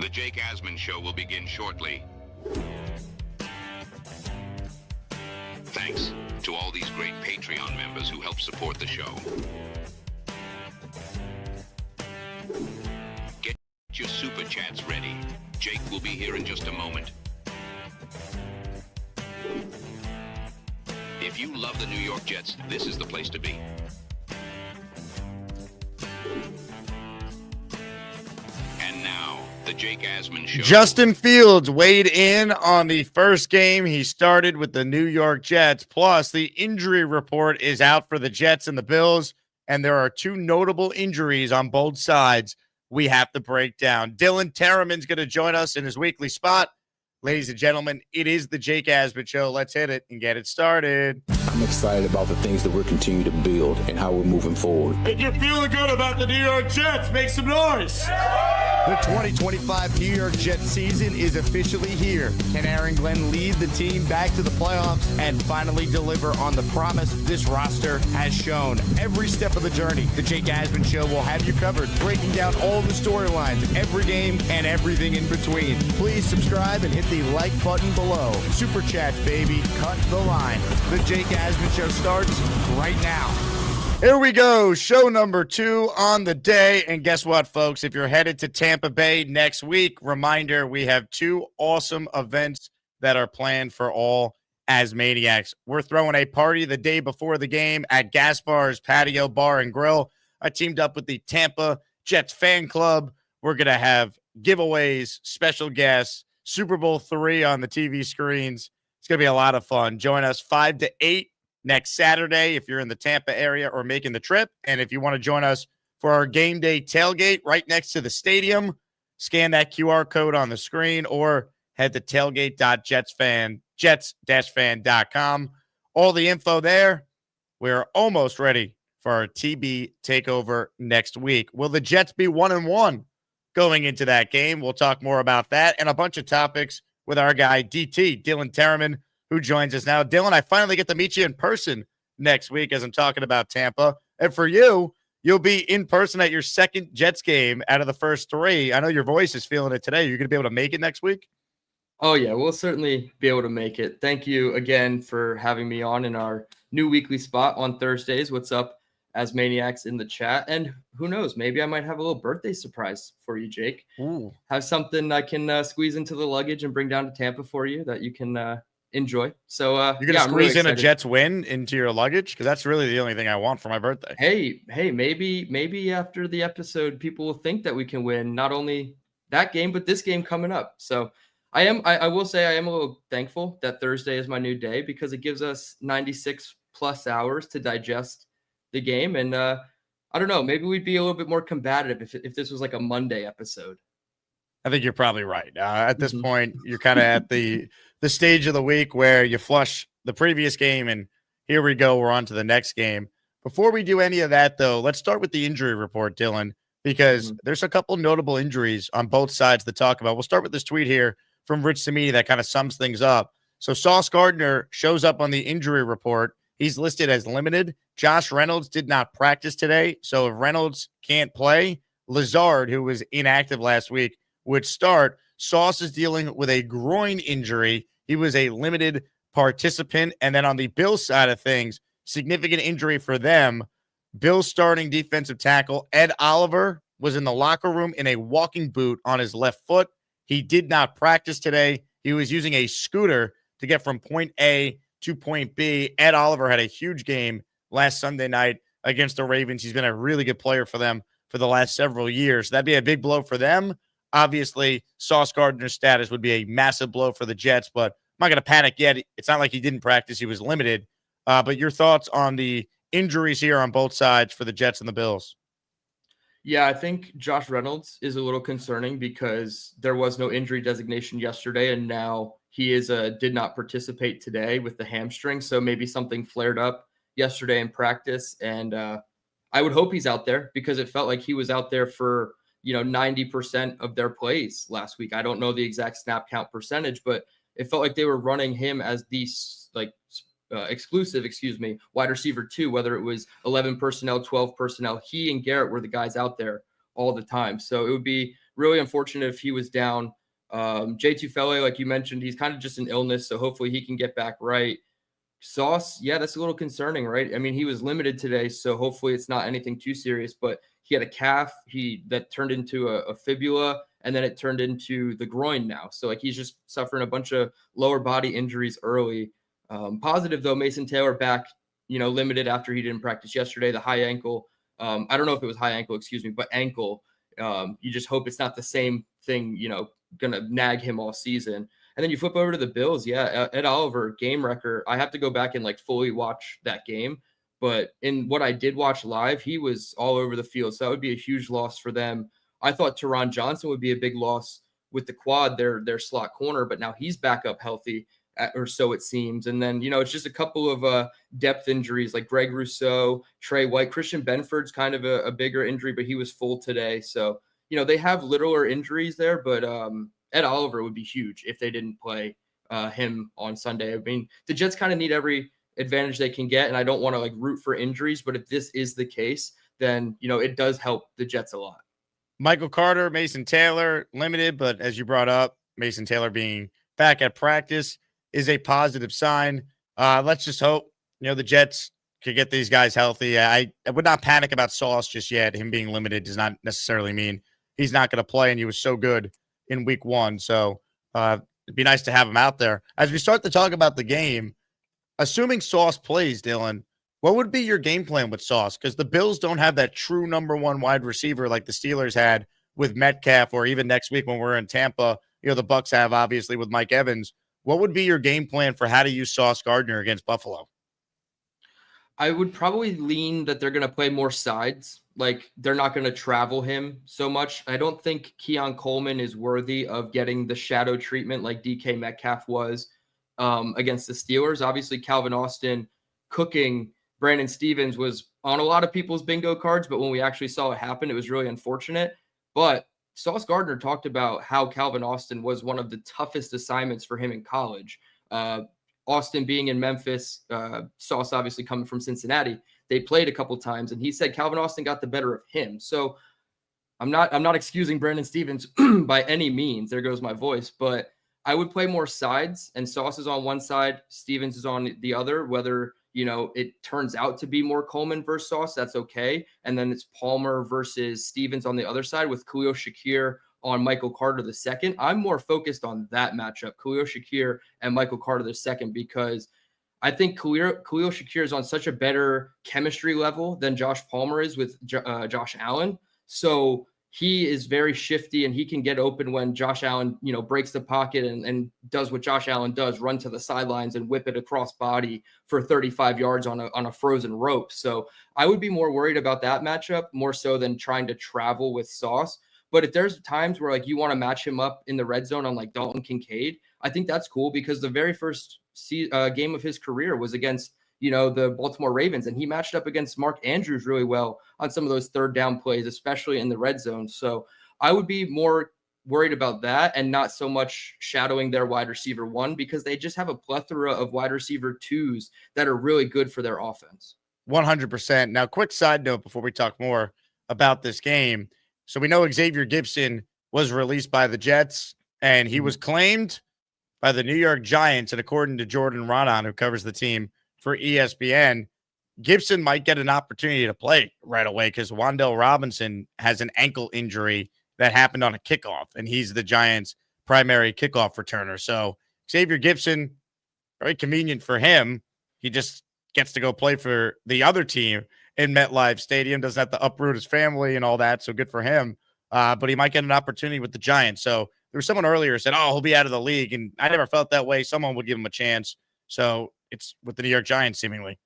The Jake Asman Show will begin shortly. Thanks to all these great Patreon members who help support the show. Get your super chats ready. Jake will be here in just a moment. If you love the New York Jets, this is the place to be. And now, the Jake Asman Show. Justin Fields weighed in on the first game he started with the New York Jets. Plus, the injury report is out for the Jets and the Bills, and there are two notable injuries on both sides we have to break down. Dylan Tereman's going to join us in his weekly spot. Ladies and gentlemen, it is the Jake Asman Show. Let's hit it and get it started. I'm excited about the things that we're continuing to build and how we're moving forward. If you're feeling good about the New York Jets, make some noise. The 2025 New York Jets season is officially here. Can Aaron Glenn lead the team back to the playoffs and finally deliver on the promise this roster has shown? Every step of the journey, the Jake Asman Show will have you covered, breaking down all the storylines of every game and everything in between. Please subscribe and hit the like button below. Super chats, baby. Cut the line. The Jake Asman Show starts right now. Here we go. Show number 2 on the day. And guess what, folks? If you're headed to Tampa Bay next week, reminder, we have 2 awesome events that are planned for all Asmaniacs. We're throwing a party the day before the game at Gaspar's Patio Bar and Grill. I teamed up with the Tampa Jets fan club. We're going to have giveaways, special guests, Super Bowl III on the TV screens. It's going to be a lot of fun. Join us 5 to 8 next Saturday if you're in the Tampa area or making the trip. And if you want to join us for our game day tailgate right next to the stadium, scan that QR code on the screen or head to tailgate.jets-fan.com. All the info there. We're almost ready for our TB takeover next week. Will the Jets be 1-1 going into that game? We'll talk more about that and a bunch of topics with our guy DT, Dylan Tereman, who joins us now. Dylan, I finally get to meet you in person next week as I'm talking about Tampa. And for you, you'll be in person at your second Jets game out of the first 3. I know your voice is feeling it today. You're going to be able to make it next week? Oh, yeah, we'll certainly be able to make it. Thank you again for having me on in our new weekly spot on Thursdays. What's up, Asmaniacs in the chat? And who knows, maybe I might have a little birthday surprise for you, Jake. Ooh. Have something I can squeeze into the luggage and bring down to Tampa for you that you can enjoy. So you're gonna squeeze in a Jets win into your luggage, because that's really the only thing I want for my birthday. Hey, maybe after the episode, people will think that we can win not only that game but this game coming up. So I will say I am a little thankful that Thursday is my new day, because it gives us 96 plus hours to digest the game. And I don't know, maybe we'd be a little bit more combative if this was like a Monday episode. I think you're probably right. At this point, you're kind of at the stage of the week where you flush the previous game, and here we go. We're on to the next game. Before we do any of that, though, let's start with the injury report, Dylan, because there's a couple notable injuries on both sides to talk about. We'll start with this tweet here from Rich Samini that kind of sums things up. So Sauce Gardner shows up on the injury report. He's listed as limited. Josh Reynolds did not practice today. So if Reynolds can't play, Lazard, who was inactive last week, would start. Sauce is dealing with a groin injury. He was a limited participant. And then on the Bills side of things, significant injury for them. Bills starting defensive tackle Ed Oliver was in the locker room in a walking boot on his left foot. He did not practice today. He was using a scooter to get from point A to point B. Ed Oliver had a huge game last Sunday night against the Ravens. He's been a really good player for them for the last several years. That'd be a big blow for them. Obviously, Sauce Gardner's status would be a massive blow for the Jets, but I'm not going to panic yet. It's not like he didn't practice. He was limited. But your thoughts on the injuries here on both sides for the Jets and the Bills? Yeah, I think Josh Reynolds is a little concerning because there was no injury designation yesterday, and now he did not participate today with the hamstring. So maybe something flared up yesterday in practice, and I would hope he's out there, because it felt like he was out there for 90% of their plays last week. I don't know the exact snap count percentage, but it felt like they were running him as the exclusive wide receiver 2, whether it was 11 personnel, 12 personnel. He and Garrett were the guys out there all the time. So it would be really unfortunate if he was down. J2 Fele, like you mentioned, he's kind of just an illness, so hopefully he can get back right. Sauce, yeah, that's a little concerning, right? I mean, he was limited today, so hopefully it's not anything too serious, but he had a calf that turned into a fibula, and then it turned into the groin now. So like he's just suffering a bunch of lower body injuries early. Positive though, Mason Taylor back, limited after he didn't practice yesterday, the high ankle. I don't know if it was high ankle, but ankle. You just hope it's not the same thing, gonna nag him all season. And then you flip over to the Bills. Yeah, Ed Oliver, game wrecker. I have to go back and like fully watch that game. But in what I did watch live, he was all over the field. So that would be a huge loss for them. I thought Teron Johnson would be a big loss with the quad, their slot corner, but now he's back up healthy, or so it seems. And then, it's just a couple of depth injuries like Greg Rousseau, Trey White. Christian Benford's kind of a bigger injury, but he was full today. So, they have littler injuries there, but Ed Oliver would be huge if they didn't play him on Sunday. I mean, the Jets kind of need every advantage they can get, and I don't want to like root for injuries, but if this is the case, then, it does help the Jets a lot. Michael Carter, Mason Taylor, limited, but as you brought up, Mason Taylor being back at practice is a positive sign. Let's just hope, the Jets could get these guys healthy. I would not panic about Sauce just yet. Him being limited does not necessarily mean he's not going to play, and he was so good in week 1. So it'd be nice to have him out there. As we start to talk about the game, assuming Sauce plays, Dylan, what would be your game plan with Sauce? Because the Bills don't have that true number 1 wide receiver like the Steelers had with Metcalf, or even next week when we're in Tampa, the Bucs have obviously with Mike Evans. What would be your game plan for how to use Sauce Gardner against Buffalo? I would probably lean that they're going to play more sides. Like they're not going to travel him so much. I don't think Keon Coleman is worthy of getting the shadow treatment like DK Metcalf was against the Steelers. Obviously, Calvin Austin cooking Brandon Stevens was on a lot of people's bingo cards, but when we actually saw it happen, it was really unfortunate. But Sauce Gardner talked about how Calvin Austin was one of the toughest assignments for him in college. Austin being in Memphis, Sauce obviously coming from Cincinnati, they played a couple times, and he said Calvin Austin got the better of him. So I'm not excusing Brandon Stevens by any means. There goes my voice, but I would play more sides, and Sauce is on one side, Stevens is on the other. Whether it turns out to be more Coleman versus Sauce, that's okay. And then it's Palmer versus Stevens on the other side with Khalil Shakir on Michael Carter II. I'm more focused on that matchup, Khalil Shakir and Michael Carter II, because I think Khalil Shakir is on such a better chemistry level than Josh Palmer is with Josh Allen. So he is very shifty, and he can get open when Josh Allen, breaks the pocket and does what Josh Allen does, run to the sidelines and whip it across body for 35 yards on a frozen rope. So I would be more worried about that matchup more so than trying to travel with Sauce. But if there's times where like you want to match him up in the red zone on like Dalton Kincaid, I think that's cool, because the very first game of his career was against, the Baltimore Ravens, and he matched up against Mark Andrews really well on some of those third down plays, especially in the red zone. So I would be more worried about that and not so much shadowing their wide receiver 1, because they just have a plethora of wide receiver 2s that are really good for their offense. 100%. Now, quick side note before we talk more about this game. So we know Xavier Gipson was released by the Jets, and he was claimed by the New York Giants. And according to Jordan Rodon, who covers the team for ESPN, Gipson might get an opportunity to play right away because Wan'Dale Robinson has an ankle injury that happened on a kickoff, and he's the Giants' primary kickoff returner. So Xavier Gipson, very convenient for him. He just gets to go play for the other team in MetLife Stadium, doesn't have to uproot his family and all that, so good for him. But he might get an opportunity with the Giants. So there was someone earlier who said, he'll be out of the league, and I never felt that way. Someone would give him a chance. So it's with the New York Giants, seemingly.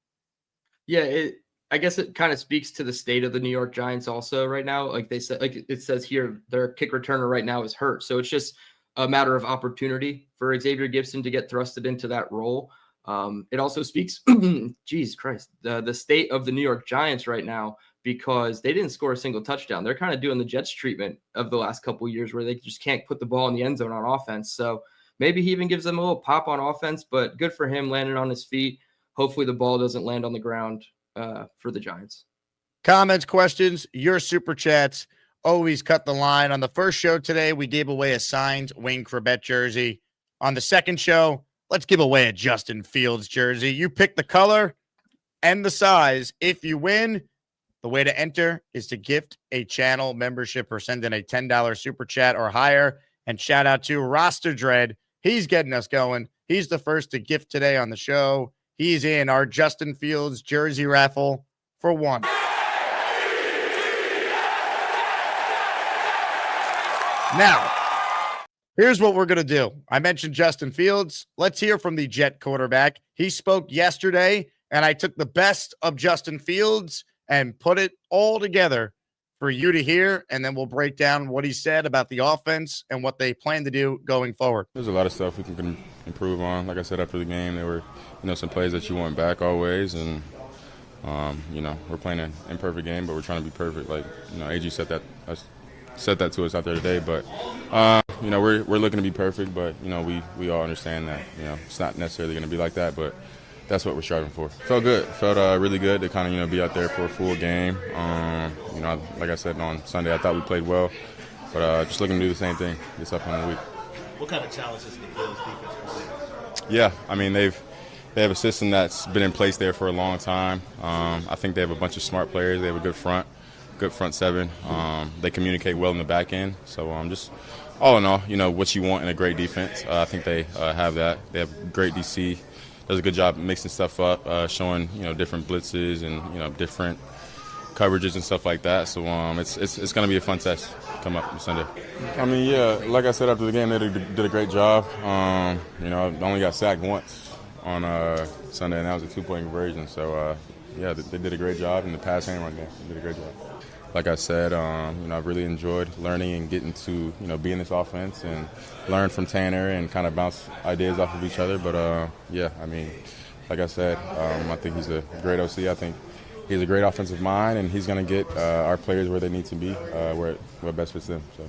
Yeah, I guess it kind of speaks to the state of the New York Giants also right now. Like they said, like it says here, their kick returner right now is hurt. So it's just a matter of opportunity for Xavier Gipson to get thrusted into that role. It also speaks, geez Christ, the state of the New York Giants right now, because they didn't score a single touchdown. They're kind of doing the Jets treatment of the last couple of years where they just can't put the ball in the end zone on offense. So maybe he even gives them a little pop on offense, but good for him landing on his feet. Hopefully the ball doesn't land on the ground for the Giants. Comments, questions, your super chats always cut the line. On the first show today, we gave away a signed Wayne Chrebet jersey. On the second show, let's give away a Justin Fields jersey. You pick the color and the size. If you win, the way to enter is to gift a channel membership or send in a $10 super chat or higher. And shout out to Roster Dread. He's getting us going. He's the first to gift today on the show. He's in our Justin Fields jersey raffle for one. Now, here's what we're going to do. I mentioned Justin Fields. Let's hear from the Jet quarterback. He spoke yesterday, and I took the best of Justin Fields and put it all together for you to hear, and then we'll break down what he said about the offense and what they plan to do going forward. There's a lot of stuff we can improve on. Like I said, after the game, there were, some plays that you want back always, and, we're playing an imperfect game, but we're trying to be perfect. Like, AG said that to us out there today, but, we're looking to be perfect, but, we all understand that, it's not necessarily going to be like that, but that's what we're striving for. Felt good. Felt really good to kind of, be out there for a full game. Like I said on Sunday, I thought we played well, but just looking to do the same thing this upcoming week. What kind of challenges did the Bills defense present? Yeah, I mean, they have a system that's been in place there for a long time. I think they have a bunch of smart players. They have a good front seven. They communicate well in the back end. So just all in all, what you want in a great defense. I think they have that. They have great DC. Does a good job mixing stuff up, showing different blitzes and different coverages and stuff like that. So it's going to be a fun test come up Sunday. I mean, yeah, like I said after the game, they did a great job. I only got sacked once on Sunday, and that was a 2-point conversion. So they did a great job in the pass and run game. They did a great job. Like I said, I've really enjoyed learning and getting to, be in this offense and learn from Tanner and kind of bounce ideas off of each other. But, I mean, like I said, I think he's a great OC. I think he's a great offensive mind, and he's going to get our players where they need to be, where best fits them. So,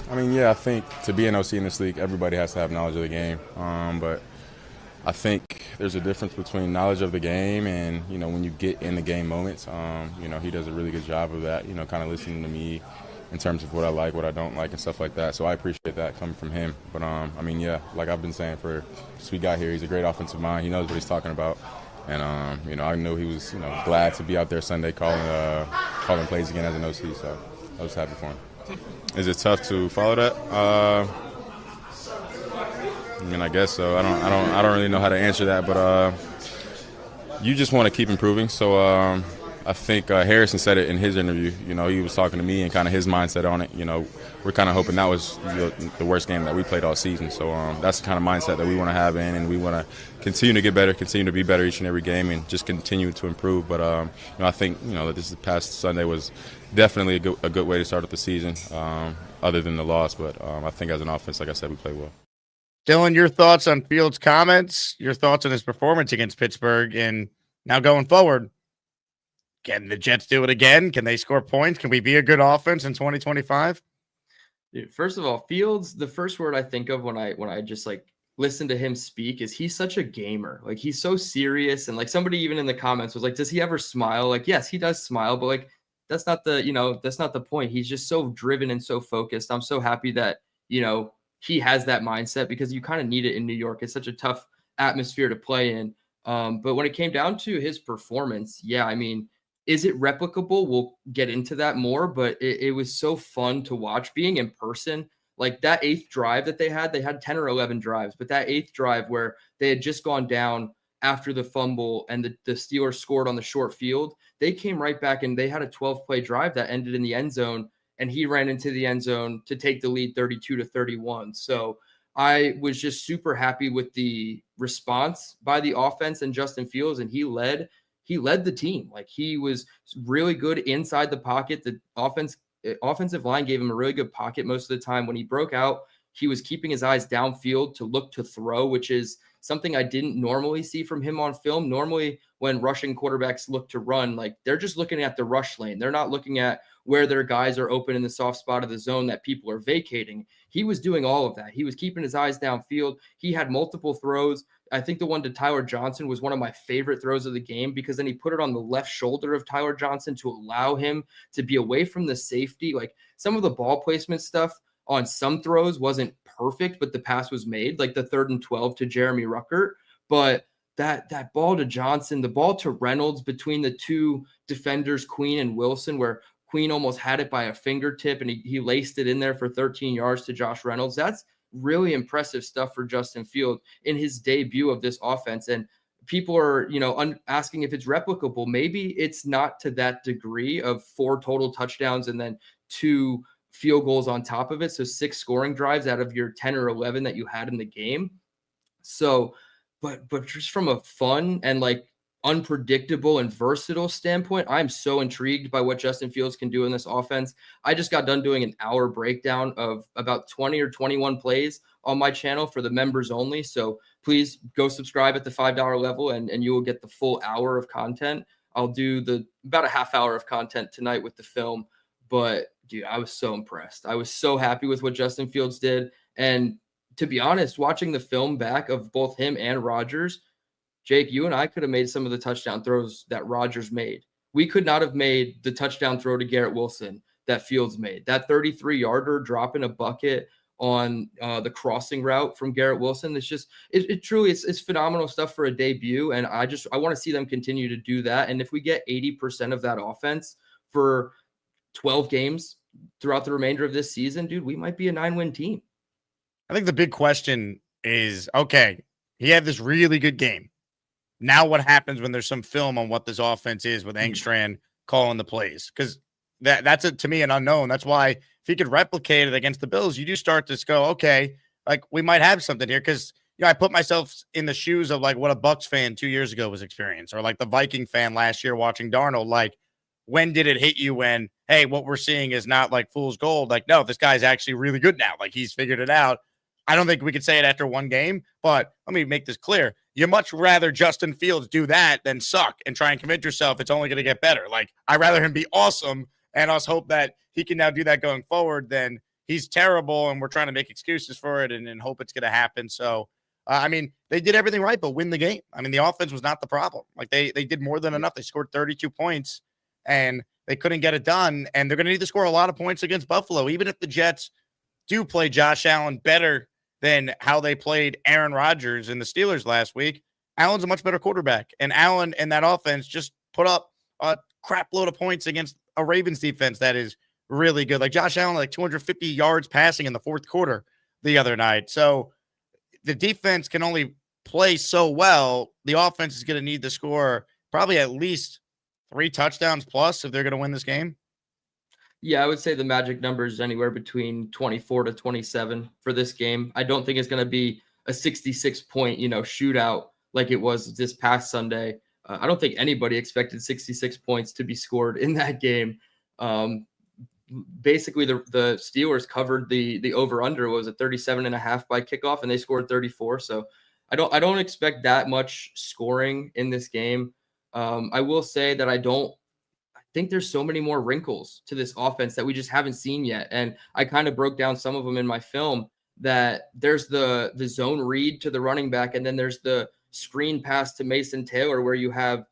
I mean, I think to be an OC in this league, everybody has to have knowledge of the game. But I think there's a difference between knowledge of the game and, when you get in the game moments. He does a really good job of that, kind of listening to me in terms of what I like, what I don't like, and stuff like that. So I appreciate that coming from him. But, like I've been saying since we got here, he's a great offensive mind. He knows what he's talking about. And, I know he was, glad to be out there Sunday calling plays again as an OC. So I was happy for him. Is it tough to follow that? I guess so. I don't really know how to answer that, but you just want to keep improving. So I think Harrison said it in his interview. He was talking to me and kind of his mindset on it. We're kind of hoping that was the worst game that we played all season. So that's the kind of mindset that we want to have in, and we want to continue to get better, continue to be better each and every game, and just continue to improve. But I think that this past Sunday was definitely a good way to start up the season, other than the loss. But I think as an offense, like I said, we played well. Dylan, your thoughts on Fields' comments, your thoughts on his performance against Pittsburgh, and now going forward, can the Jets do it again? Can they score points? Can we be a good offense in 2025? Dude, first of all, Fields, the first word I think of when I just listen to him speak is he's such a gamer. Like, he's so serious, and somebody even in the comments was like, does he ever smile? Yes, he does smile, but that's not the point. He's just so driven and so focused. I'm so happy that he has that mindset, because you kind of need it in New York. It's such a tough atmosphere to play in. But when it came down to his performance, is it replicable? We'll get into that more, but it was so fun to watch being in person. That 8th drive that they had 10 or 11 drives, but that 8th drive where they had just gone down after the fumble and the Steelers scored on the short field, they came right back and they had a 12-play drive that ended in the end zone. And he ran into the end zone to take the lead 32-31. So I was just super happy with the response by the offense and Justin Fields, and he led the team. He was really good inside the pocket. The offensive line gave him a really good pocket most of the time. When he broke out, he was keeping his eyes downfield to look to throw, which is something I didn't normally see from him on film. Normally, when rushing quarterbacks look to run, like they're just looking at the rush lane. They're not looking at where their guys are open in the soft spot of the zone that people are vacating. He was doing all of that. He was keeping his eyes downfield. He had multiple throws. I think the one to Tyler Johnson was one of my favorite throws of the game, because then he put it on the left shoulder of Tyler Johnson to allow him to be away from the safety. Like some of the ball placement stuff on some throws wasn't perfect, but the pass was made, like the 3rd and 12 to Jeremy Ruckert. But that ball to Johnson, the ball to Reynolds between the two defenders, Queen and Wilson, where Queen almost had it by a fingertip and he laced it in there for 13 yards to Josh Reynolds. That's really impressive stuff for Justin Fields in his debut of this offense. And people are, asking if it's replicable. Maybe it's not to that degree of 4 total touchdowns and then 2 field goals on top of it. So 6 scoring drives out of your 10 or 11 that you had in the game. So, but just from a fun and like unpredictable and versatile standpoint, I'm so intrigued by what Justin Fields can do in this offense. I just got done doing an hour breakdown of about 20 or 21 plays on my channel for the members only. So please go subscribe at the $5 level and you will get the full hour of content. I'll do about a half hour of content tonight with the film. But dude, I was so impressed. I was so happy with what Justin Fields did. And to be honest, watching the film back of both him and Rodgers, Jake, you and I could have made some of the touchdown throws that Rodgers made. We could not have made the touchdown throw to Garrett Wilson that Fields made. That 33-yarder drop in a bucket on the crossing route from Garrett Wilson. It's just, it truly, it's phenomenal stuff for a debut. And I want to see them continue to do that. And if we get 80% of that offense for 12 games throughout the remainder of this season, dude, we might be a 9-win team. I think the big question is, okay, he had this really good game. Now what happens when there's some film on what this offense is with Engstrand calling the plays? Because that's to me an unknown. That's why if he could replicate it against the Bills, you do start to go, okay, like we might have something here. Because I put myself in the shoes of like what a Bucs fan 2 years ago was experiencing, or like the Viking fan last year watching Darnold. Like, when did it hit you when, hey, what we're seeing is not like fool's gold? Like, no, this guy's actually really good now. Like, he's figured it out. I don't think we could say it after one game, but let me make this clear. You much rather Justin Fields do that than suck and try and convince yourself it's only going to get better. Like, I'd rather him be awesome and us hope that he can now do that going forward than he's terrible and we're trying to make excuses for it and hope it's going to happen. So, they did everything right, but win the game. The offense was not the problem. Like, they did more than enough. They scored 32 points and they couldn't get it done. And they're going to need to score a lot of points against Buffalo, even if the Jets do play Josh Allen better than how they played Aaron Rodgers and the Steelers last week. Allen's a much better quarterback, and Allen and that offense just put up a crap load of points against a Ravens defense that is really good. Like Josh Allen, like 250 yards passing in the fourth quarter the other night. So the defense can only play so well. The offense is going to need to score probably at least 3 touchdowns plus if they're going to win this game. Yeah, I would say the magic number is anywhere between 24 to 27 for this game. I don't think it's going to be a 66-point, shootout like it was this past Sunday. I don't think anybody expected 66 points to be scored in that game. Basically, the Steelers covered the over-under. Was it 37.5 by kickoff, and they scored 34. So I don't expect that much scoring in this game. I will say that I think there's so many more wrinkles to this offense that we just haven't seen yet. And I kind of broke down some of them in my film, that there's the zone read to the running back. And then there's the screen pass to Mason Taylor, where you have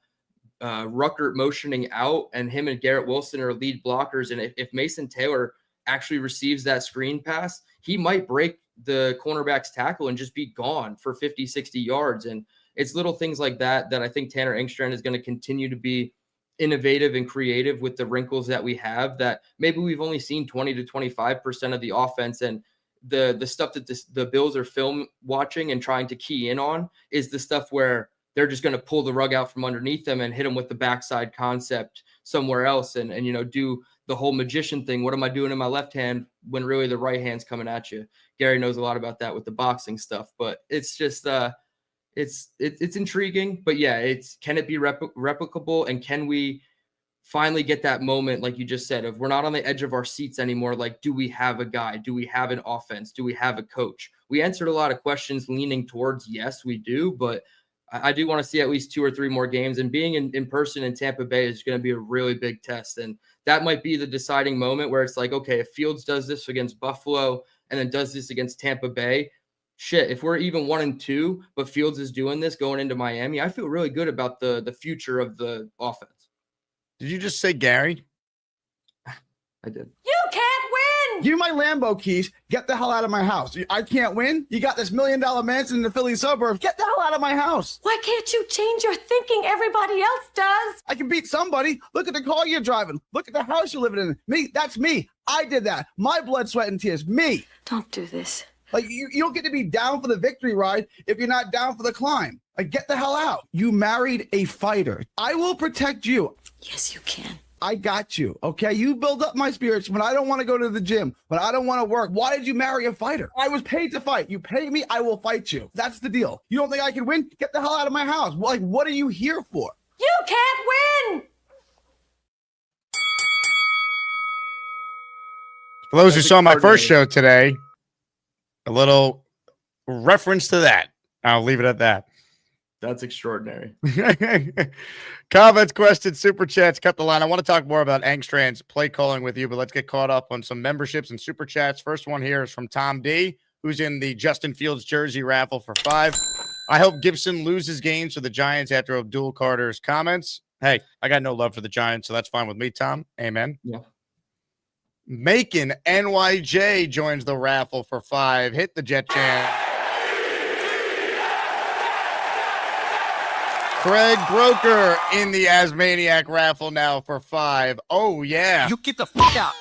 Ruckert motioning out and him and Garrett Wilson are lead blockers. And if Mason Taylor actually receives that screen pass, he might break the cornerback's tackle and just be gone for 50, 60 yards. And it's little things like that I think Tanner Engstrand is going to continue to be innovative and creative with the wrinkles that we have, that maybe we've only seen 20 to 25% of the offense. And the stuff that the Bills are film watching and trying to key in on is the stuff where they're just going to pull the rug out from underneath them and hit them with the backside concept somewhere else. And do the whole magician thing. What am I doing in my left hand when really the right hand's coming at you? Gary knows a lot about that with the boxing stuff, but it's just, it's intriguing, but yeah, can it be replicable, and can we finally get that moment, like you just said, of we're not on the edge of our seats anymore. Like, do we have a guy? Do we have an offense? Do we have a coach? We answered a lot of questions leaning towards yes, we do, but I do want to see at least 2 or 3 more games. And being in person in Tampa Bay is going to be a really big test. And that might be the deciding moment where it's like, okay, if Fields does this against Buffalo and then does this against Tampa Bay, shit, if we're even 1-2, but Fields is doing this going into Miami, I feel really good about the future of the offense. Did you just say Gary? I did. You can't win! Give me my Lambo keys. Get the hell out of my house. I can't win. You got this $1 million mansion in the Philly suburbs. Get the hell out of my house. Why can't you change your thinking? Everybody else does. I can beat somebody. Look at the car you're driving. Look at the house you're living in. Me, that's me. I did that. My blood, sweat, and tears. Me. Don't do this. Like, you don't get to be down for the victory ride if you're not down for the climb. Like, get the hell out. You married a fighter. I will protect you. Yes, you can. I got you, okay? You build up my spirits when I don't want to go to the gym, when I don't want to work. Why did you marry a fighter? I was paid to fight. You pay me, I will fight you. That's the deal. You don't think I can win? Get the hell out of my house. Like, what are you here for? You can't win! For those who saw my first show today, a little reference to that. I'll leave it at that. That's extraordinary. Comments, questions, super chats, cut the line. I want to talk more about Angstrand's play calling with you, but let's get caught up on some memberships and super chats. First one here is from Tom D, who's in the Justin Fields jersey raffle for 5. I hope Gibson loses games for the Giants after Abdul Carter's comments. Hey, I got no love for the Giants, so that's fine with me, Tom. Amen. Yeah. Macon NYJ joins the raffle for 5. Hit the Jet Jam. Craig Broker in the Asmaniac raffle now for 5. Oh, yeah. You get the fuck out.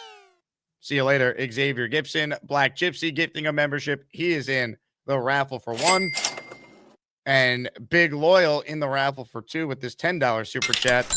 See you later, Xavier Gibson. Black Gypsy gifting a membership. He is in the raffle for 1. And Big Loyal in the raffle for 2 with this $10 super chat.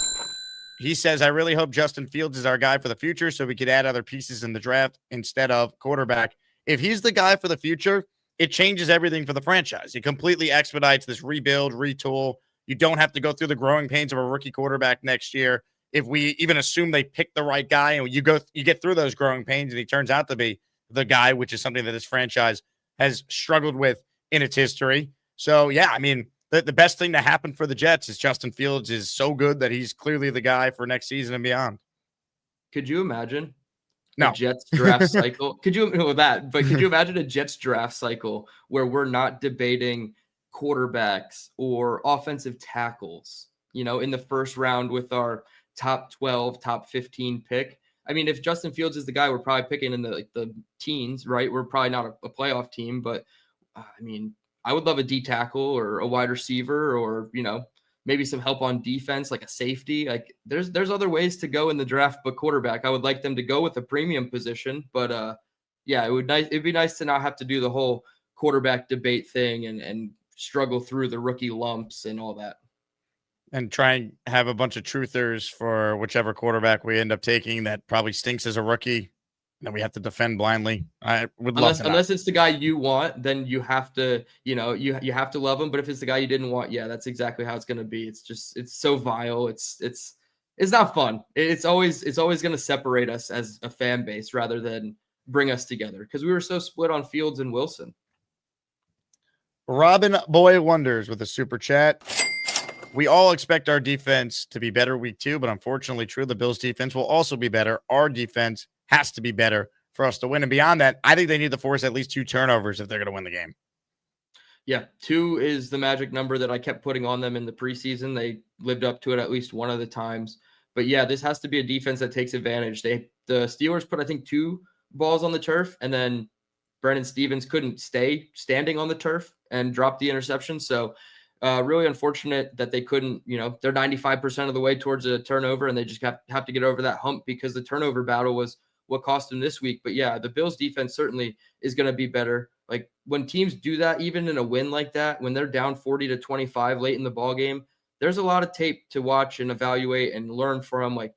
He says, I really hope Justin Fields is our guy for the future so we could add other pieces in the draft instead of quarterback. If he's the guy for the future, it changes everything for the franchise. It completely expedites this rebuild, retool. You don't have to go through the growing pains of a rookie quarterback next year. If we even assume they pick the right guy and you get through those growing pains and he turns out to be the guy, which is something that this franchise has struggled with in its history. So, yeah, I mean, the best thing to happen for the Jets is Justin Fields is so good that he's clearly the guy for next season and beyond. Could you imagine No. the Jets draft cycle? Could you imagine a Jets draft cycle where we're not debating quarterbacks or offensive tackles, in the first round with our top 12, top 15 pick? I mean, if Justin Fields is the guy, we're probably picking in the teens, right? We're probably not a playoff team, but I mean, I would love a D tackle or a wide receiver or, maybe some help on defense, like a safety. Like there's other ways to go in the draft, but quarterback, I would like them to go with a premium position. But yeah, it'd be nice to not have to do the whole quarterback debate thing and struggle through the rookie lumps and all that. And try and have a bunch of truthers for whichever quarterback we end up taking that probably stinks as a rookie that we have to defend blindly. I would love unless it's the guy you want, then you have to, you have to love him. But if it's the guy you didn't want, yeah, that's exactly how it's going to be. It's so vile. It's not fun. It's always going to separate us as a fan base rather than bring us together because we were so split on Fields and Wilson. Robin Boy Wonders with a super chat. We all expect our defense to be better week 2, but unfortunately true, the Bills defense will also be better. Our defense has to be better for us to win. And beyond that, I think they need to force at least 2 turnovers if they're going to win the game. Yeah, 2 is the magic number that I kept putting on them in the preseason. They lived up to it at least one of the times. But yeah, this has to be a defense that takes advantage. The Steelers put, I think, 2 balls on the turf, and then Brandon Stevens couldn't stay standing on the turf and drop the interception. So really unfortunate that they couldn't, they're 95% of the way towards a turnover, and they just have to get over that hump because the turnover battle was what cost them this week. But yeah, the Bills defense certainly is going to be better. Like when teams do that, even in a win like that, when they're down 40-25 late in the ball game, there's a lot of tape to watch and evaluate and learn from. Like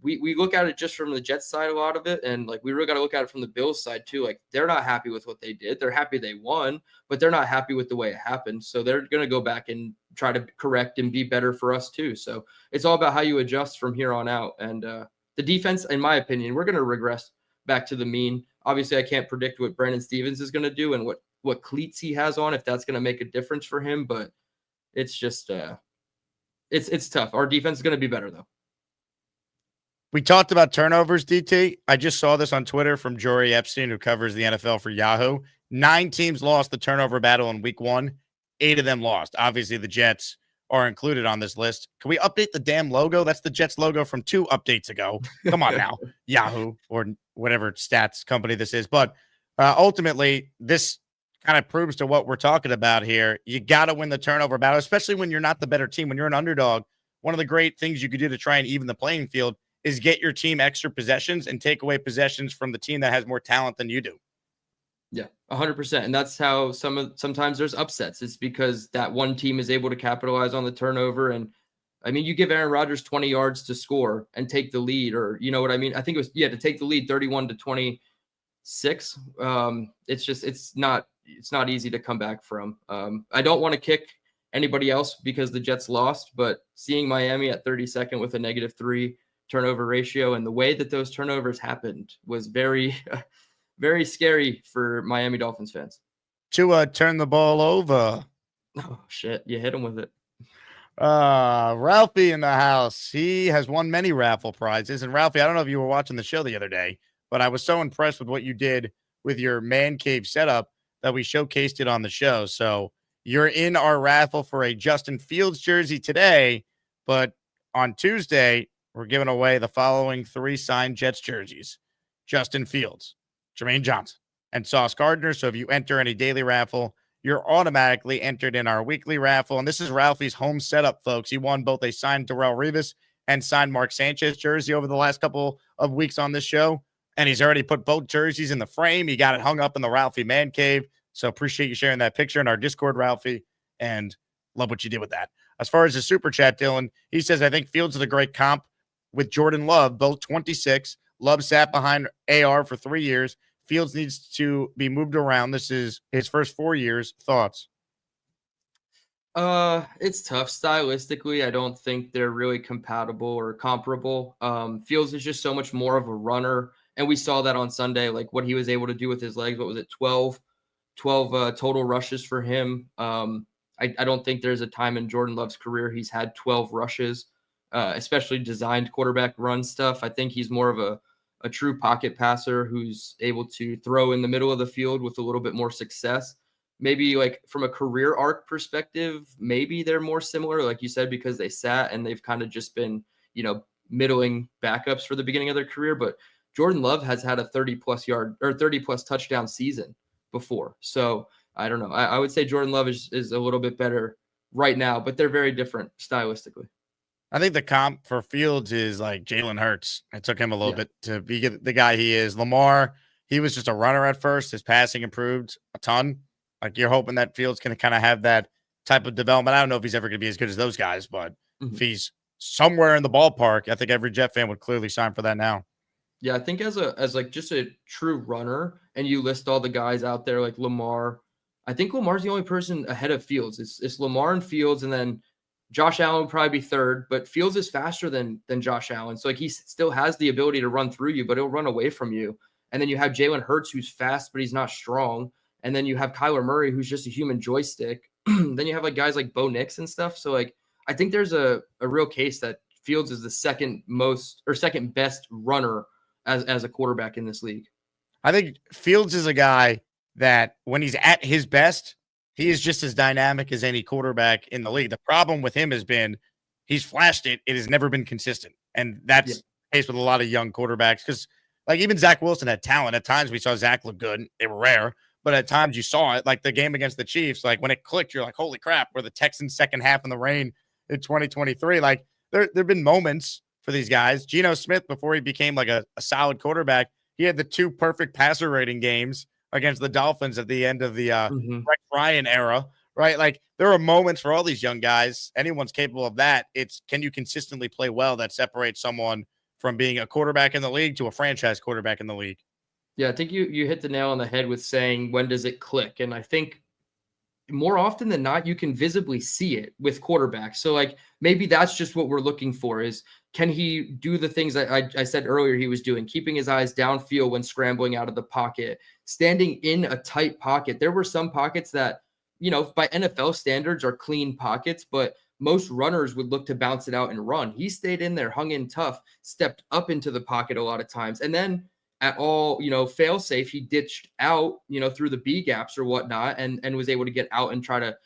we look at it just from the Jets side, a lot of it. And like, we really got to look at it from the Bills side too. Like they're not happy with what they did. They're happy they won, but they're not happy with the way it happened. So they're going to go back and try to correct and be better for us too. So it's all about how you adjust from here on out. And the defense, in my opinion, we're going to regress back to the mean. Obviously, I can't predict what Brandon Stevens is going to do and what cleats he has on, if that's going to make a difference for him. But it's just it's tough. Our defense is going to be better, though. We talked about turnovers, DT. I just saw this on Twitter from Jory Epstein, who covers the NFL for Yahoo. 9 teams lost the turnover battle in week 1. 8 of them lost. Obviously, the Jets are included on this list. Can we update the damn logo? That's the Jets logo from 2 updates ago. Come on now, Yahoo or whatever stats company this is. But ultimately, this kind of proves to what we're talking about here. You got to win the turnover battle, especially when you're not the better team. When you're an underdog, one of the great things you could do to try and even the playing field is get your team extra possessions and take away possessions from the team that has more talent than you do. Yeah, 100%. And that's how sometimes there's upsets. It's because that one team is able to capitalize on the turnover. And I mean, you give Aaron Rodgers 20 yards to score and take the lead, or you know what I mean? I think it was, to take the lead 31-26. It's not easy to come back from. I don't want to kick anybody else because the Jets lost, but seeing Miami at 32nd with a -3 turnover ratio and the way that those turnovers happened was very, very scary for Miami Dolphins fans. To turn the ball over. Oh, shit. You hit him with it. Ralphie in the house. He has won many raffle prizes. And Ralphie, I don't know if you were watching the show the other day, but I was so impressed with what you did with your man cave setup that we showcased it on the show. So you're in our raffle for a Justin Fields jersey today, but on Tuesday, we're giving away the following 3 signed Jets jerseys: Justin Fields, Jermaine Johnson, and Sauce Gardner. So if you enter any daily raffle, you're automatically entered in our weekly raffle. And this is Ralphie's home setup, folks. He won both a signed Darrelle Revis and signed Mark Sanchez jersey over the last couple of weeks on this show. And he's already put both jerseys in the frame. He got it hung up in the Ralphie Man Cave. So appreciate you sharing that picture in our Discord, Ralphie, and love what you did with that. As far as the super chat, Dylan, he says, I think Fields is a great comp with Jordan Love, both 26. Love sat behind AR for 3 years. Fields needs to be moved around. This is his first 4 years. Thoughts? It's tough. Stylistically, I don't think they're really compatible or comparable. Fields is just so much more of a runner, and we saw that on Sunday, like what he was able to do with his legs. What was it, 12 total rushes for him? I don't think there's a time in Jordan Love's career he's had 12 rushes, especially designed quarterback run stuff. I think he's more of a true pocket passer who's able to throw in the middle of the field with a little bit more success. Maybe like from a career arc perspective, maybe they're more similar, like you said, because they sat and they've kind of just been, middling backups for the beginning of their career. But Jordan Love has had a 30+ touchdown season before. So I don't know. I would say Jordan Love is a little bit better right now, but they're very different stylistically. I think the comp for Fields is like Jalen Hurts. It took him a little bit to be the guy he is. Lamar, he was just a runner at first. His passing improved a ton. Like you're hoping that Fields can kind of have that type of development. I don't know if he's ever going to be as good as those guys, but if he's somewhere in the ballpark, I think every Jet fan would clearly sign for that now. Yeah, I think as like just a true runner, and you list all the guys out there like Lamar. I think Lamar's the only person ahead of Fields. It's Lamar and Fields, and then Josh Allen would probably be third, but Fields is faster than Josh Allen. So like he still has the ability to run through you, but he'll run away from you. And then you have Jalen Hurts, who's fast, but he's not strong. And then you have Kyler Murray, who's just a human joystick. Then you have like guys like Bo Nix and stuff. So like I think there's a real case that Fields is the second best runner as a quarterback in this league. I think Fields is a guy that when he's at his best, he is just as dynamic as any quarterback in the league. The problem with him has been he's flashed it. It has never been consistent. And that's the case with a lot of young quarterbacks because like even Zach Wilson had talent. At times we saw Zach look good. They were rare. But at times you saw it, like the game against the Chiefs, like when it clicked, you're like, holy crap, we're the Texans second half in the rain in 2023. Like there have been moments for these guys. Geno Smith, before he became like a solid quarterback, he had the 2 perfect passer rating games against the Dolphins at the end of the Rex Ryan era, right? Like there are moments for all these young guys. Anyone's capable of that. It's can you consistently play well that separates someone from being a quarterback in the league to a franchise quarterback in the league. Yeah, I think you hit the nail on the head with saying, when does it click? And I think more often than not, you can visibly see it with quarterbacks. So like maybe that's just what we're looking for is can he do the things I said earlier he was doing, keeping his eyes downfield when scrambling out of the pocket, standing in a tight pocket. There were some pockets that, by NFL standards are clean pockets, but most runners would look to bounce it out and run. He stayed in there, hung in tough, stepped up into the pocket a lot of times. And then at all, fail safe, he ditched out, through the B gaps or whatnot and was able to get out and try to,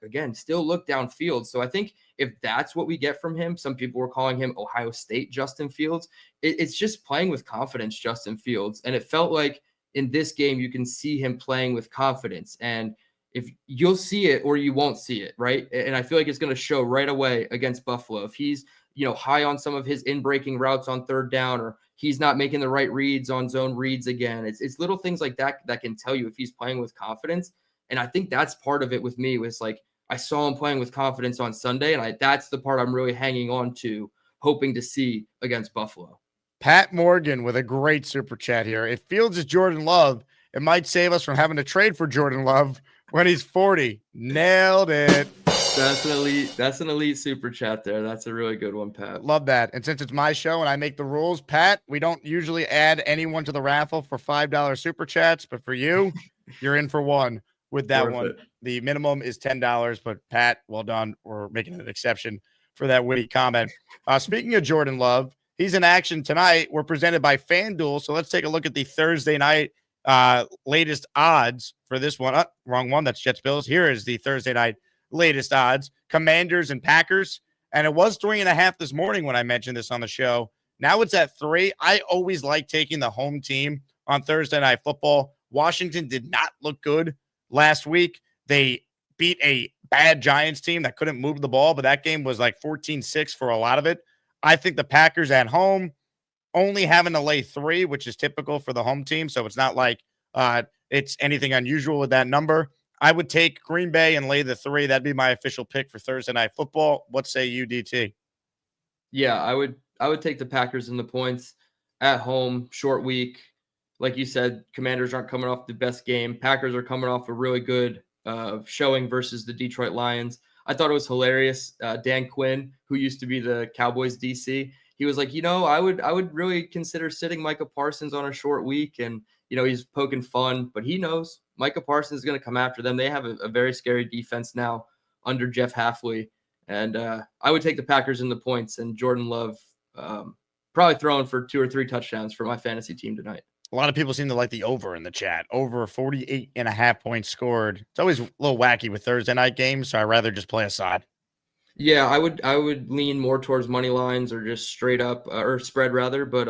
again, still look downfield. So I think if that's what we get from him, some people were calling him Ohio State Justin Fields. It's just playing with confidence, Justin Fields. And it felt like in this game, you can see him playing with confidence. And if you'll see it or you won't see it, right? And I feel like it's going to show right away against Buffalo. If he's, high on some of his in-breaking routes on third down, or he's not making the right reads on zone reads again. It's little things like that that can tell you if he's playing with confidence. And I think that's part of it with me was like, I saw him playing with confidence on Sunday, and that's the part I'm really hanging on to, hoping to see against Buffalo. Pat Morgan with a great super chat here. If Fields is Jordan Love, it might save us from having to trade for Jordan Love when he's 40. Nailed it. That's an elite super chat there. That's a really good one, Pat. Love that. And since it's my show and I make the rules, Pat, we don't usually add anyone to the raffle for $5 super chats, but for you, you're in for one with that one. It. The minimum is $10, but Pat, well done. We're making an exception for that witty comment. Speaking of Jordan Love, he's in action tonight. We're presented by FanDuel. So let's take a look at the Thursday night latest odds for this one. Wrong one. That's Jets Bills. Here is the Thursday night latest odds. Commanders and Packers. And it was 3.5 this morning when I mentioned this on the show. Now it's at 3. I always like taking the home team on Thursday Night Football. Washington did not look good last week. They beat a bad Giants team that couldn't move the ball, but that game was like 14-6 for a lot of it. I think the Packers at home only having to lay 3, which is typical for the home team. So it's not like it's anything unusual with that number. I would take Green Bay and lay the 3. That'd be my official pick for Thursday Night Football. What say you, DT? Yeah, I would take the Packers in the points at home, short week. Like you said, Commanders aren't coming off the best game. Packers are coming off a really good showing versus the Detroit Lions. I thought it was hilarious. Dan Quinn, who used to be the Cowboys DC, he was like, I would really consider sitting Micah Parsons on a short week. And, he's poking fun, but he knows Micah Parsons is going to come after them. They have a very scary defense now under Jeff Hafley. And I would take the Packers in the points and Jordan Love probably throwing for 2 or 3 touchdowns for my fantasy team tonight. A lot of people seem to like the over in the chat. Over 48.5 points scored. It's always a little wacky with Thursday night games, so I'd rather just play a side. Yeah, I would lean more towards money lines or just straight up or spread rather. But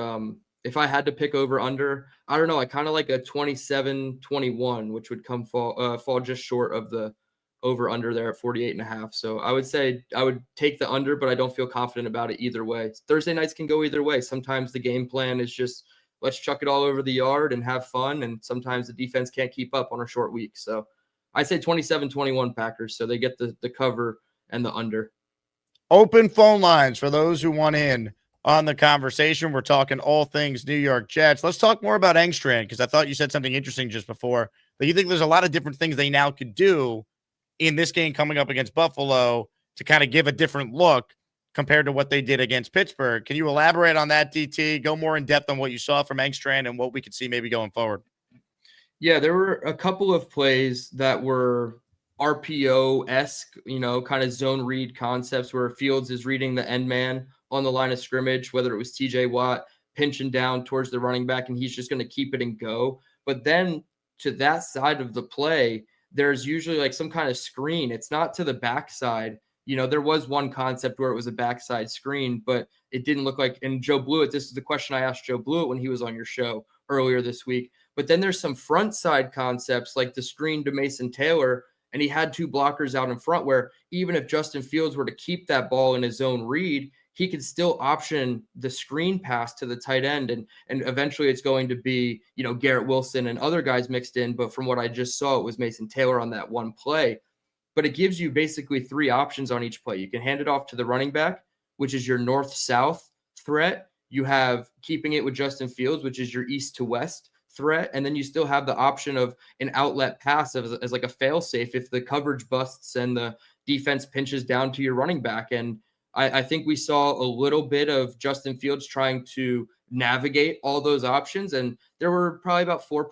if I had to pick over under, I don't know. I kind of like a 27-21, which would fall just short of the over under there at 48.5. So I would say I would take the under, but I don't feel confident about it either way. Thursday nights can go either way. Sometimes the game plan is just let's chuck it all over the yard and have fun. And sometimes the defense can't keep up on a short week. So I'd say 27-21 Packers. So they get the cover and the under. Open phone lines for those who want in on the conversation. We're talking all things New York Jets. Let's talk more about Engstrand, because I thought you said something interesting just before, that you think there's a lot of different things they now could do in this game coming up against Buffalo to kind of give a different look compared to what they did against Pittsburgh. Can you elaborate on that, DT? Go more in depth on what you saw from Engstrand and what we could see maybe going forward. Yeah, there were a couple of plays that were RPO-esque, kind of zone read concepts where Fields is reading the end man on the line of scrimmage, whether it was TJ Watt pinching down towards the running back and he's just going to keep it and go. But then to that side of the play, there's usually like some kind of screen. It's not to the backside. There was one concept where it was a backside screen, but it didn't look like, and Joe Blewett, this is the question I asked Joe Blewett when he was on your show earlier this week. But then there's some front side concepts like the screen to Mason Taylor, and he had 2 blockers out in front where even if Justin Fields were to keep that ball in his zone read, he could still option the screen pass to the tight end. And eventually it's going to be, Garrett Wilson and other guys mixed in. But from what I just saw, it was Mason Taylor on that one play. But it gives you basically 3 options on each play. You can hand it off to the running back, which is your north-south threat. You have keeping it with Justin Fields, which is your east to west threat, and then you still have the option of an outlet pass as like a fail safe if the coverage busts and the defense pinches down to your running back. And I think we saw a little bit of Justin Fields trying to navigate all those options, and there were probably about 5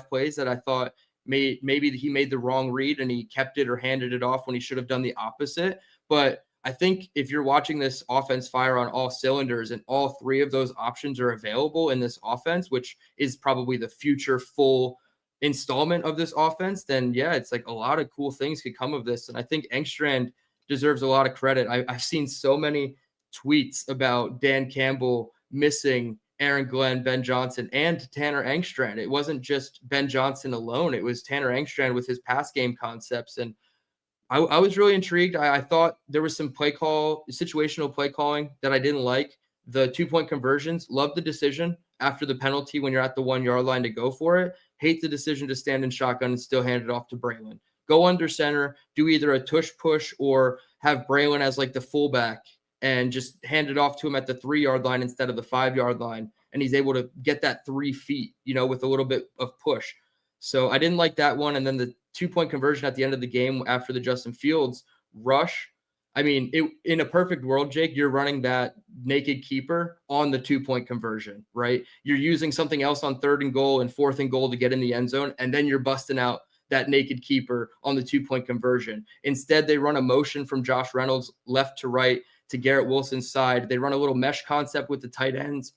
plays that I thought maybe he made the wrong read and he kept it or handed it off when he should have done the opposite. But I think if you're watching this offense fire on all cylinders and all 3 of those options are available in this offense, which is probably the future full installment of this offense, then yeah, it's like a lot of cool things could come of this. And I think Engstrand deserves a lot of credit. I've seen so many tweets about Dan Campbell missing Aaron Glenn, Ben Johnson, and Tanner Engstrand. It wasn't just Ben Johnson alone. It was Tanner Engstrand with his pass game concepts. And I was really intrigued. I thought there was some situational play calling that I didn't like. The 2-point conversions, love the decision after the penalty when you're at the 1-yard line to go for it. Hate the decision to stand in shotgun and still hand it off to Braylon. Go under center, do either a tush push or have Braylon as like the fullback and just hand it off to him at the 3-yard line instead of the 5-yard line. And he's able to get that 3 feet, with a little bit of push. So I didn't like that one. And then the 2-point conversion at the end of the game after the Justin Fields rush. I mean, in a perfect world, Jake, you're running that naked keeper on the 2-point conversion, right? You're using something else on 3rd and goal and 4th and goal to get in the end zone. And then you're busting out that naked keeper on the 2-point conversion. Instead, they run a motion from Josh Reynolds left to right to Garrett Wilson's side. They run a little mesh concept with the tight ends,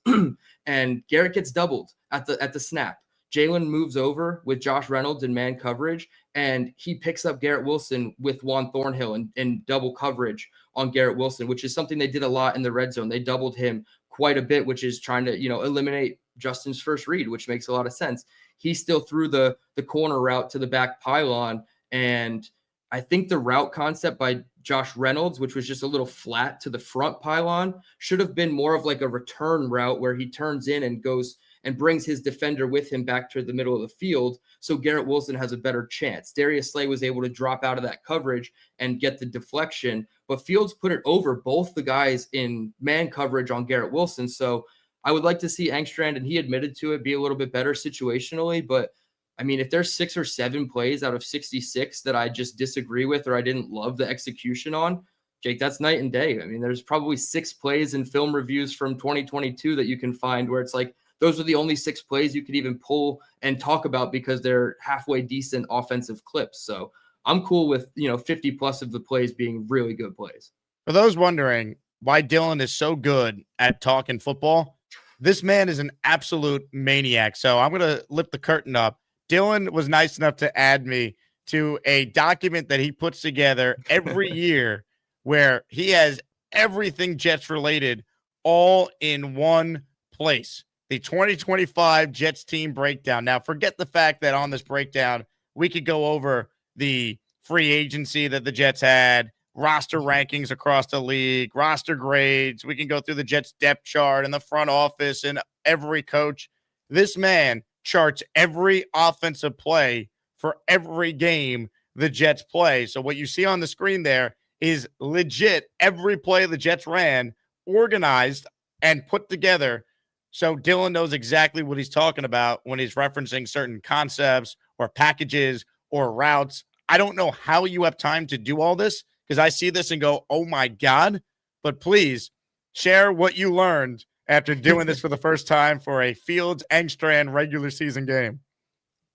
and Garrett gets doubled at the snap. Jalen moves over with Josh Reynolds in man coverage, and he picks up Garrett Wilson with Juan Thornhill in double coverage on Garrett Wilson, which is something they did a lot in the red zone. They doubled him quite a bit, which is trying to, eliminate Justin's first read, which makes a lot of sense. He still threw the corner route to the back pylon, and I think the route concept by Josh Reynolds, which was just a little flat to the front pylon, should have been more of like a return route where he turns in and goes and brings his defender with him back to the middle of the field. So Garrett Wilson has a better chance. Darius Slay was able to drop out of that coverage and get the deflection, but Fields put it over both the guys in man coverage on Garrett Wilson. So I would like to see Engstrand, and he admitted to it, be a little bit better situationally. But I mean, if there's 6 or 7 plays out of 66 that I just disagree with or I didn't love the execution on, Jake, that's night and day. I mean, there's probably 6 plays in film reviews from 2022 that you can find where it's like, those are the only 6 plays you could even pull and talk about because they're halfway decent offensive clips. So I'm cool with, 50 plus of the plays being really good plays. For those wondering why Dylan is so good at talking football, this man is an absolute maniac. So I'm going to lift the curtain up. Dylan was nice enough to add me to a document that he puts together every year where he has everything Jets related all in one place. The 2025 Jets team breakdown. Now, forget the fact that on this breakdown, we could go over the free agency that the Jets had, roster rankings across the league, roster grades. We can go through the Jets depth chart and the front office and every coach. This man charts every offensive play for every game the Jets play. So what you see on the screen there is legit every play the Jets ran, organized and put together. So Dylan knows exactly what he's talking about when he's referencing certain concepts or packages or routes. I don't know how you have time to do all this because I see this and go, oh my God. But please share what you learned after doing this for the first time for a Fields Engstrand regular season game.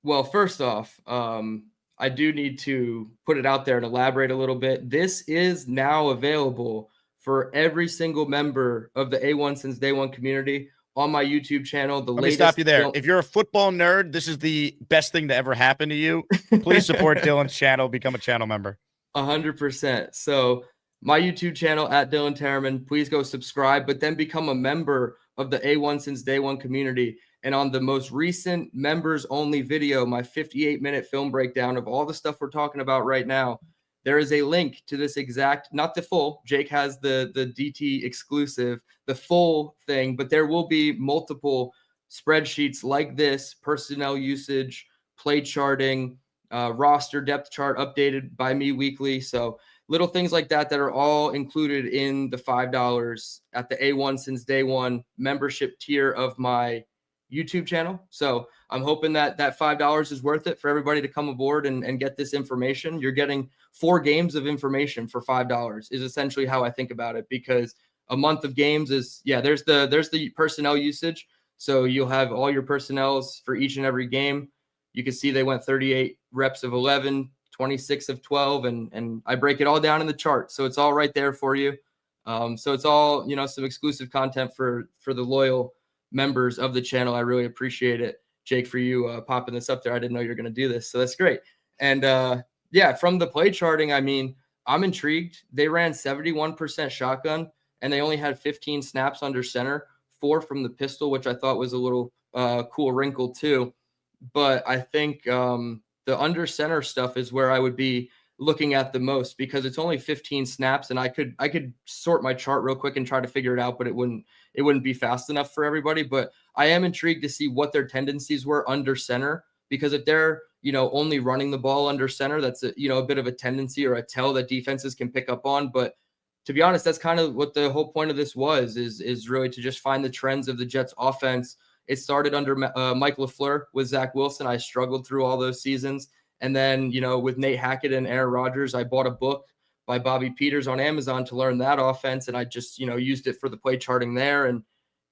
Well, first off, I do need to put it out there and elaborate a little bit. This is now available for every single member of the A1 Since Day One community on my YouTube channel. Let me stop you there. If you're a football nerd, this is the best thing to ever happen to you. Please support Dylan's channel. Become a channel member. 100%. So my YouTube channel at Dylan Tereman, please go subscribe, but then become a member of the A1 Since Day One community. And on the most recent members only video, my 58-minute film breakdown of all the stuff we're talking about right now, there is a link to this exact, not the full, Jake has the DT exclusive, the full thing, but there will be multiple spreadsheets like this, personnel usage, play charting, roster depth chart updated by me weekly. So little things like that are all included in the $5 at the A1 Since Day One membership tier of my YouTube channel. So I'm hoping that that $5 is worth it for everybody to come aboard and get this information. You're getting 4 games of information for $5 is essentially how I think about it, because a month of games is, there's the personnel usage. So you'll have all your personnels for each and every game. You can see they went 38 reps of 11, 26 of 12, and I break it all down in the chart. So it's all right there for you. So it's all, some exclusive content for the loyal members of the channel. I really appreciate it, Jake, for you popping this up there. I didn't know you were going to do this, so that's great. And from the play charting, I mean, I'm intrigued. They ran 71% shotgun, and they only had 15 snaps under center, 4 from the pistol, which I thought was a little cool wrinkle too. But I think the under center stuff is where I would be looking at the most, because it's only 15 snaps, and I could sort my chart real quick and try to figure it out, but it wouldn't be fast enough for everybody. But I am intrigued to see what their tendencies were under center, because if they're, only running the ball under center, that's a bit of a tendency or a tell that defenses can pick up on. But to be honest, that's kind of what the whole point of this was, is really to just find the trends of the Jets offense. It started under Mike LaFleur with Zach Wilson. I struggled through all those seasons. And then, with Nate Hackett and Aaron Rodgers, I bought a book by Bobby Peters on Amazon to learn that offense. And I just, used it for the play charting there. And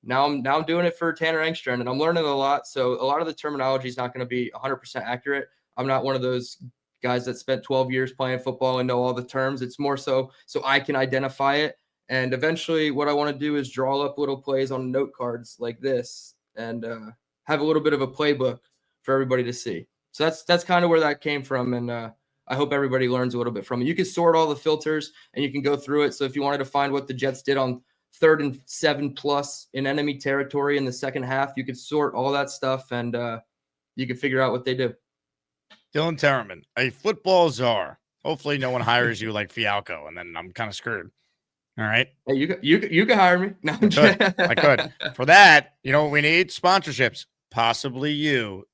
now I'm doing it for Tanner Engstrand, and I'm learning a lot. So a lot of the terminology is not going to be 100% accurate. I'm not one of those guys that spent 12 years playing football and know all the terms. It's more so I can identify it. And eventually what I want to do is draw up little plays on note cards like this and have a little bit of a playbook for everybody to see. So that's kind of where that came from. And I hope everybody learns a little bit from it. You can sort all the filters and you can go through it. So if you wanted to find what the Jets did on 3rd and 7+ in enemy territory in the second half, you could sort all that stuff and you could figure out what they do. Dylan Tereman, a football czar. Hopefully no one hires you like Fialco, and then I'm kind of screwed. All right. Hey, you can hire me. No, I could. For that, you know what we need? Sponsorships. Possibly you.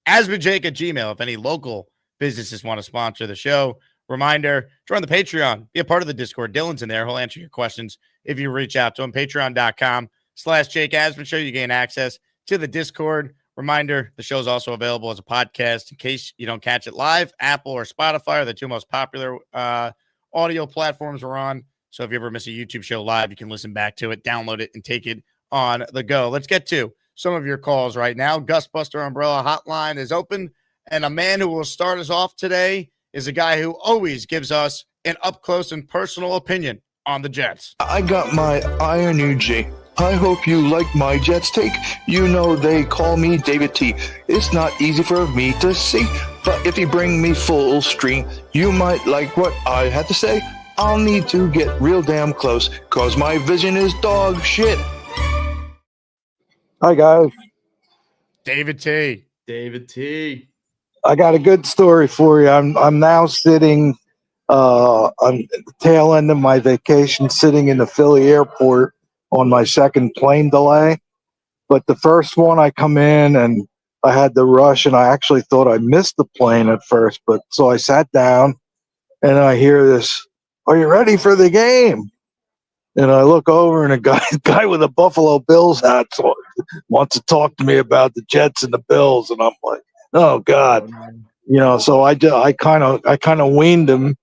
AsmanJake@gmail.com. If any local businesses want to sponsor the show. Reminder, join the Patreon. Be a part of the Discord. Dylan's in there. He'll answer your questions if you reach out to him. Patreon.com/Jake Asman Show. You gain access to the Discord. Reminder, the show is also available as a podcast in case you don't catch it live. Apple or Spotify are the 2 most popular audio platforms we're on. So if you ever miss a YouTube show live, you can listen back to it, download it, and take it on the go. Let's get to some of your calls right now. Gustbuster Umbrella Hotline is open, and a man who will start us off today is a guy who always gives us an up-close and personal opinion on the Jets. I got my Iron UG. I hope you like my Jets take. You know they call me David T. It's not easy for me to see, but if you bring me full stream, you might like what I had to say. I'll need to get real damn close, cause my vision is dog shit. Hi, guys. David T. David T. I got a good story for you. I'm now sitting on the tail end of my vacation, sitting in the Philly airport on my second plane delay. But the first one, I come in and I had the rush, and I actually thought I missed the plane at first. But so I sat down and I hear this, "Are you ready for the game?" And I look over, and a guy with a Buffalo Bills hat wants to talk to me about the Jets and the Bills, and I'm like, "Oh God," So I kind of weaned him,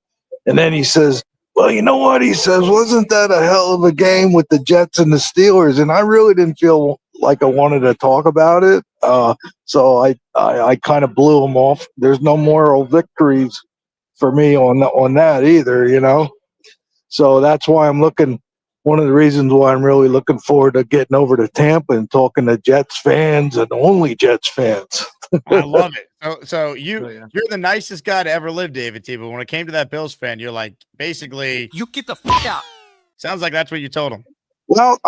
and then he says, "Well, you know what?" He says, "Wasn't that a hell of a game with the Jets and the Steelers?" And I really didn't feel like I wanted to talk about it, so I kind of blew him off. There's no moral victories for me on that either, So that's why I'm looking. One of the reasons why I'm really looking forward to getting over to Tampa and talking to Jets fans and only Jets fans. I love it. So you're the nicest guy to ever live, David T. But when it came to that Bills fan, you're like, basically, you get the fuck out. Sounds like that's what you told him. Well,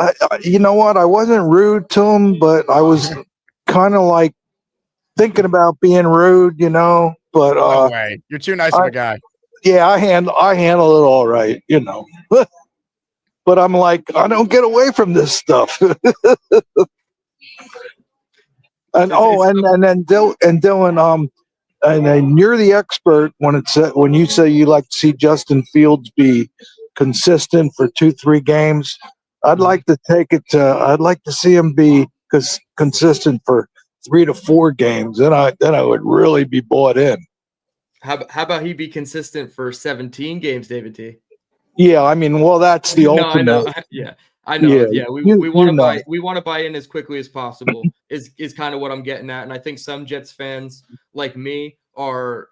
you know what? I wasn't rude to him, but I was kind of like thinking about being rude, But no way. You're too nice of a guy. Yeah, I handle it all right, But I'm like, I don't get away from this stuff. and then Dylan, and then you're the expert when you say you like to see Justin Fields be consistent for 2-3 games. I'd like to see him be consistent for 3 to 4 games, then I would really be bought in. How about he be consistent for 17 games, David T? Yeah, I mean, well, that's the ultimate. I know. Yeah, I know. Yeah, we want to buy in as quickly as possible. Is kind of what I'm getting at, and I think some Jets fans like me are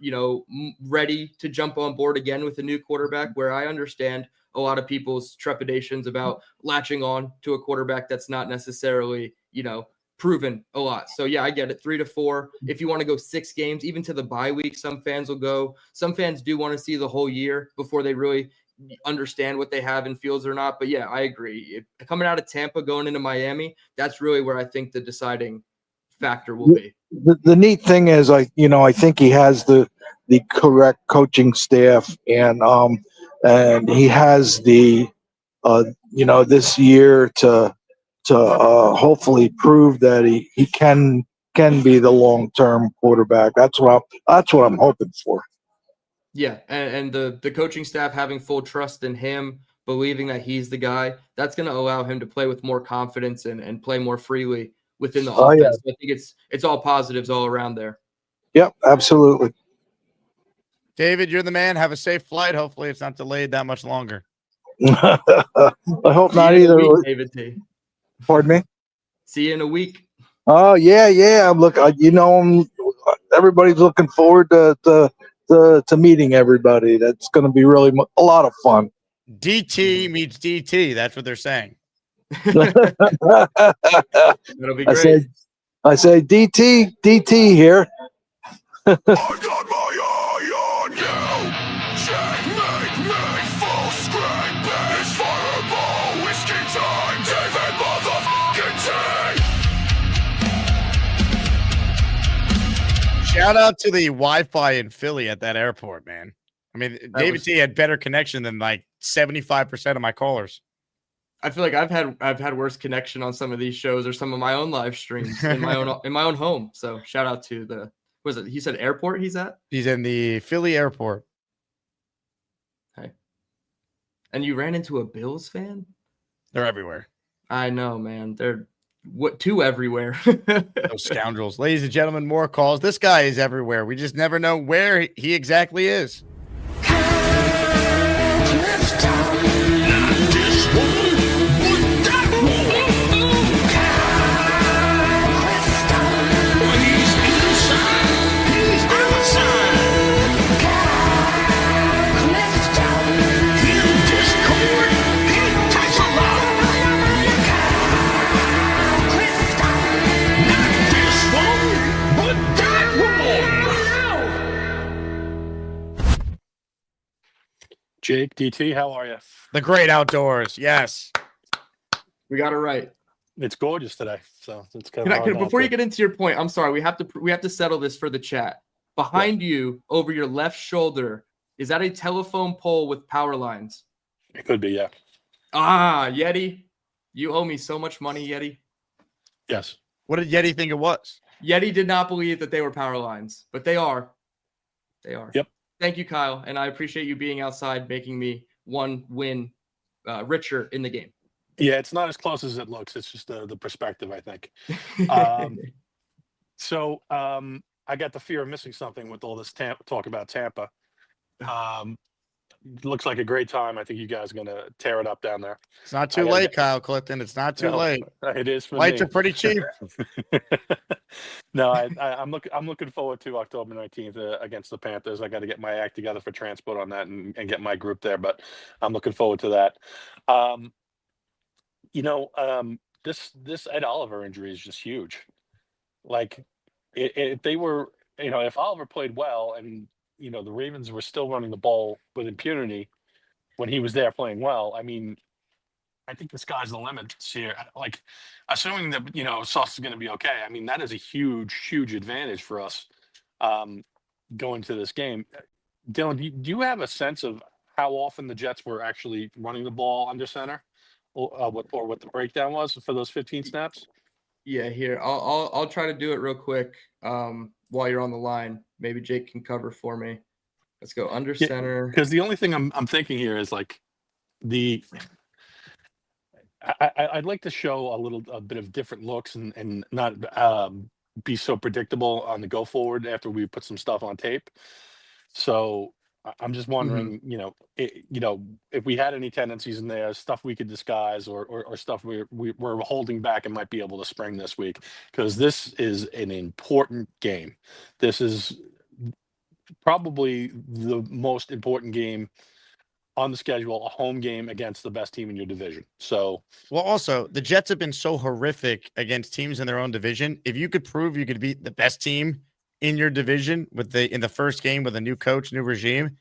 ready to jump on board again with a new quarterback. Where I understand a lot of people's trepidations about latching on to a quarterback that's not necessarily proven a lot. So yeah, I get it. 3 to 4. If you want to go 6 games, even to the bye week, some fans will go. Some fans do want to see the whole year before they really understand what they have in Fields or not. But yeah, I agree. Coming out of Tampa, going into Miami, that's really where I think the deciding factor will be. The neat thing is, I think he has the correct coaching staff, and he has the this year to hopefully prove that he can be the long-term quarterback. That's what I'm hoping for. Yeah, and the coaching staff having full trust in him, believing that he's the guy, that's going to allow him to play with more confidence and play more freely within the offense. Yeah. I think it's all positives all around there. Yep, absolutely. David, you're the man. Have a safe flight. Hopefully it's not delayed that much longer. I hope not either. Week, David T. Pardon me? See you in a week. Oh, yeah. Everybody's looking forward to meeting everybody. That's going to be really a lot of fun. DT meets DT. That's what they're saying. That'll be great. I say DT here. I got my eye on you. Checkmate me full screen. It's fireball whiskey time. David motherfucking T. Shout out to the Wi-Fi in Philly at that airport, man. I mean, David T had better connection than like 75% of my callers. I feel like I've had worse connection on some of these shows or some of my own live streams in my own home. So shout out to he said airport he's at? He's in the Philly airport. Hey. And you ran into a Bills fan? They're everywhere. I know, man. They're two everywhere. Those scoundrels. Ladies and gentlemen, more calls. This guy is everywhere. We just never know where he exactly is. Jake, DT, how are you? The great outdoors. Yes. We got it right. It's gorgeous today. So it's kind of before you get into your point, I'm sorry. We have to settle this for the chat. Behind you, over your left shoulder, is that a telephone pole with power lines? It could be, yeah. Ah, Yeti. You owe me so much money, Yeti. Yes. What did Yeti think it was? Yeti did not believe that they were power lines, but they are. They are. Yep. Thank you, Kyle. And I appreciate you being outside, making me one win richer in the game. Yeah, it's not as close as it looks. It's just the perspective, I think. So I got the fear of missing something with all this talk about Tampa. Looks like a great time. I think you guys are going to tear it up down there. It's not too late, Kyle Clifton. It's not too late. It is for Flights me. are pretty cheap. No, I'm looking forward to October 19th against the Panthers. I got to get my act together for transport on that and get my group there, but I'm looking forward to that. This Ed Oliver injury is just huge. Like, if they were, if Oliver played well and the Ravens were still running the ball with impunity when he was there playing well, I mean, I think the sky's the limit this year. Like, assuming that, Sauce is going to be okay, I mean, that is a huge, huge advantage for us going to this game. Dylan, do you have a sense of how often the Jets were actually running the ball under center or what the breakdown was for those 15 snaps? Yeah, here, I'll try to do it real quick while you're on the line. Maybe Jake can cover for me. Let's go under center. Because the only thing I'm thinking here is like I'd like to show a bit of different looks and not be so predictable on the go forward after we put some stuff on tape. So I'm just wondering, if we had any tendencies in there, stuff we could disguise or stuff we're holding back and might be able to spring this week, because this is an important game. This is probably the most important game on the schedule, a home game against the best team in your division. So, well, also the Jets have been so horrific against teams in their own division. If you could prove you could beat the best team in your division in the first game with a new coach, new regime,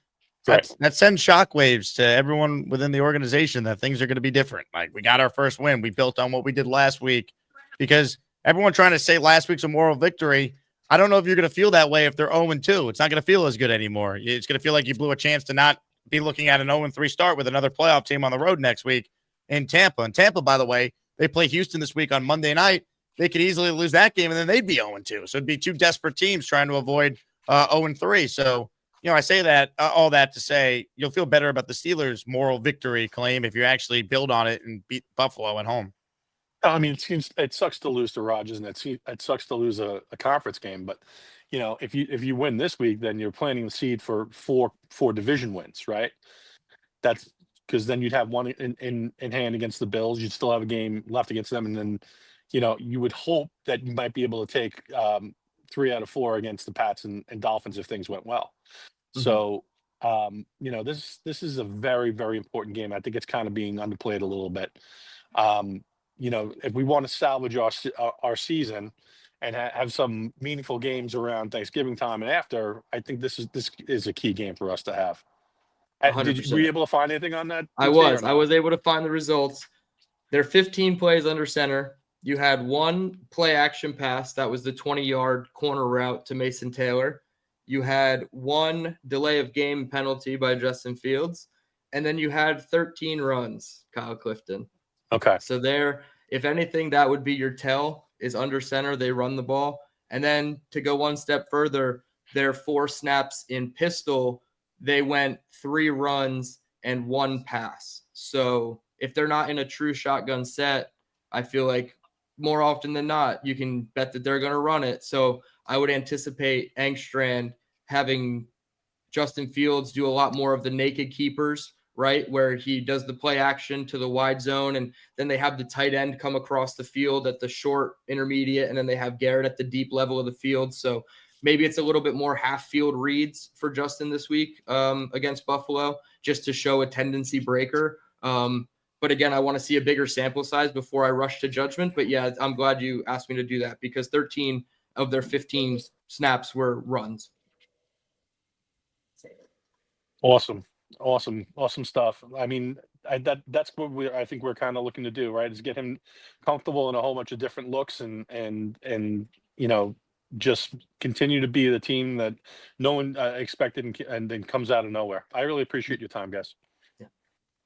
that sends shockwaves to everyone within the organization that things are going to be different. Like, we got our first win. We built on what we did last week, because everyone trying to say last week's a moral victory. I don't know if you're going to feel that way if they're 0-2. It's not going to feel as good anymore. It's going to feel like you blew a chance to not be looking at an 0-3 start with another playoff team on the road next week in Tampa. And Tampa, by the way, they play Houston this week on Monday night. They could easily lose that game, and then they'd be 0-2. So it'd be two desperate teams trying to avoid 0-3. So, I say that all that to say you'll feel better about the Steelers' moral victory claim if you actually build on it and beat Buffalo at home. I mean, it sucks to lose to Rodgers, and it sucks to lose a conference game. But if you win this week, then you're planting the seed for four division wins, right? That's because then you'd have one in hand against the Bills. You'd still have a game left against them, and then you would hope that you might be able to take 3 out of 4 against the Pats and Dolphins if things went well. Mm-hmm. So this is a very, very important game. I think it's kind of being underplayed a little bit. If we want to salvage our season and have some meaningful games around Thanksgiving time and after, I think this is a key game for us to have. Were you able to find anything on that? I was able to find the results. There are 15 plays under center. You had one play action pass. That was the 20-yard corner route to Mason Taylor. You had one delay of game penalty by Justin Fields. And then you had 13 runs, Kyle Clifton. Okay. So there, if anything, that would be your tell, is under center. They run the ball. And then to go one step further, their 4 snaps in pistol, they went 3 runs and 1 pass. So if they're not in a true shotgun set, I feel like more often than not, you can bet that they're going to run it. So I would anticipate Engstrand having Justin Fields do a lot more of the naked keepers, right, where he does the play action to the wide zone, and then they have the tight end come across the field at the short intermediate, and then they have Garrett at the deep level of the field. So maybe it's a little bit more half field reads for Justin this week against Buffalo, just to show a tendency breaker. But again, I want to see a bigger sample size before I rush to judgment. But yeah, I'm glad you asked me to do that, because 13 of their 15 snaps were runs. Awesome stuff. I mean, that's what I think we're kind of looking to do, right? Is get him comfortable in a whole bunch of different looks and just continue to be the team that no one expected and then comes out of nowhere. I really appreciate your time, guys. Yeah.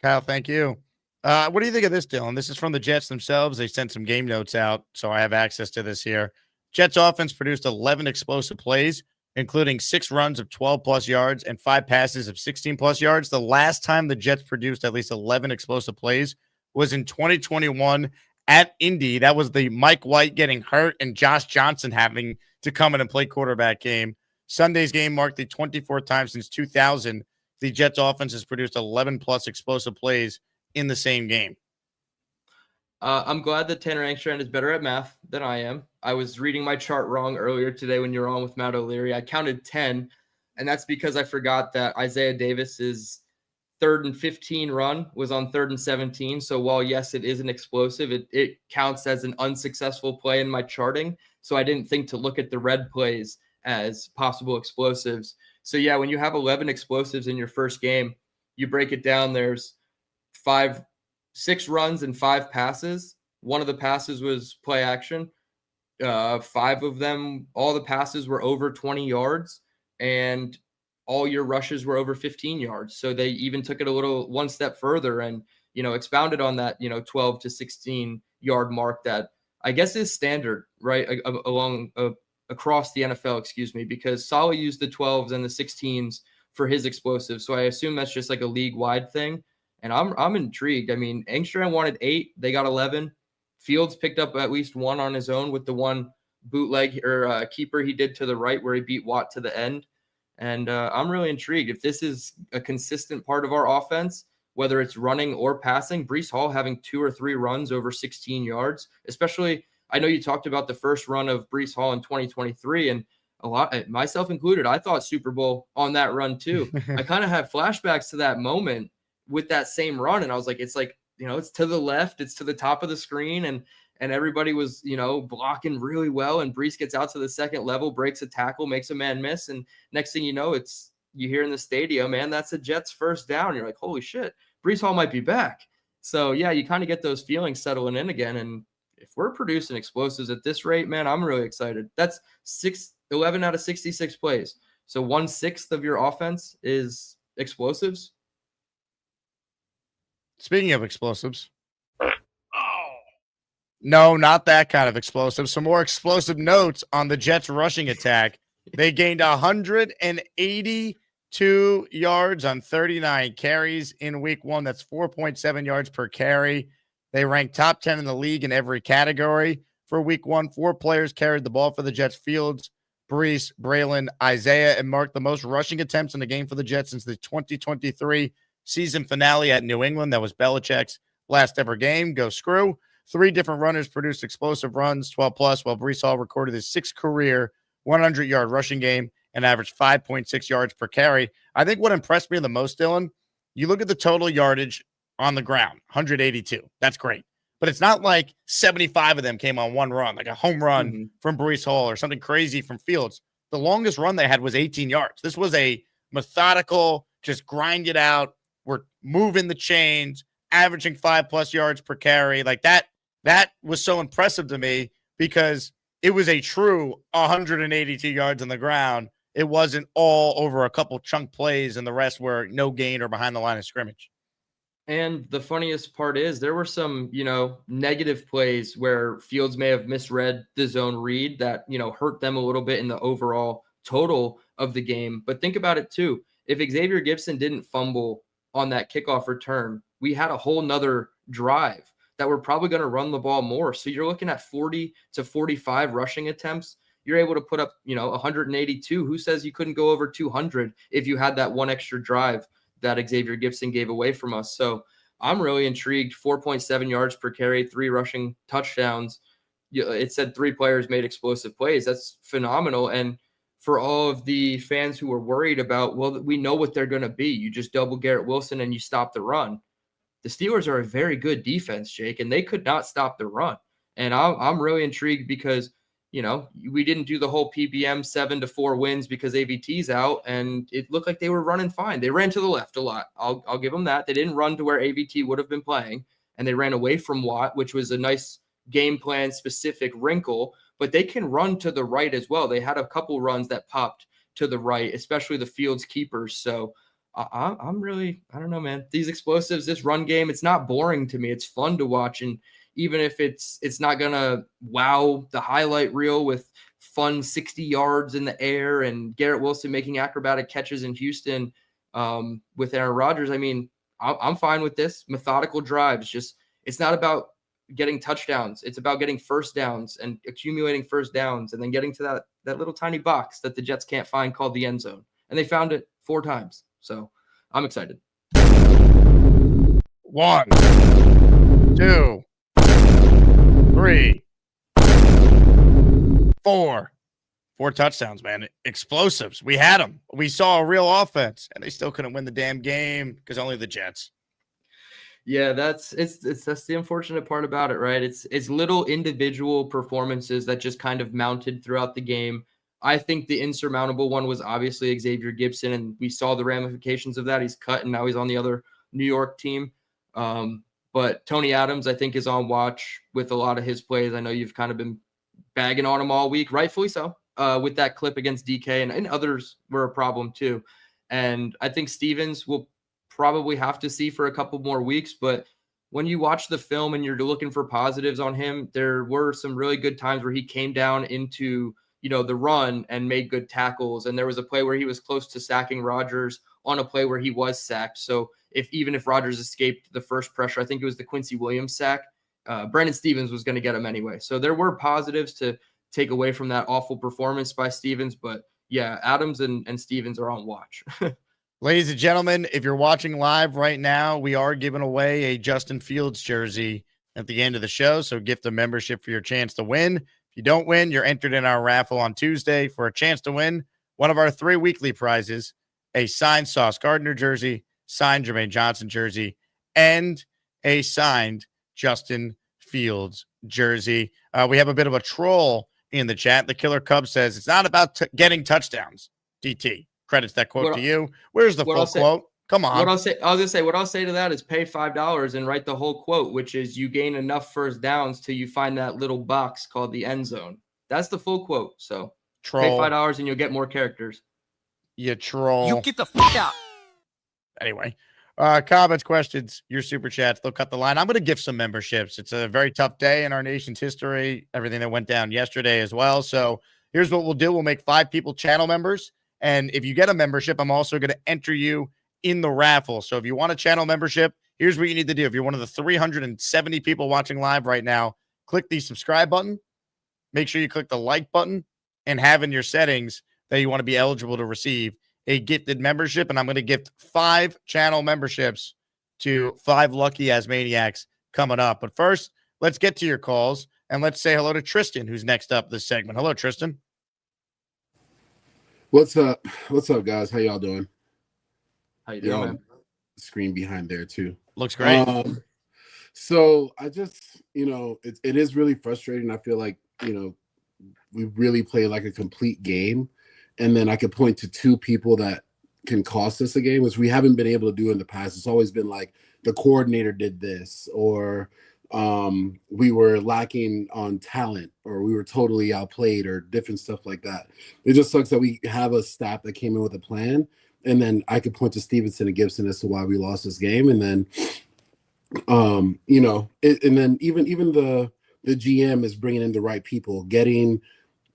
Kyle, thank you. What do you think of this, Dylan? This is from the Jets themselves. They sent some game notes out, so I have access to this here. Jets offense produced 11 explosive plays, including 6 runs of 12-plus yards and 5 passes of 16-plus yards. The last time the Jets produced at least 11 explosive plays was in 2021 at Indy. That was the Mike White getting hurt and Josh Johnson having to come in and play quarterback game. Sunday's game marked the 24th time since 2000 the Jets offense has produced 11-plus explosive plays in the same game. I'm glad that Tanner Engstrand is better at math than I am. I was reading my chart wrong earlier today when you were on with Matt O'Leary. I counted 10, and that's because I forgot that Isaiah Davis's 3rd and 15 run was on 3rd and 17. So while, yes, it is an explosive, it counts as an unsuccessful play in my charting. So I didn't think to look at the red plays as possible explosives. So, yeah, when you have 11 explosives in your first game, you break it down, there's 6 runs and 5 passes. One of the passes was play action. 5 of them, all the passes were over 20 yards, and all your rushes were over 15 yards. So they even took it one step further and, expounded on that, 12 to 16 yard mark that I guess is standard, right? Across the NFL, because Saleh used the 12s and the 16s for his explosives. So I assume that's just like a league wide thing. And I'm intrigued. I mean, Engstrand wanted 8, they got 11. Fields picked up at least 1 on his own with the one bootleg or keeper he did to the right where he beat Watt to the end. And I'm really intrigued. If this is a consistent part of our offense, whether it's running or passing, Breece Hall having 2 or 3 runs over 16 yards, especially, I know you talked about the first run of Breece Hall in 2023, and a lot, myself included, I thought Super Bowl on that run too. I kind of had flashbacks to that moment with that same run, and I was like, it's like, it's to the left, it's to the top of the screen, and everybody was, blocking really well, and Breece gets out to the second level, breaks a tackle, makes a man miss, and next thing you know, you hear in the stadium, man, that's a Jets first down. You're like, holy shit, Breece Hall might be back. So yeah, you kind of get those feelings settling in again, and if we're producing explosives at this rate, man, I'm really excited. That's 11 out of 66 plays. So 1/6 of your offense is explosives. Speaking of explosives. No, not that kind of explosive. Some more explosive notes on the Jets rushing attack. They gained 182 yards on 39 carries in week 1. That's 4.7 yards per carry. They ranked top 10 in the league in every category for week 1. 4 players carried the ball for the Jets: Fields, Breece, Braylon, Isaiah, and marked the most rushing attempts in the game for the Jets since the 2023 season finale at New England. That was Belichick's last ever game. Go Screw. 3 different runners produced explosive runs, 12+, while Breece Hall recorded his 6th career 100-yard rushing game and averaged 5.6 yards per carry. I think what impressed me the most, Dylan, you look at the total yardage on the ground, 182. That's great. But it's not like 75 of them came on one run, like a home run from Breece Hall or something crazy from Fields. The longest run they had was 18 yards. This was a methodical, just grind it out. We're moving the chains, averaging 5+ yards per carry. Like that was so impressive to me because it was a true 182 yards on the ground. It wasn't all over a couple chunk plays and the rest were no gain or behind the line of scrimmage. And the funniest part is there were some, negative plays where Fields may have misread the zone read that, hurt them a little bit in the overall total of the game. But think about it too. If Xavier Gibson didn't fumble on that kickoff return, we had a whole nother drive that we're probably going to run the ball more. So you're looking at 40 to 45 rushing attempts. You're able to put up, 182. Who says you couldn't go over 200 if you had that one extra drive that Xavier Gibson gave away from us? So I'm really intrigued. 4.7 yards per carry, 3 rushing touchdowns. It said 3 players made explosive plays. That's phenomenal. And for all of the fans who were worried about, well, we know what they're going to be. You just double Garrett Wilson and you stop the run. The Steelers are a very good defense, Jake, and they could not stop the run. And I'm really intrigued because, we didn't do the whole PBM 7-4 wins because AVT's out, and it looked like they were running fine. They ran to the left a lot. I'll give them that. They didn't run to where AVT would have been playing, and they ran away from Watt, which was a nice game plan specific wrinkle, but they can run to the right as well. They had a couple runs that popped to the right, especially the Fields keepers. So I'm really, I don't know, man. These explosives, this run game, it's not boring to me. It's fun to watch. And even if it's not going to wow the highlight reel with fun 60 yards in the air and Garrett Wilson making acrobatic catches in Houston with Aaron Rodgers, I mean, I'm fine with this. Methodical drives. Just, it's not about getting touchdowns. It's about getting first downs and accumulating first downs and then getting to that little tiny box that the Jets can't find called the end zone. And they found it 4 times. So I'm excited. 1, 2, 3, 4. 4 touchdowns, man. Explosives. We had them. We saw a real offense, and they still couldn't win the damn game because only the Jets. Yeah, that's the unfortunate part about it, right? It's little individual performances that just kind of mounted throughout the game. I think the insurmountable one was obviously Xavier Gibson, and we saw the ramifications of that. He's cut, and now he's on the other New York team. But Tony Adams, I think, is on watch with a lot of his plays. I know you've kind of been bagging on him all week, rightfully so, with that clip against DK, and others were a problem too. And I think Stevens will probably have to see for a couple more weeks, but when you watch the film and you're looking for positives on him, there were some really good times where he came down into the run and made good tackles. And there was a play where he was close to sacking Rodgers on a play where he was sacked. So even if Rodgers escaped the first pressure, I think it was the Quincy Williams sack, Brandon Stevens was going to get him anyway. So there were positives to take away from that awful performance by Stevens. But yeah, Adams and Stevens are on watch. Ladies and gentlemen, if you're watching live right now, we are giving away a Justin Fields jersey at the end of the show. So gift a membership for your chance to win. If you don't win, you're entered in our raffle on Tuesday for a chance to win one of our 3 weekly prizes, a signed Sauce Gardner jersey, signed Jermaine Johnson jersey, and a signed Justin Fields jersey. We have a bit of a troll in the chat. The Killer Cub says, it's not about getting touchdowns, DT. Credits that quote to you. Where's the full quote? Come on. What I'll say to that is pay $5 and write the whole quote, which is you gain enough first downs till you find that little box called the end zone. That's the full quote. So troll. Pay $5 and you'll get more characters. You troll. You get the fuck out. Anyway, comments, questions, your super chats. They'll cut the line. I'm going to give some memberships. It's a very tough day in our nation's history. Everything that went down yesterday as well. So here's what we'll do. We'll make 5 people channel members. And if you get a membership, I'm also going to enter you in the raffle. So if you want a channel membership, here's what you need to do. If you're one of the 370 people watching live right now, click the subscribe button. Make sure you click the like button and have in your settings that you want to be eligible to receive a gifted membership. And I'm going to gift 5 channel memberships to 5 lucky Asmaniacs coming up. But first, let's get to your calls and let's say hello to Tristan, who's next up this segment. Hello, Tristan. What's up? What's up, guys? How y'all doing? How you doing, man? Screen behind there too. Looks great. So I just, it is really frustrating. I feel like, we really play like a complete game. And then I could point to 2 people that can cost us a game, which we haven't been able to do in the past. It's always been like the coordinator did this, or we were lacking on talent, or we were totally outplayed, or different stuff like that. It just sucks that we have a staff that came in with a plan, and then I could point to Stevenson and Gibson as to why we lost this game. And then and then even the GM is bringing in the right people, getting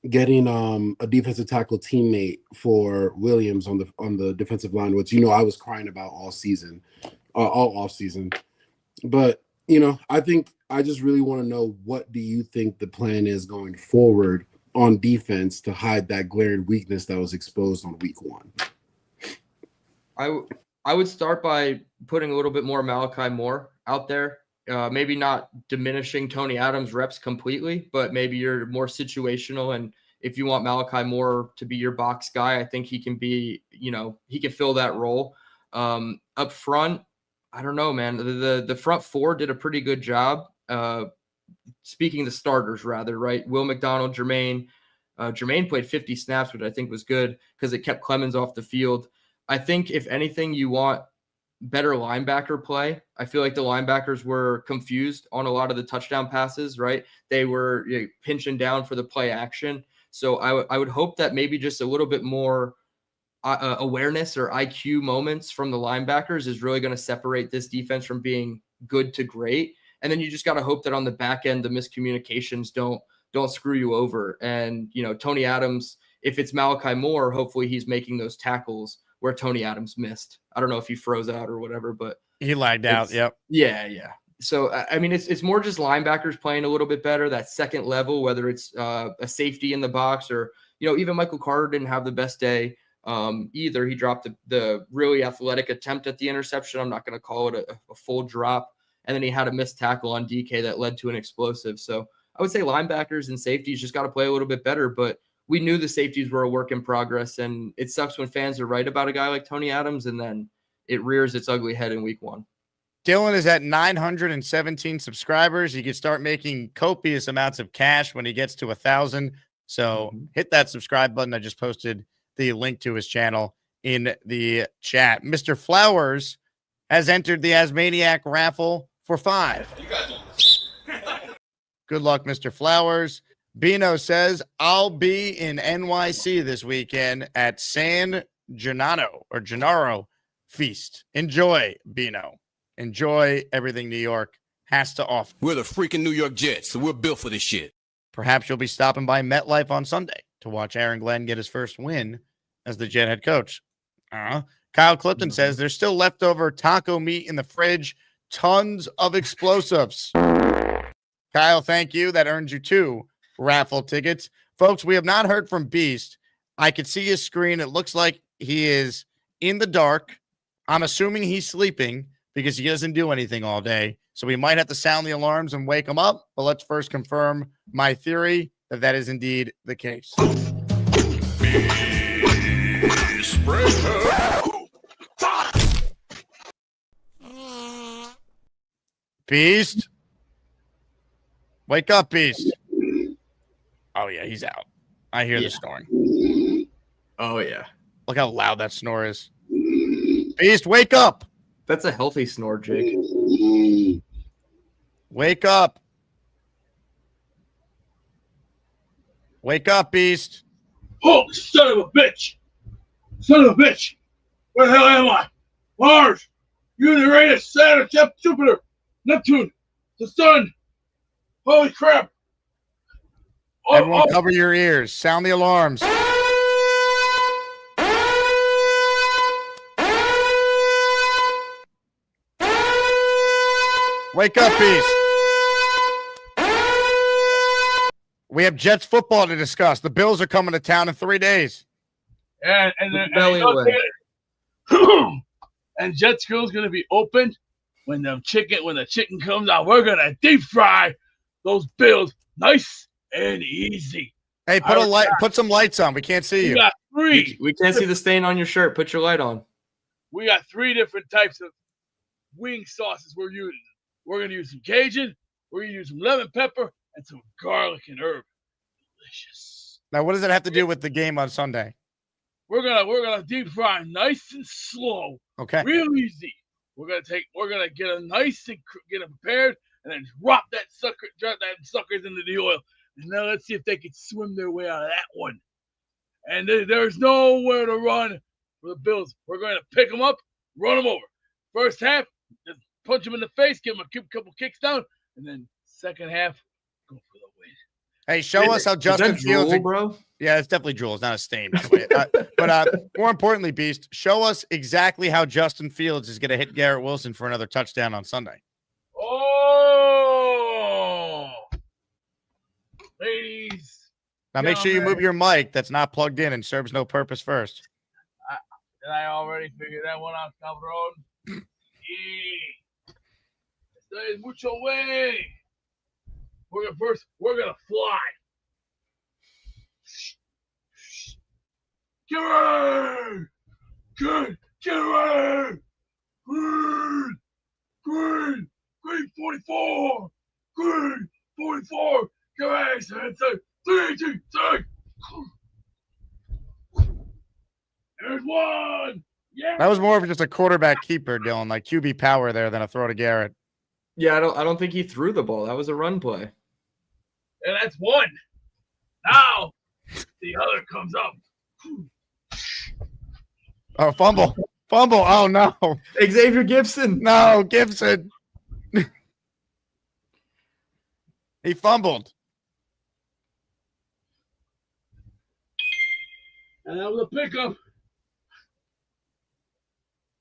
a defensive tackle teammate for Williams on the defensive line, which I was crying about all season, all off season. But I think I just really want to know, what do you think the plan is going forward on defense to hide that glaring weakness that was exposed on week 1? I would start by putting a little bit more Malachi Moore out there. Maybe not diminishing Tony Adams' reps completely, but maybe you're more situational. And if you want Malachi Moore to be your box guy, I think he can be, he can fill that role. Up front, I don't know, man. The front 4 did a pretty good job. Speaking of the starters, rather, right? Will McDonald, Jermaine. Jermaine played 50 snaps, which I think was good because it kept Clemens off the field. I think, if anything, you want better linebacker play. I feel like the linebackers were confused on a lot of the touchdown passes, right? They were pinching down for the play action. So I would hope that maybe just a little bit more awareness or IQ moments from the linebackers is really going to separate this defense from being good to great. And then you just got to hope that on the back end, the miscommunications don't screw you over. And, Tony Adams, if it's Malachi Moore, hopefully he's making those tackles where Tony Adams missed. I don't know if he froze out or whatever, but he lagged out. Yep. Yeah. So, I mean, it's more just linebackers playing a little bit better, that second level, whether it's a safety in the box or, even Michael Carter didn't have the best day either. He dropped the really athletic attempt at the interception. I'm not going to call it a full drop. And then he had a missed tackle on DK that led to an explosive. So I would say linebackers and safeties just got to play a little bit better, but we knew the safeties were a work in progress, and it sucks when fans are right about a guy like Tony Adams and then it rears its ugly head in week 1. Dylan is at 917 subscribers. He can start making copious amounts of cash when he gets to 1,000. So hit that subscribe button. I just posted the link to his channel in the chat. Mr. Flowers has entered the Asmaniac raffle for 5. Good luck, Mr. Flowers. Bino says, I'll be in NYC this weekend at San Gennaro Feast. Enjoy, Bino. Enjoy everything New York has to offer. We're the freaking New York Jets, so we're built for this shit. Perhaps you'll be stopping by MetLife on Sunday to watch Aaron Glenn get his first win as the Jet head coach. Kyle Clifton says there's still leftover taco meat in the fridge. Tons of explosives. Kyle, thank you. That earns you 2 raffle tickets Folks, we have not heard from Beast. I could see his screen. It looks like he is in the dark. I'm assuming he's sleeping because he doesn't do anything all day. So we might have to sound the alarms and wake him up. But let's first confirm my theory that that is indeed the case. Beast. Wake up, Beast. Oh, yeah, he's out. I hear the snoring. Oh, yeah. Look how loud that snore is. Beast, wake up. That's a healthy snore, Jake. Wake up. Wake up, Beast. Oh, son of a bitch. Son of a bitch. Where the hell am I? Mars, Uranus, Saturn, Jupiter, Neptune, the sun. Holy crap. Everyone cover your ears. Sound the alarms. Wake up, Beast. We have Jets football to discuss. The Bills are coming to town in 3 days. And Jet School's gonna be open when the chicken comes out. We're gonna deep fry those Bills nice and easy. Hey, put some lights on. We can't see you. We got three. We can't see the stain on your shirt. Put your light on. We got 3 different types of wing sauces we're using. We're gonna use some Cajun, we're gonna use some lemon pepper, and some garlic and herb. Delicious. Now, what does it have to do with the game on Sunday? We're gonna deep fry nice and slow. Okay. Real easy. We're gonna get them nice and get them prepared, and then drop that suckers into the oil. And now let's see if they can swim their way out of that one. And there's nowhere to run for the Bills. We're going to pick them up, run them over. First half, just punch them in the face, give them a couple kicks down, and then second half, go for the win. Hey, show us how Justin Fields, bro. Yeah, it's definitely drool. It's not a stain, by the way. But more importantly, Beast, show us exactly how Justin Fields is going to hit Garrett Wilson for another touchdown on Sunday. Oh, ladies. Now make sure you move your mic that's not plugged in and serves no purpose first. Did I already figure that one out, cabrón? Esta es mucho way. We're gonna fly. Get ready! Get ready! Green 44! Green 44! Get ready! 3, 2, 3! There's one! Yeah! That was more of just a quarterback keeper, Dylan, like QB power there than a throw to Garrett. Yeah, I don't think he threw the ball. That was a run play. And that's one. Now the other comes up. Oh, fumble. Fumble. Oh, no. Xavier Gibson. No, Gibson. He fumbled. And that was a pickup.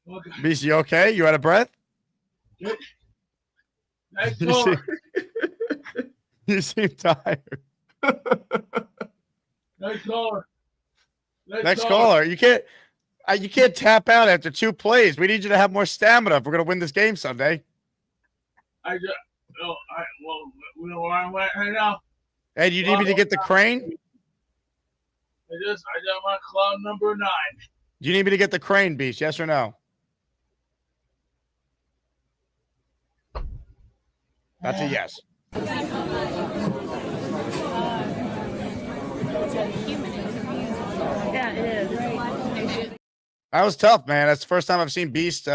Okay. BC, you okay? You out of breath? Nice caller. You seem tired. Nice caller. Next caller. You can't tap out after 2 plays. We need you to have more stamina if we're going to win this game Sunday. We know where I'm at right now. Hey, do you need me to get the crane? I got my cloud number 9. Do you need me to get the crane, Beast? Yes or no? That's a yes. Yeah, it is. That was tough, man. That's the first time I've seen Beast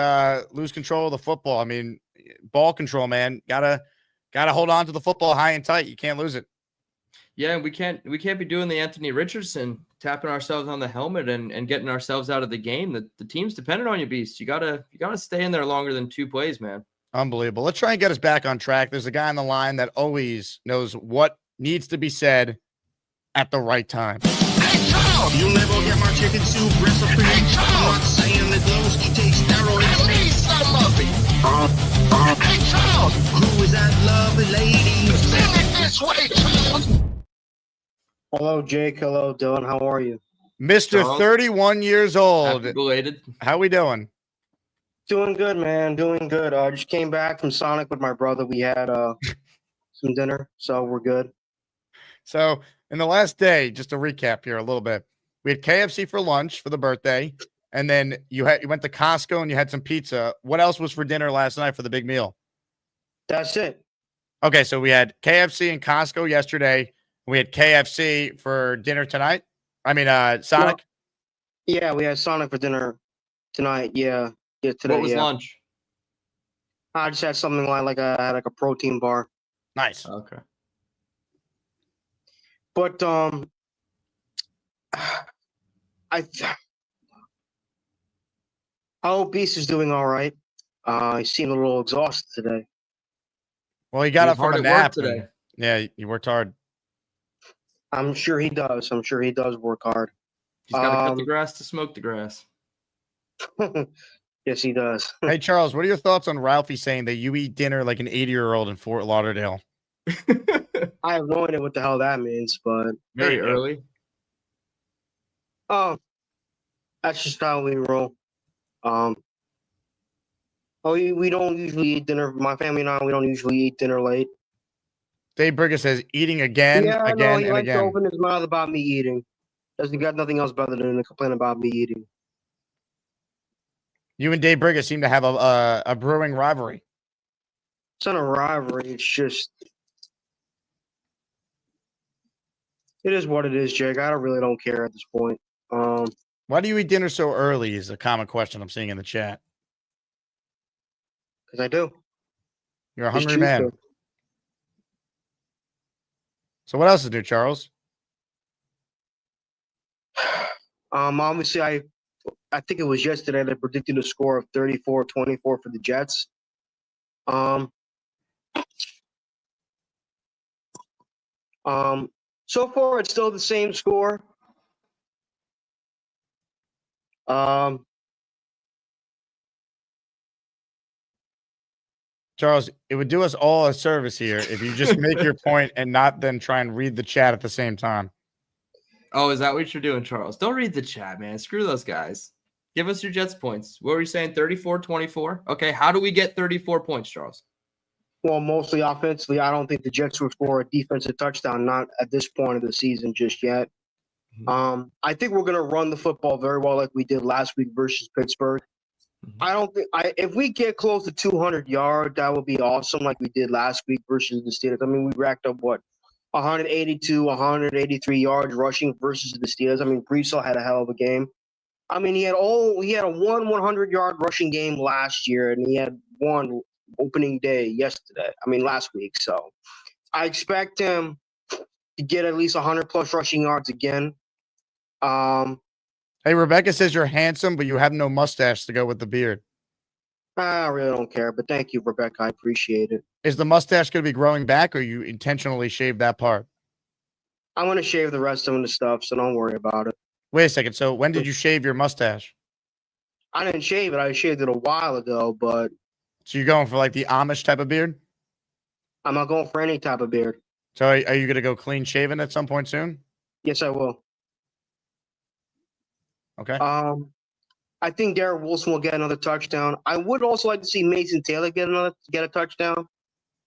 lose control of the football. I mean, ball control, man. Gotta hold on to the football high and tight. You can't lose it. Yeah, and we can't be doing the Anthony Richardson, tapping ourselves on the helmet and getting ourselves out of the game. The team's dependent on you, Beast. You gotta stay in there longer than 2 plays, man. Unbelievable. Let's try and get us back on track. There's a guy on the line that always knows what needs to be said at the right time. You'll never get my chicken soup recipe. I'm not saying that Lowski takes steroids. I need some of it. Hey, child. Who is that lovely lady? Sing it this way, child. Hello, Jake. Hello, Dylan. How are you? Mr. Charles? 31 years old. Happy belated. How we doing? Doing good, man. Doing good. I just came back from Sonic with my brother. We had some dinner, so we're good. So in the last day, just to recap here a little bit, we had KFC for lunch for the birthday, and then you went to Costco and you had some pizza. What else was for dinner last night for the big meal? That's it. Okay, so we had KFC and Costco yesterday. We had KFC for dinner tonight. I mean, Sonic. Yeah, we had Sonic for dinner tonight. Yeah, today. What was yeah. lunch? I just had something like I had like a protein bar. Nice. Okay. But I hope Beast is doing all right. He seemed a little exhausted today. Well, he got He up was from hard a at work nap today. Yeah, he worked hard. I'm sure he does. I'm sure he does work hard. He's got to cut the grass to smoke the grass. Yes, he does. Hey, Charles, what are your thoughts on Ralphie saying that you eat dinner like an 80-year-old in Fort Lauderdale? I have no idea what the hell that means, but Very early. Oh, that's just how we roll. We don't usually eat dinner. My family and I, we don't usually eat dinner late. Dave Brigger says eating again, Yeah, I know. again, He and likes to again. open his mouth about me eating. Doesn't got nothing else better than to complain about me eating. You and Dave Brigger seem to have a brewing rivalry. It's not a rivalry. It's just it is what it is, Jake. I really don't care at this point. Why do you eat dinner so early is a common question I'm seeing in the chat. Because I do. You're a Just hungry choose man. to. So what else is new, Charles? Obviously, I think it was yesterday that predicted a score of 34-24 for the Jets. So far it's still the same score. Charles, it would do us all a service here if you just make your point and not then try and read the chat at the same time. Oh, is that what you're doing, Charles? Don't read the chat, man. Screw those guys. Give us your Jets points. What were you saying? 34-24? Okay, how do we get 34 points, Charles? Well, mostly offensively. I don't think the Jets will score a defensive touchdown, not at this point of the season just yet. I think we're going to run the football very well like we did last week versus Pittsburgh. I don't think if we get close to 200 yards, that would be awesome like we did last week versus the Steelers. I mean, we racked up, 182, 183 yards rushing versus the Steelers. I mean, Breesall had a hell of a game. I mean, he had a 100-yard rushing game last year, and he had one opening day last week. So I expect him to get at least 100-plus rushing yards again. Hey, Rebecca says you're handsome, but you have no mustache to go with the beard. I really don't care, but thank you, Rebecca. I appreciate it. Is the mustache going to be growing back, or you intentionally shaved that part? I'm going to shave the rest of the stuff, so don't worry about it. Wait a second. So when did you shave your mustache? I didn't shave it. I shaved it a while ago, but... So you're going for like the Amish type of beard? I'm not going for any type of beard. So are you going to go clean shaven at some point soon? Yes, I will. Okay. I think Garrett Wilson will get another touchdown. I would also like to see Mason Taylor get a touchdown.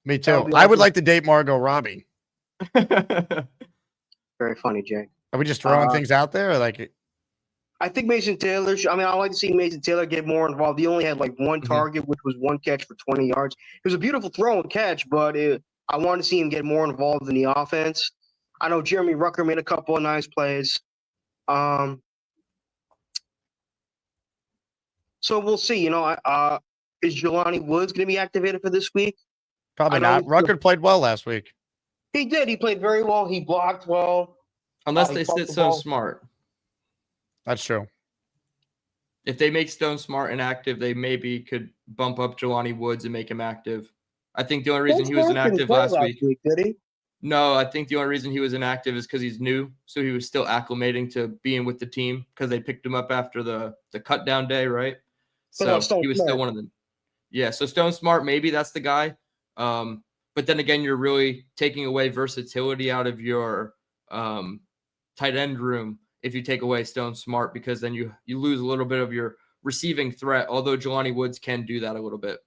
Me too. I would like to date Margot Robbie. Very funny, Jake. Are we just throwing things out there? Or like, I think Mason Taylor. I'd like to see Mason Taylor get more involved. He only had like one target, which was one catch for 20 yards. It was a beautiful throw and catch, but I want to see him get more involved in the offense. I know Jeremy Rucker made a couple of nice plays. So we'll see. Is Jelani Woods going to be activated for this week? Probably not. Rucker played well last week. He did. He played very well. He blocked well. Unless they sit Stone Smart. That's true. If they make Stone Smart inactive, they maybe could bump up Jelani Woods and make him active. I think the only reason he was inactive last week. Did he? No, I think the only reason he was inactive is because he's new. So he was still acclimating to being with the team because they picked him up after the cut down day, right? So he was still one of them. Yeah, so Stone Smart, maybe that's the guy. But then again, you're really taking away versatility out of your tight end room if you take away Stone Smart, because then you lose a little bit of your receiving threat, although Jelani Woods can do that a little bit.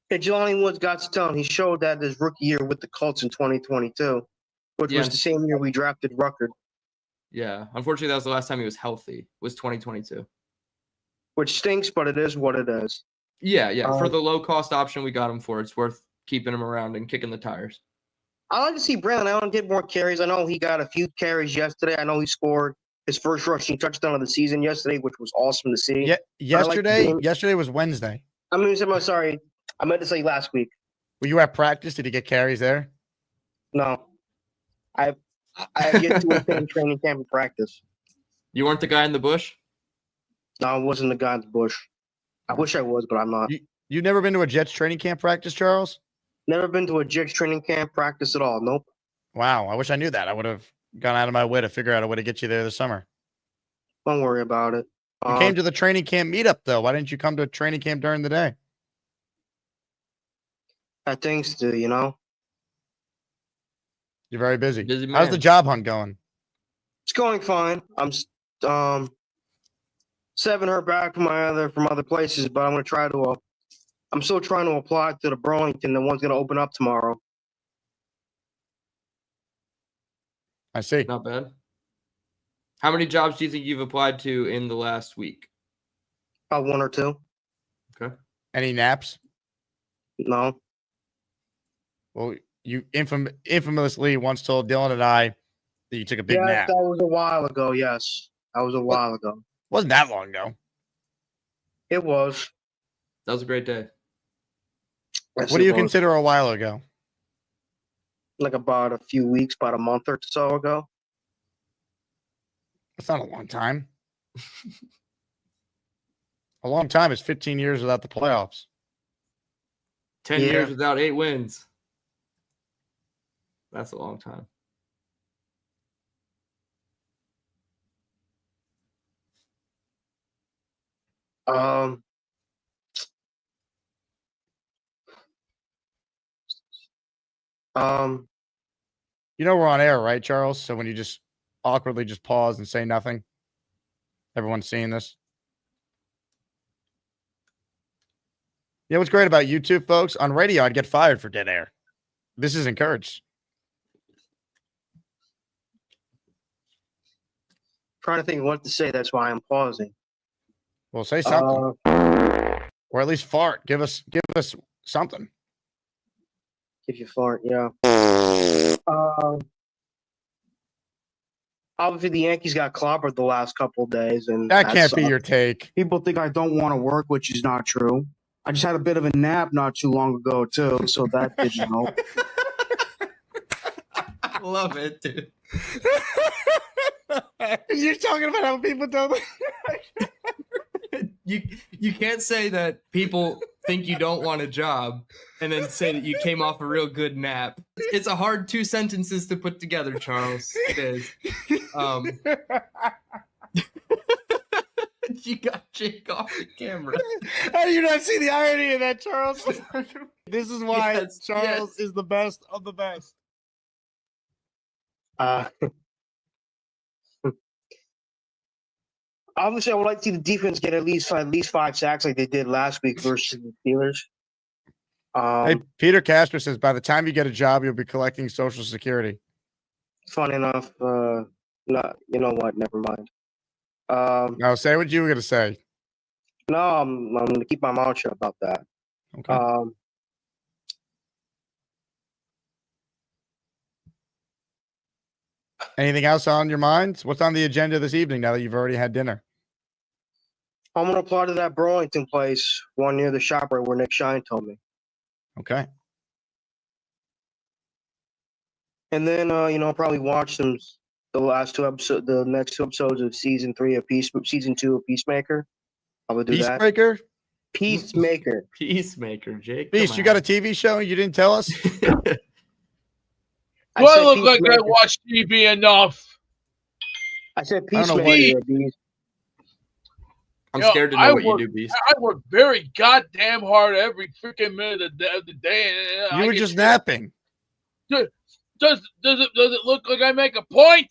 Hey, Jelani Woods got stoned. He showed that his rookie year with the Colts in 2022, which was the same year we drafted Ruckert. Yeah, unfortunately, that was the last time he was healthy, was 2022. Which stinks, but it is what it is. Yeah. For the low-cost option we got him for, it's worth keeping him around and kicking the tires. I like to see Braylon Allen get more carries. I know he got a few carries yesterday. I know he scored his first rushing touchdown of the season yesterday, which was awesome to see. Yeah, yesterday was Wednesday. Sorry. I meant to say last week. Were you at practice? Did he get carries there? No. I have yet to attend training camp and practice. You weren't the guy in the bush? No, I wasn't the guy in the bush. I wish I was, but I'm not. You've never been to a Jets training camp practice, Charles? Never been to a Jets training camp practice at all. Nope. Wow, I wish I knew that. I would have gone out of my way to figure out a way to get you there this summer. Don't worry about it. You came to the training camp meetup, though. Why didn't you come to a training camp during the day? Had things to do, you know? You're very busy. Busy man. How's the job hunt going? It's going fine. I'm haven't heard back from other places, but I'm still trying to apply to the Burlington. The one's going to open up tomorrow. I see. Not bad. How many jobs do you think you've applied to in the last week? About one or two. Okay. Any naps? No. Well, you infamously once told Dylan and I that you took a big nap. That was a while ago. Yes, that was a while ago. Wasn't that long ago. It was. That was a great day. Yes, What do you consider a while ago? Like about a few weeks, about a month or so ago. That's not a long time. A long time is 15 years without the playoffs. 10 years without 8 wins. That's a long time. You know we're on air, right, Charles? So when you just awkwardly just pause and say nothing, everyone's seeing this. Yeah, what's great about YouTube, folks? On radio, I'd get fired for dead air. This is encouraged. Trying to think what to say. That's why I'm pausing. Well, say something, or at least fart. Give us something. If you fart, yeah. Obviously, the Yankees got clobbered the last couple of days, and that can't be your take. People think I don't want to work, which is not true. I just had a bit of a nap not too long ago, too, so that didn't help. Love it, dude. You're talking about how people don't. You can't say that people think you don't want a job and then say that you came off a real good nap. It's a hard 2 sentences to put together, Charles. It is. You got Jake off the camera. How do you not see the irony of that, Charles? This is why Charles is the best of the best. Obviously, I would like to see the defense get at least 5 sacks like they did last week versus the Steelers. Hey, Peter Castro says, by the time you get a job, you'll be collecting Social Security. Fun enough. You know what? Never mind. No, say what you were going to say. No, I'm going to keep my mouth shut about that. Okay. Anything else on your mind? What's on the agenda this evening now that you've already had dinner? I'm going to apply to that Burlington place, one near the shop right where Nick Shine told me. Okay. And then, probably watch the next 2 episodes of season 2 of Peacemaker. I would do that. Peacemaker? Peacemaker, Jake. Beast, you got a TV show you didn't tell us? Do I look like I watch TV enough? I said Peacemaker, Beast. I'm scared to know what you do, Beast. I work very goddamn hard every freaking minute of the day. You were just napping. Does it look like I make a point?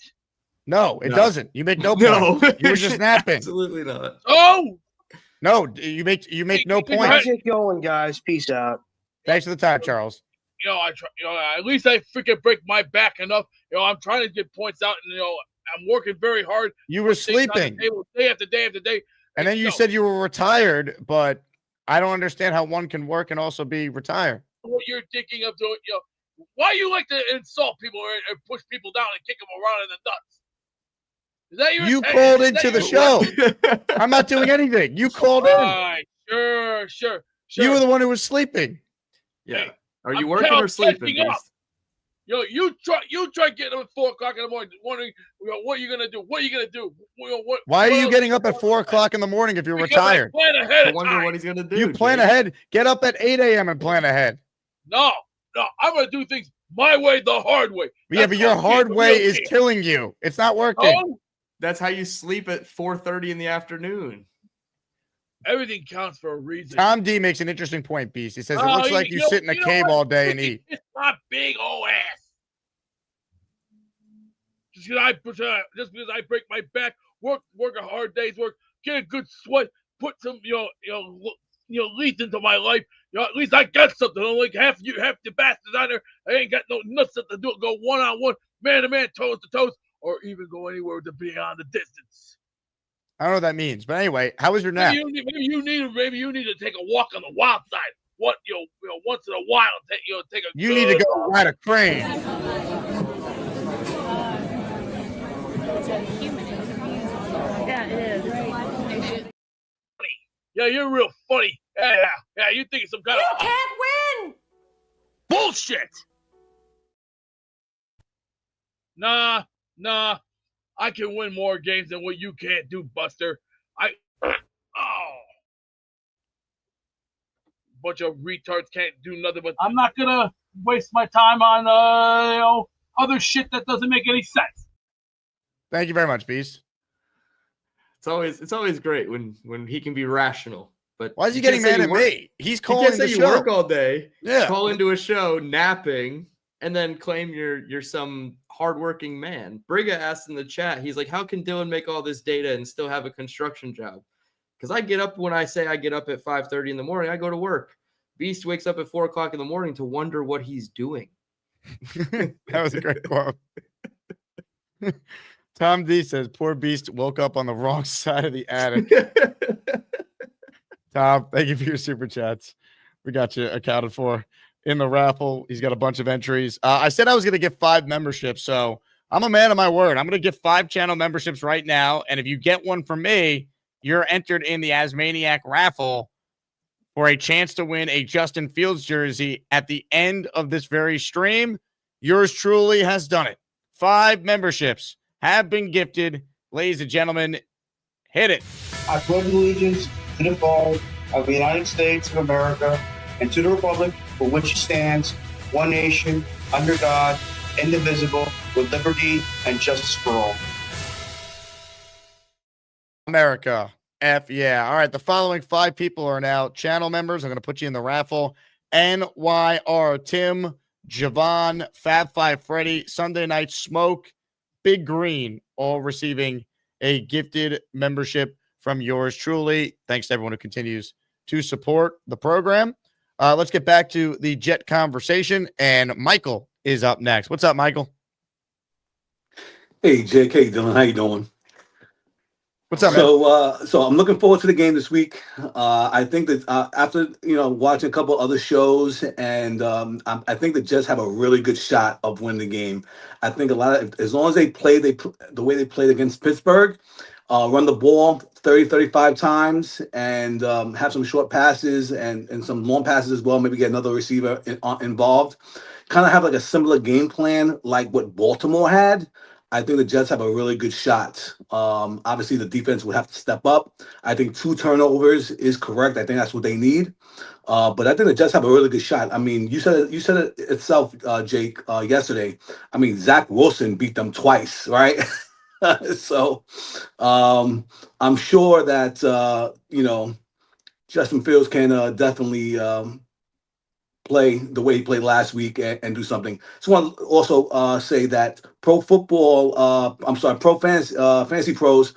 No, it No. doesn't. You make no No. point. You were just napping. Absolutely not. Oh, No, you make no point. Let's get going, guys. Peace out. Thanks for the time, Charles. I try. At least I freaking break my back enough. I'm trying to get points out, and I'm working very hard. You were sleeping. Day after day after day. And then you said you were retired, but I don't understand how one can work and also be retired. What you're thinking of doing, why you like to insult people and push people down and kick them around in the nuts? Is that your You intention? called Is into that the your- show. I'm not doing anything. You called All in. right, sure. You were the one who was sleeping. Yeah. Are you I'm working or sleeping? catching up. You try getting up at 4 o'clock in the morning, wondering what are you gonna do? What are you gonna do? Why are you getting up at 4 o'clock in the morning if you're Because I retired? plan ahead I of wonder time. what he's gonna do. You plan Jake. ahead. Get up at 8 a.m. and plan ahead. No, I'm gonna do things my way, the hard way. Yeah, but your hard way is killing you. It's not working. Oh, That's how you sleep at 4:30 in the afternoon. everything counts for a reason. Tom D makes an interesting point, Beast. He says, it Oh, looks like you sit in a cave all day and eat. It's my big old ass. Just because I break my back, work a hard day's work, get a good sweat, put some leads into my life. At least I got something. Like half the bastards out there, I ain't got no nuts to do it. Go 1-on-1, man to man, toes to toes, or even go anywhere to beyond the distance. I don't know what that means. But anyway, how was your nap? Maybe you need to take a walk on the wild side. Once in a while, take a. You need to go ride a crane. Yeah, it is. Yeah, you're real funny. Yeah. You think it's some kind You of can't win. bullshit. Nah. I can win more games than what you can't do, Buster. Bunch of retards can't do nothing but. I'm not gonna waste my time on other shit that doesn't make any sense. Thank you very much, Beast. It's always great when he can be rational. But Why is he you can't getting say mad you at work- me? He's You calling can't say the you show. work all day, Yeah. call into a show napping, and then claim you're some hardworking man. Briga asked in the chat, he's like, how can Dylan make all this data and still have a construction job? Because I get up when I say I get up at 5:30 in the morning, I go to work. Beast wakes up at 4 o'clock in the morning to wonder what he's doing. That was a great quote. Tom D says, poor Beast woke up on the wrong side of the attic. Tom, thank you for your super chats. We got you accounted for in the raffle. He's got a bunch of entries. I said I was going to get 5 memberships, so I'm a man of my word. I'm going to get 5 channel memberships right now, and if you get one from me, you're entered in the Asmaniac raffle for a chance to win a Justin Fields jersey at the end of this very stream. Yours truly has done it. 5 memberships have been gifted. Ladies and gentlemen, hit it. I pledge allegiance to the flag of the United States of America and to the republic for which it stands, one nation, under God, indivisible, with liberty and justice for all. America. F yeah. All right. The following 5 people are now channel members. I'm going to put you in the raffle. NYR, Tim, Javon, Fab Five Freddy, Sunday Night Smoke, Big Green, all receiving a gifted membership from yours truly. Thanks to everyone who continues to support the program. Let's get back to the Jet conversation. And Michael is up next. What's up, Michael? Hey, Jake. Hey, Dylan. How you doing? What's up, man? So I'm looking forward to the game this week. I think that after watching a couple other shows, and I think the Jets have a really good shot of winning the game. I think as long as they play the way they played against Pittsburgh, run the ball 30-35 times, and have some short passes and some long passes as well. Maybe get another receiver involved. Kind of have like a similar game plan like what Baltimore had. I think the Jets have a really good shot. Obviously, the defense would have to step up. I think 2 turnovers is correct. I think that's what they need. But I think the Jets have a really good shot. I mean, you said it itself, Jake, yesterday. I mean, Zach Wilson beat them twice, right? So I'm sure that, Justin Fields can definitely play the way he played last week and do something. Just want to also say that Pro Football, Pro Fantasy Pros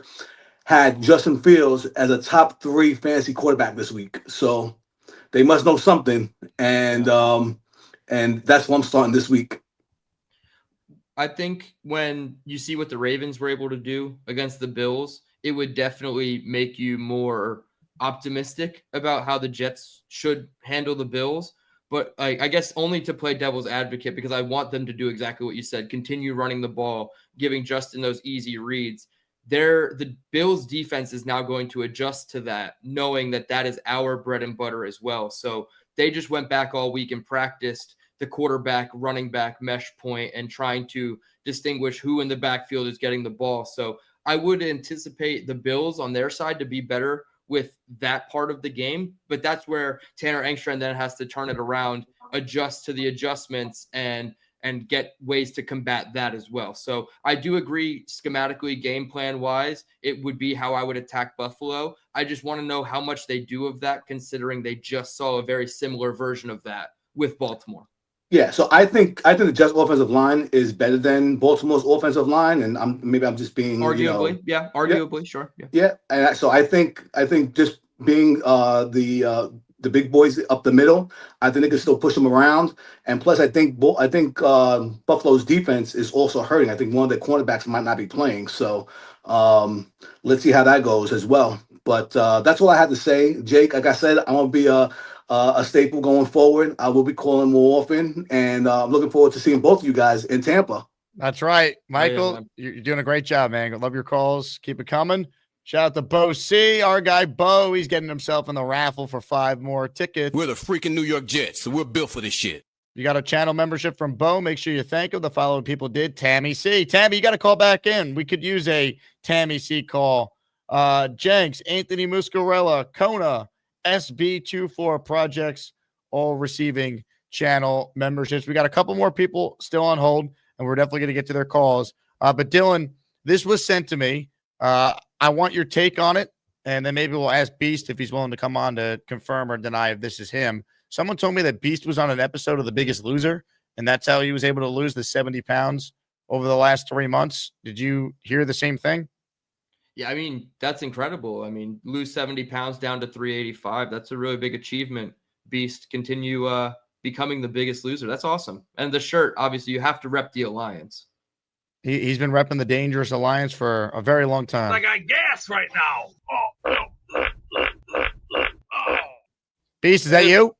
had Justin Fields as a top 3 fantasy quarterback this week. So they must know something, and that's what I'm starting this week. I think when you see what the Ravens were able to do against the Bills, it would definitely make you more optimistic about how the Jets should handle the Bills. But I guess only to play devil's advocate, because I want them to do exactly what you said, continue running the ball, giving Justin those easy reads. The Bills defense is now going to adjust to that, knowing that that is our bread and butter as well. So they just went back all week and practiced the quarterback, running back mesh point and trying to distinguish who in the backfield is getting the ball. So I would anticipate the Bills on their side to be better with that part of the game, but that's where Tanner Engstrand then has to turn it around, adjust to the adjustments, and get ways to combat that as well. So I do agree, schematically, game plan wise, it would be how I would attack Buffalo. I just want to know how much they do of that, considering they just saw a very similar version of that with Baltimore. Yeah, so I think the Jets' offensive line is better than Baltimore's offensive line, and I'm just being arguably, sure, and so I think just being the big boys up the middle, I think they can still push them around, and plus I think Buffalo's defense is also hurting. I think one of the cornerbacks might not be playing, so let's see how that goes as well. But that's all I had to say, Jake. Like I said, I want to be a staple going forward. I will be calling more often, and I'm looking forward to seeing both of you guys in Tampa. That's right, Michael. You're doing a great job, man. I love your calls. Keep it coming. Shout out to Bo C, our guy Bo. He's getting himself in the raffle for 5 more tickets. We're the freaking New York Jets, so we're built for this shit. You got a channel membership from Bo. Make sure you thank him. The following people did. Tammy C. Tammy, you got to call back in. We could use a Tammy C call. Jenks, Anthony Muscarella, Kona, SB24 Projects, all receiving channel memberships. We got a couple more people still on hold, and we're definitely going to get to their calls. But Dylan, this was sent to me. I want your take on it, and then maybe we'll ask Beast if he's willing to come on to confirm or deny if this is him. Someone told me that Beast was on an episode of The Biggest Loser, and that's how he was able to lose the 70 pounds over the last 3 months. Did you hear the same thing? Yeah, I mean, that's incredible. I mean, lose 70 pounds down to 385. That's a really big achievement. Beast, continue becoming the Biggest Loser. That's awesome. And the shirt, obviously, you have to rep the Alliance. He's been repping the Dangerous Alliance for a very long time. I got gas right now. Beast, is that you?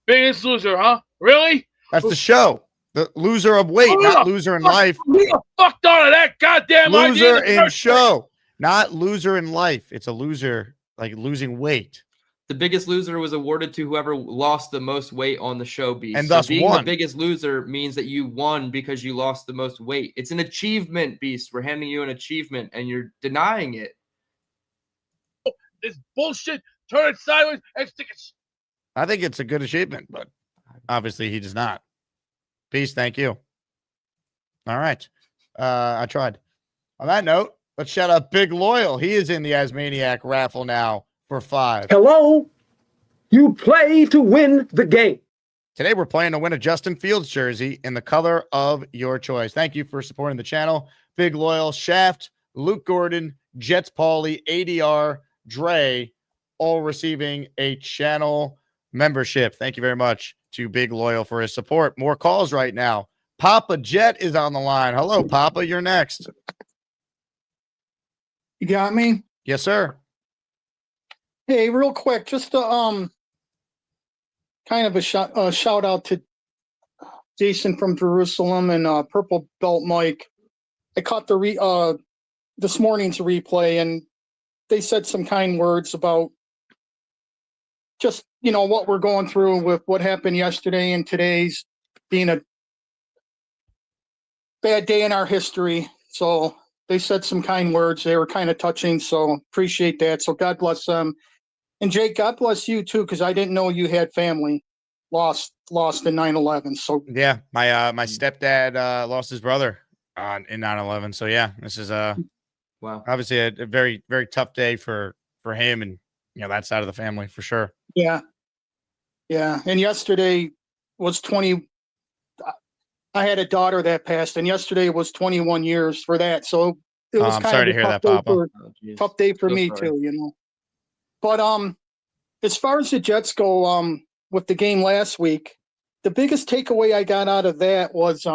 Biggest Loser, huh? Really? That's the show. The loser of weight, not loser in life. Who the fuck thought of that goddamn idea? Loser in show, not loser in life. It's a loser, like losing weight. The Biggest Loser was awarded to whoever lost the most weight on the show, Beast. And thus being won. The Biggest Loser means that you won because you lost the most weight. It's an achievement, Beast. We're handing you an achievement, and you're denying it. This bullshit. Turn it sideways and stick it. I think it's a good achievement, but obviously he does not. Peace, thank you. All right. I tried. On that note, let's shout out Big Loyal. He is in the Asmaniac raffle now for 5. Hello. You play to win the game. Today we're playing to win a Justin Fields jersey in the color of your choice. Thank you for supporting the channel. Big Loyal, Shaft, Luke Gordon, Jets Pauly, ADR, Dre, all receiving a channel membership. Thank you very much to Big Loyal for his support. More calls right now. Papa Jet is on the line. Hello, Papa. You're next. You got me? Yes, sir. Hey, real quick, just a kind of a shout out to Jason from Jerusalem and Purple Belt Mike. I caught the this morning's replay, and they said some kind words about just, you know, what we're going through with what happened yesterday and today's being a bad day in our history. So they said some kind words. They were kind of touching, so appreciate that. So God bless them. And Jake, God bless you too, because I didn't know you had family lost in 9/11. So yeah, my stepdad lost his brother in 9/11. So yeah, this is wow, obviously a very, very tough day for him and, you know, that side of the family for sure. Yeah. And yesterday was I had a daughter that passed, and yesterday was 21 years for that. So it was I'm kind sorry of to a hear tough that, day Papa. tough day for So me sorry. too, you know. But as far as the Jets go, with the game last week, the biggest takeaway I got out of that was,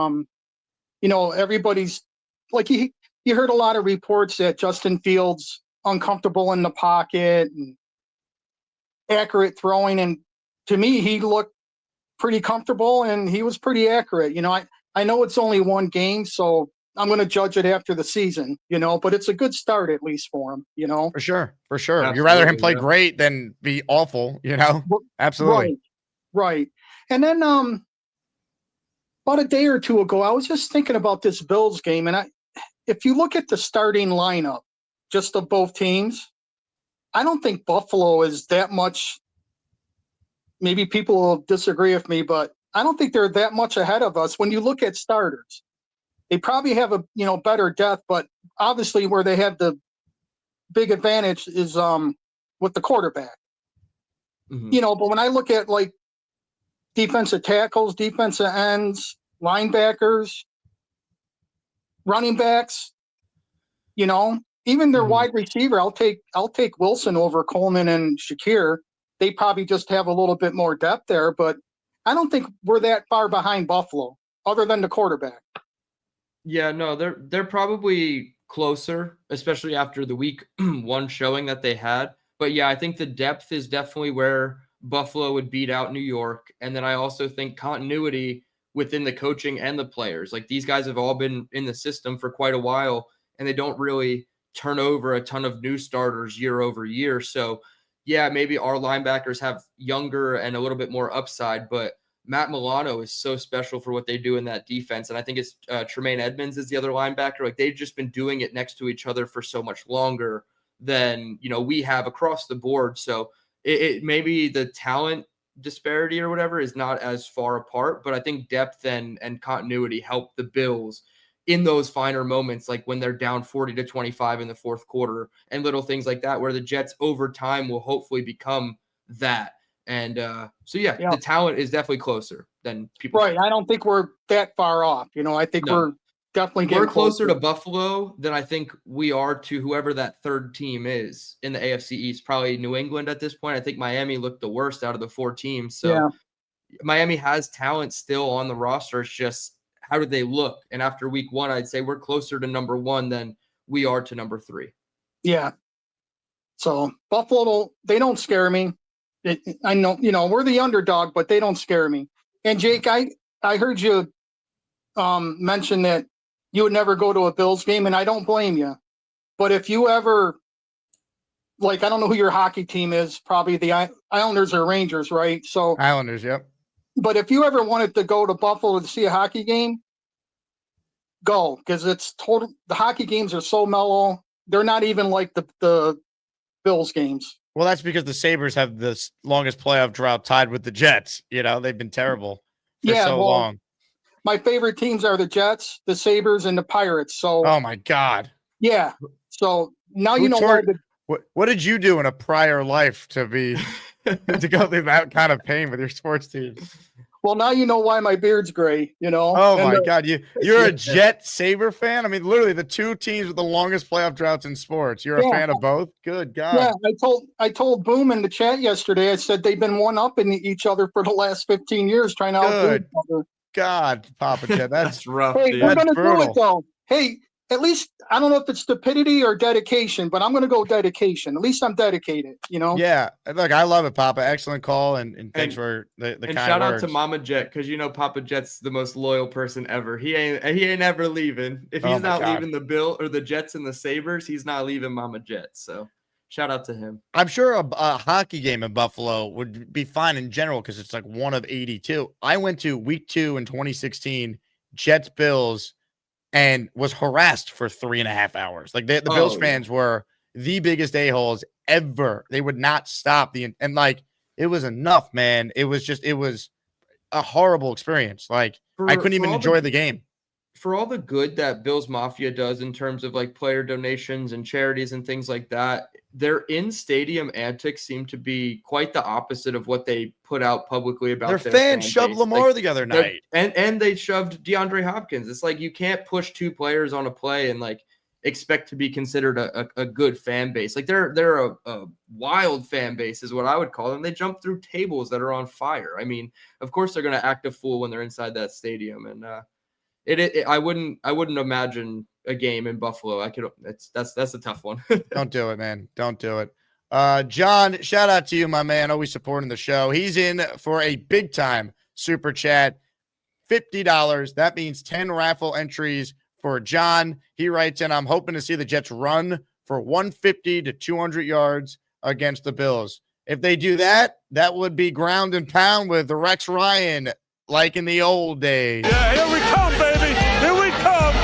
everybody's like you heard a lot of reports that Justin Fields uncomfortable in the pocket and accurate throwing, and to me, he looked pretty comfortable and he was pretty accurate. I know it's only one game, so I'm going to judge it after the season, but it's a good start at least for him, For sure. For sure. You'd rather him Absolutely, play yeah. great than be awful, Absolutely. Right. And then about a day or two ago, I was just thinking about this Bills game, and if you look at the starting lineup, just of both teams, I don't think Buffalo is that much. Maybe people will disagree with me, but I don't think they're that much ahead of us. When you look at starters, they probably have a better depth, but obviously where they have the big advantage is with the quarterback. But when I look at like defensive tackles, defensive ends, linebackers, running backs, even their wide receiver, I'll take Wilson over Coleman and Shakir. They probably just have a little bit more depth there, but I don't think we're that far behind Buffalo, other than the quarterback. Yeah, no, they're probably closer, especially after the week 1 showing that they had. But yeah, I think the depth is definitely where Buffalo would beat out New York. And then I also think continuity within the coaching and the players. Like these guys have all been in the system for quite a while, and they don't really turn over a ton of new starters year over year. So yeah, maybe our linebackers have younger and a little bit more upside, but Matt Milano is so special for what they do in that defense. And I think it's Tremaine Edmonds is the other linebacker. Like they've just been doing it next to each other for so much longer than, we have across the board. So it maybe the talent disparity or whatever is not as far apart, but I think depth and continuity help the Bills in those finer moments, like when they're down 40-25 in the fourth quarter and little things like that, where the Jets over time will hopefully become that. And so, yeah, the talent is definitely closer than people. Right. I don't think we're that far off. I think we're definitely getting closer to Buffalo than I think we are to whoever that third team is in the AFC East, probably New England at this point. I think Miami looked the worst out of the 4 teams. So Miami has talent still on the roster. It's just, how do they look? And after week 1, I'd say we're closer to number 1 than we are to number 3. Yeah. So Buffalo, they don't scare me. I know, we're the underdog, but they don't scare me. And Jake, I heard you mention that you would never go to a Bills game, and I don't blame you. But if you ever, I don't know who your hockey team is, probably the Islanders or Rangers, right? So Islanders, yep. But if you ever wanted to go to Buffalo to see a hockey game, go, because it's total. The hockey games are so mellow. They're not even like the Bills games. Well, that's because the Sabres have the longest playoff drought tied with the Jets. They've been terrible for so long. My favorite teams are the Jets, the Sabres, and the Pirates. So, oh my God. Yeah. So now what did you do in a prior life to be to go through that kind of pain with your sports team? Well, now you know why my beard's gray, Oh my God. You're a Jet Sabre fan? I mean, literally the 2 teams with the longest playoff droughts in sports. You're a fan of both? Good God. Yeah, I told Boom in the chat yesterday, I said they've been one-upping each other for the last 15 years trying to outdo each other. God, Papa Jet, that's rough. Hey, dude. we're gonna brutal. do it though. Hey, at least I don't know if it's stupidity or dedication, but I'm gonna go dedication. At least I'm dedicated, Yeah. Look, I love it, Papa. Excellent call, and thanks for the kind shout words. out to Mama Jet, because Papa Jet's the most loyal person ever. He ain't ever leaving. If he's not leaving the Bill or the Jets and the Sabres, he's not leaving Mama Jet. So shout out to him. I'm sure a hockey game in Buffalo would be fine in general because it's like one of 82. I went to week 2 in 2016, Jets Bills, and was harassed for 3.5 hours. Like the Bills fans were the biggest a-holes ever. They would not stop and it was enough, man. It was a horrible experience. Like I couldn't even enjoy the game. for all the good that Bills Mafia does in terms of like player donations and charities and things like that, their in-stadium antics seem to be quite the opposite of what they put out publicly about Their their fans fan shoved base. Lamar Like, the other night. and they shoved DeAndre Hopkins. It's like you can't push two players on a play and like expect to be considered a good fan base. Like they're a wild fan base is what I would call them. They jump through tables that are on fire. I mean, of course they're going to act a fool when they're inside that stadium. And I wouldn't imagine a game in Buffalo. That's a tough one. Don't do it, man. Don't do it. John, shout out to you, my man. Always supporting the show. He's in for a big time super chat. $50. That means 10 raffle entries for John. He writes in, I'm hoping to see the Jets run for 150 to 200 yards against the Bills. If they do that, that would be ground and pound with Rex Ryan, like in the old days. Yeah, here we come, baby. Here we come.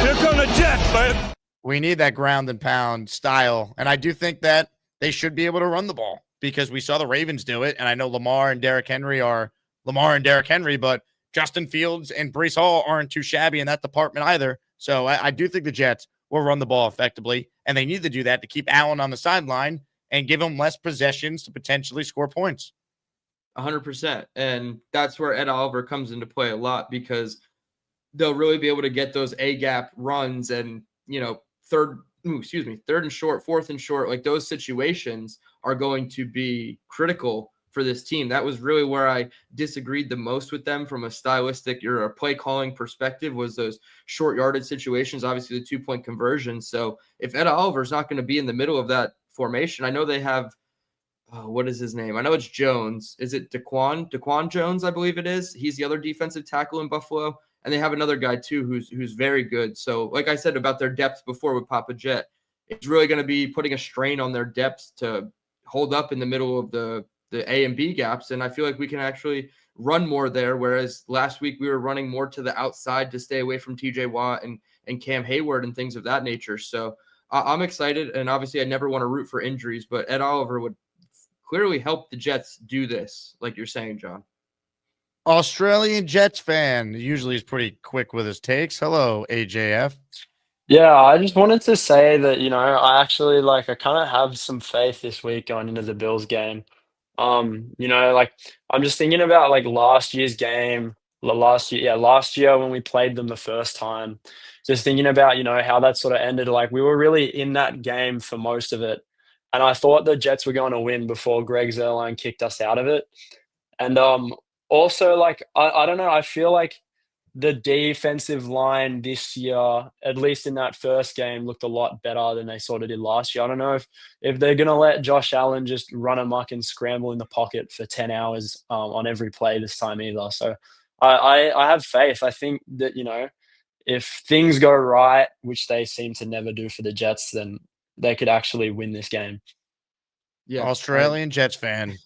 Here come the Jets, man. We need that ground and pound style. And I do think that they should be able to run the ball because we saw the Ravens do it. And I know Lamar and Derrick Henry are Lamar and Derrick Henry, but Justin Fields and Breece Hall aren't too shabby in that department either. So I do think the Jets will run the ball effectively, and they need to do that to keep Allen on the sideline and give him less possessions to potentially score points. 100%. And that's where Ed Oliver comes into play a lot because they'll really be able to get those A-gap runs and, third and short, fourth and short, like those situations are going to be critical for this team. That was really where I disagreed the most with them from a stylistic or a play calling perspective was those short yardage situations, obviously the 2-point conversion. So if Ed Oliver's not going to be in the middle of that formation, I know they have, what is his name? I know it's Jones. Is it Daquan Jones? I believe it is. He's the other defensive tackle in Buffalo. And they have another guy too, who's very good. So like I said about their depth before with Papa Jet, it's really going to be putting a strain on their depth to hold up in the middle of the A and B gaps. And I feel like we can actually run more there. Whereas last week we were running more to the outside to stay away from TJ Watt and Cam Hayward and things of that nature. So I'm excited. And obviously I never want to root for injuries, but Ed Oliver would clearly help the Jets do this. Like you're saying, John. Australian Jets fan usually is pretty quick with his takes. Hello, AJF. Yeah, I just wanted to say that, I actually I kind of have some faith this week going into the Bills game. I'm just thinking about last year's game, last year when we played them the first time, just thinking about, how that sort of ended. We were really in that game for most of it. And I thought the Jets were going to win before Greg Zuerlein kicked us out of it. And also, I don't know, I feel like the defensive line this year, at least in that first game, looked a lot better than they sort of did last year. I don't know if they're going to let Josh Allen just run amok and scramble in the pocket for 10 hours on every play this time either. So I have faith. I think that, if things go right, which they seem to never do for the Jets, then they could actually win this game. Yeah, Australian Jets fan.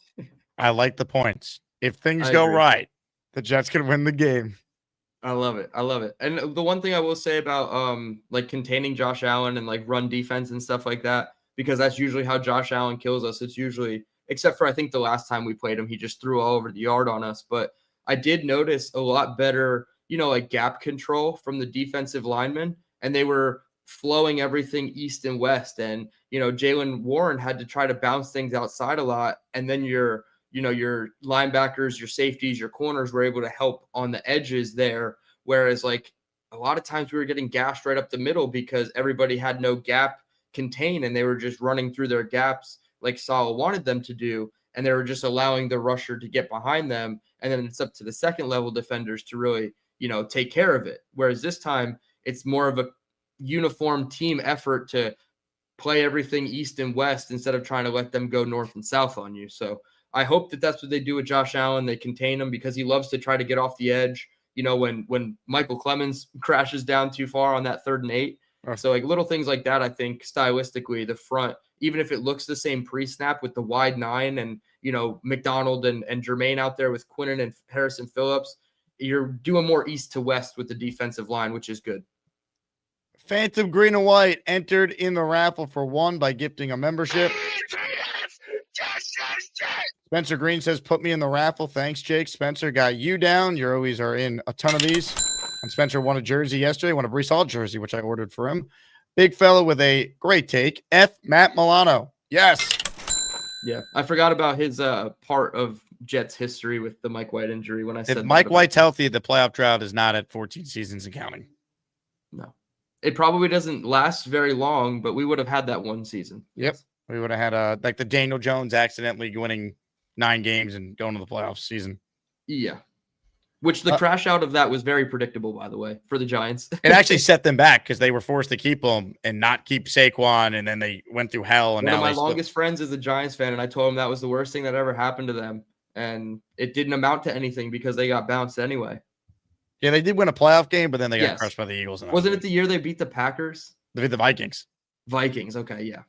I like the points. If things go right, the Jets can win the game. I love it. And the one thing I will say about containing Josh Allen and run defense and stuff like that, because that's usually how Josh Allen kills us. It's usually, except for I think the last time we played him, he just threw all over the yard on us. But I did notice a lot better, gap control from the defensive linemen, and they were flowing everything east and west. And, Jaylen Warren had to try to bounce things outside a lot. And then your linebackers, your safeties, your corners were able to help on the edges there. Whereas a lot of times we were getting gashed right up the middle because everybody had no gap contained and they were just running through their gaps like Salah wanted them to do. And they were just allowing the rusher to get behind them. And then it's up to the second level defenders to really, take care of it. Whereas this time it's more of a uniform team effort to play everything east and west instead of trying to let them go north and south on you. So I hope that that's what they do with Josh Allen. They contain him because he loves to try to get off the edge. When Michael Clemens crashes down too far on that 3rd and 8. So little things like that, I think stylistically, the front, even if it looks the same pre-snap with the wide 9 and, McDonald and Jermaine out there with Quinnen and Harrison Phillips, you're doing more east to west with the defensive line, which is good. Phantom Green and White entered in the raffle for one by gifting a membership. Spencer Green says, put me in the raffle. Thanks, Jake. Spencer got you down. You always are in a ton of these. And Spencer won a jersey yesterday, won a Brees Hall jersey, which I ordered for him. Big fella with a great take. F. Matt Milano. Yes. Yeah, I forgot about his part of Jets history with the Mike White injury when I said If that Mike about- White's healthy, the playoff drought is not at 14 seasons and counting. No. It probably doesn't last very long, but we would have had that one season. Yep. We would have had like the Daniel Jones accidentally winning 9 games and going to the playoff season. Yeah. Which the crash out of that was very predictable, by the way, for the Giants. It actually set them back because they were forced to keep him and not keep Saquon, and then they went through hell. And One now of my they longest friends is a Giants fan, and I told him that was the worst thing that ever happened to them. And it didn't amount to anything because they got bounced anyway. Yeah, they did win a playoff game, but then they got Yes. crushed by the Eagles. Wasn't it the year they beat the Packers? They beat the Vikings. Vikings, okay, yeah.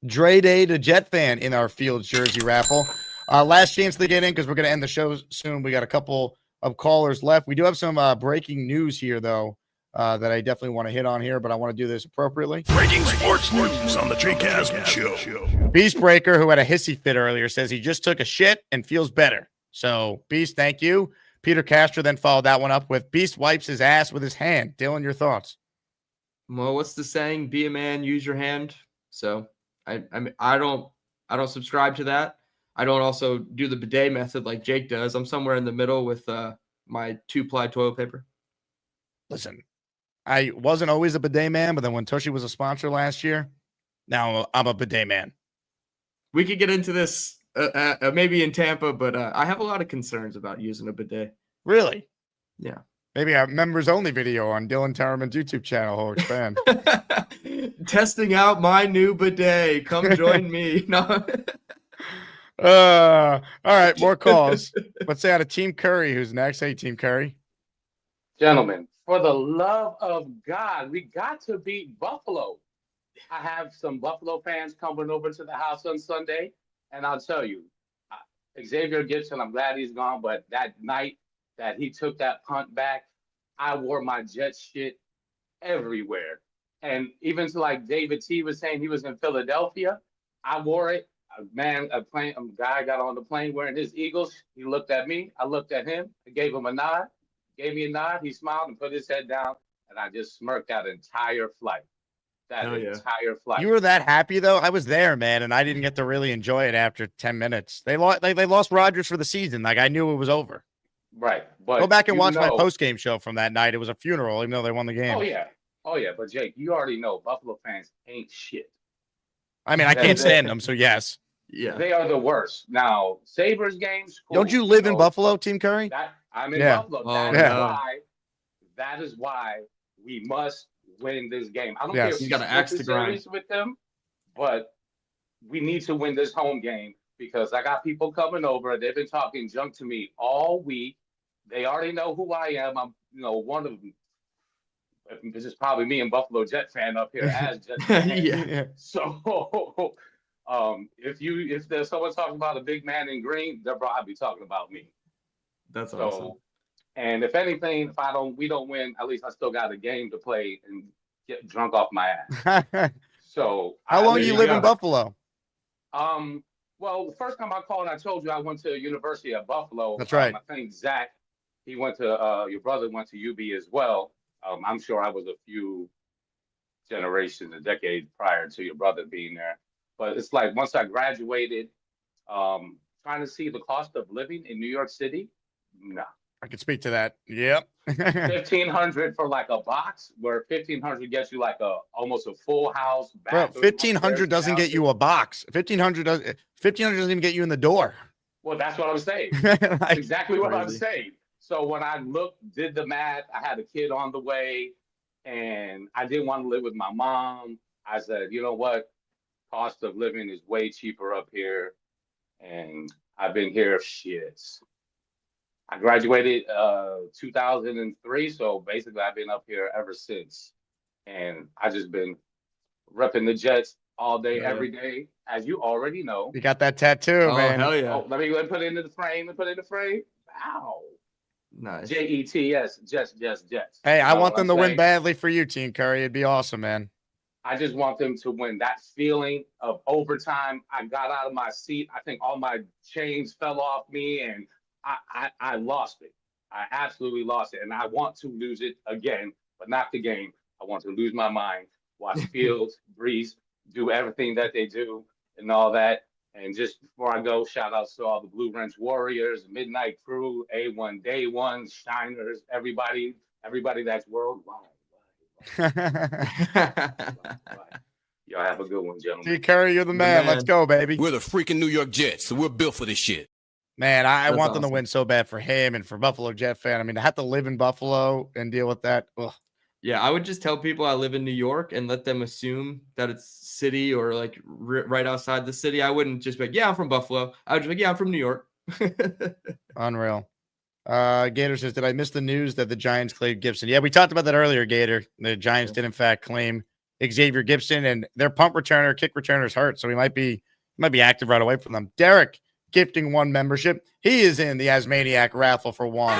Dre Day to Jet fan in our Fields jersey raffle. Last chance to get in because we're going to end the show soon. We got a couple of callers left. We do have some breaking news here, though, that I definitely want to hit on here, but I want to do this appropriately. Breaking sports news on the Jake Asman Show. Beastbreaker, who had a hissy fit earlier, says he just took a shit and feels better. So, Beast, thank you. Peter Castro then followed that one up with Beast wipes his ass with his hand. Dylan, your thoughts? Well, what's the saying? Be a man, use your hand. So I don't subscribe to that. I don't also do the bidet method like Jake does. I'm somewhere in the middle with my 2-ply toilet paper. Listen, I wasn't always a bidet man, but then when Tushy was a sponsor last year, now I'm a bidet man. We could get into this maybe in Tampa, but I have a lot of concerns about using a bidet. Really? Yeah. Maybe a members only video on Dylan Tereman's YouTube channel will expand. Testing out my new bidet. Come join me. No. All right, more calls. Let's say out of Team Curry, who's next. Hey, Team Curry. Gentlemen, for the love of God, we got to beat Buffalo. I have some Buffalo fans coming over to the house on Sunday, and I'll tell you, Xavier Gibson, I'm glad he's gone, but that night that he took that punt back, I wore my Jets shit everywhere. And even to like David T was saying he was in Philadelphia, I wore it. A guy got on the plane wearing his Eagles. He looked at me. I looked at him. I gave him a nod. Gave me a nod. He smiled and put his head down, and I just smirked that entire flight. Entire flight. You were that happy though? I was there, man, and I didn't get to really enjoy it after 10 minutes. They lost Rodgers for the season. Like I knew it was over. Right. But go back and watch my post-game show from that night. It was a funeral, even though they won the game. Oh yeah. But Jake, you already know Buffalo fans ain't shit. I mean, I can't stand them, so yes. Yeah. They are the worst. Now, Sabres games. Cool. Don't you live in Buffalo, Team Curry? I'm in Buffalo. Oh, That is why we must win this game. I don't Yes. care if You we gotta split axe the to grind. series with them, but we need to win this home game because I got people coming over. They've been talking junk to me all week. They already know who I am. I'm, one of them. This is probably me and Buffalo Jet fan up here as Jet fan. Yeah. So, if there's someone talking about a big man in green, they're probably talking about me. That's awesome. And if anything, we don't win, at least I still got a game to play and get drunk off my ass. So how long you live in Buffalo? Well, the first time I called, I told you I went to University of Buffalo. That's right. I think Zach, he went to your brother went to UB as well. I'm sure I was a few generations, a decade prior to your brother being there. But it's like once I graduated, trying to see the cost of living in New York City, no. I can speak to that. Yep. $1,500 for like a box, where $1,500 gets you like almost a full house. Bro, $1,500 doesn't get you a box. $1,500 doesn't even get you in the door. Well, that's what I'm saying. That's exactly what I'm saying. So when I did the math, I had a kid on the way, and I didn't want to live with my mom. I said, you know what? Cost of living is way cheaper up here, and I've been here I graduated 2003, so basically I've been up here ever since, and I just been repping the Jets all day, every day, as you already know. You got that tattoo, man. Hell yeah. Let me put it into the frame. Wow. Nice. Jets, Jets. Hey, I You know want what them I'm to win saying? badly for you, Team Curry. It'd be awesome, man. I just want them to win. That feeling of overtime. I got out of my seat. I think all my chains fell off me, and I lost it. I absolutely lost it, and I want to lose it again, but not the game. I want to lose my mind, watch Fields, Breeze do everything that they do, and all that. And just before I go, shout outs to all the Blue Wrench Warriors, Midnight Crew, A1 Day One, Shiners, everybody that's worldwide. Y'all have a good one, gentlemen. T. Curry, you're the man. Let's go, baby. We're the freaking New York Jets, so we're built for this shit. Man, I That's want them to awesome. win so bad for him and for Buffalo Jet fan. I mean, to have to live in Buffalo and deal with that. Ugh. Yeah, I would just tell people I live in New York and let them assume that it's city or like right outside the city. I wouldn't just be like, yeah, I'm from Buffalo. I would just be like, yeah, I'm from New York. Unreal. Gator says, did I miss the news that the Giants claimed Gibson? Yeah, we talked about that earlier, Gator. The Giants did, in fact, claim Xavier Gibson, and their punt returner, kick returner is hurt, so he might be active right away from them. Derek gifting 1 membership. He is in the Asmaniac raffle for 1.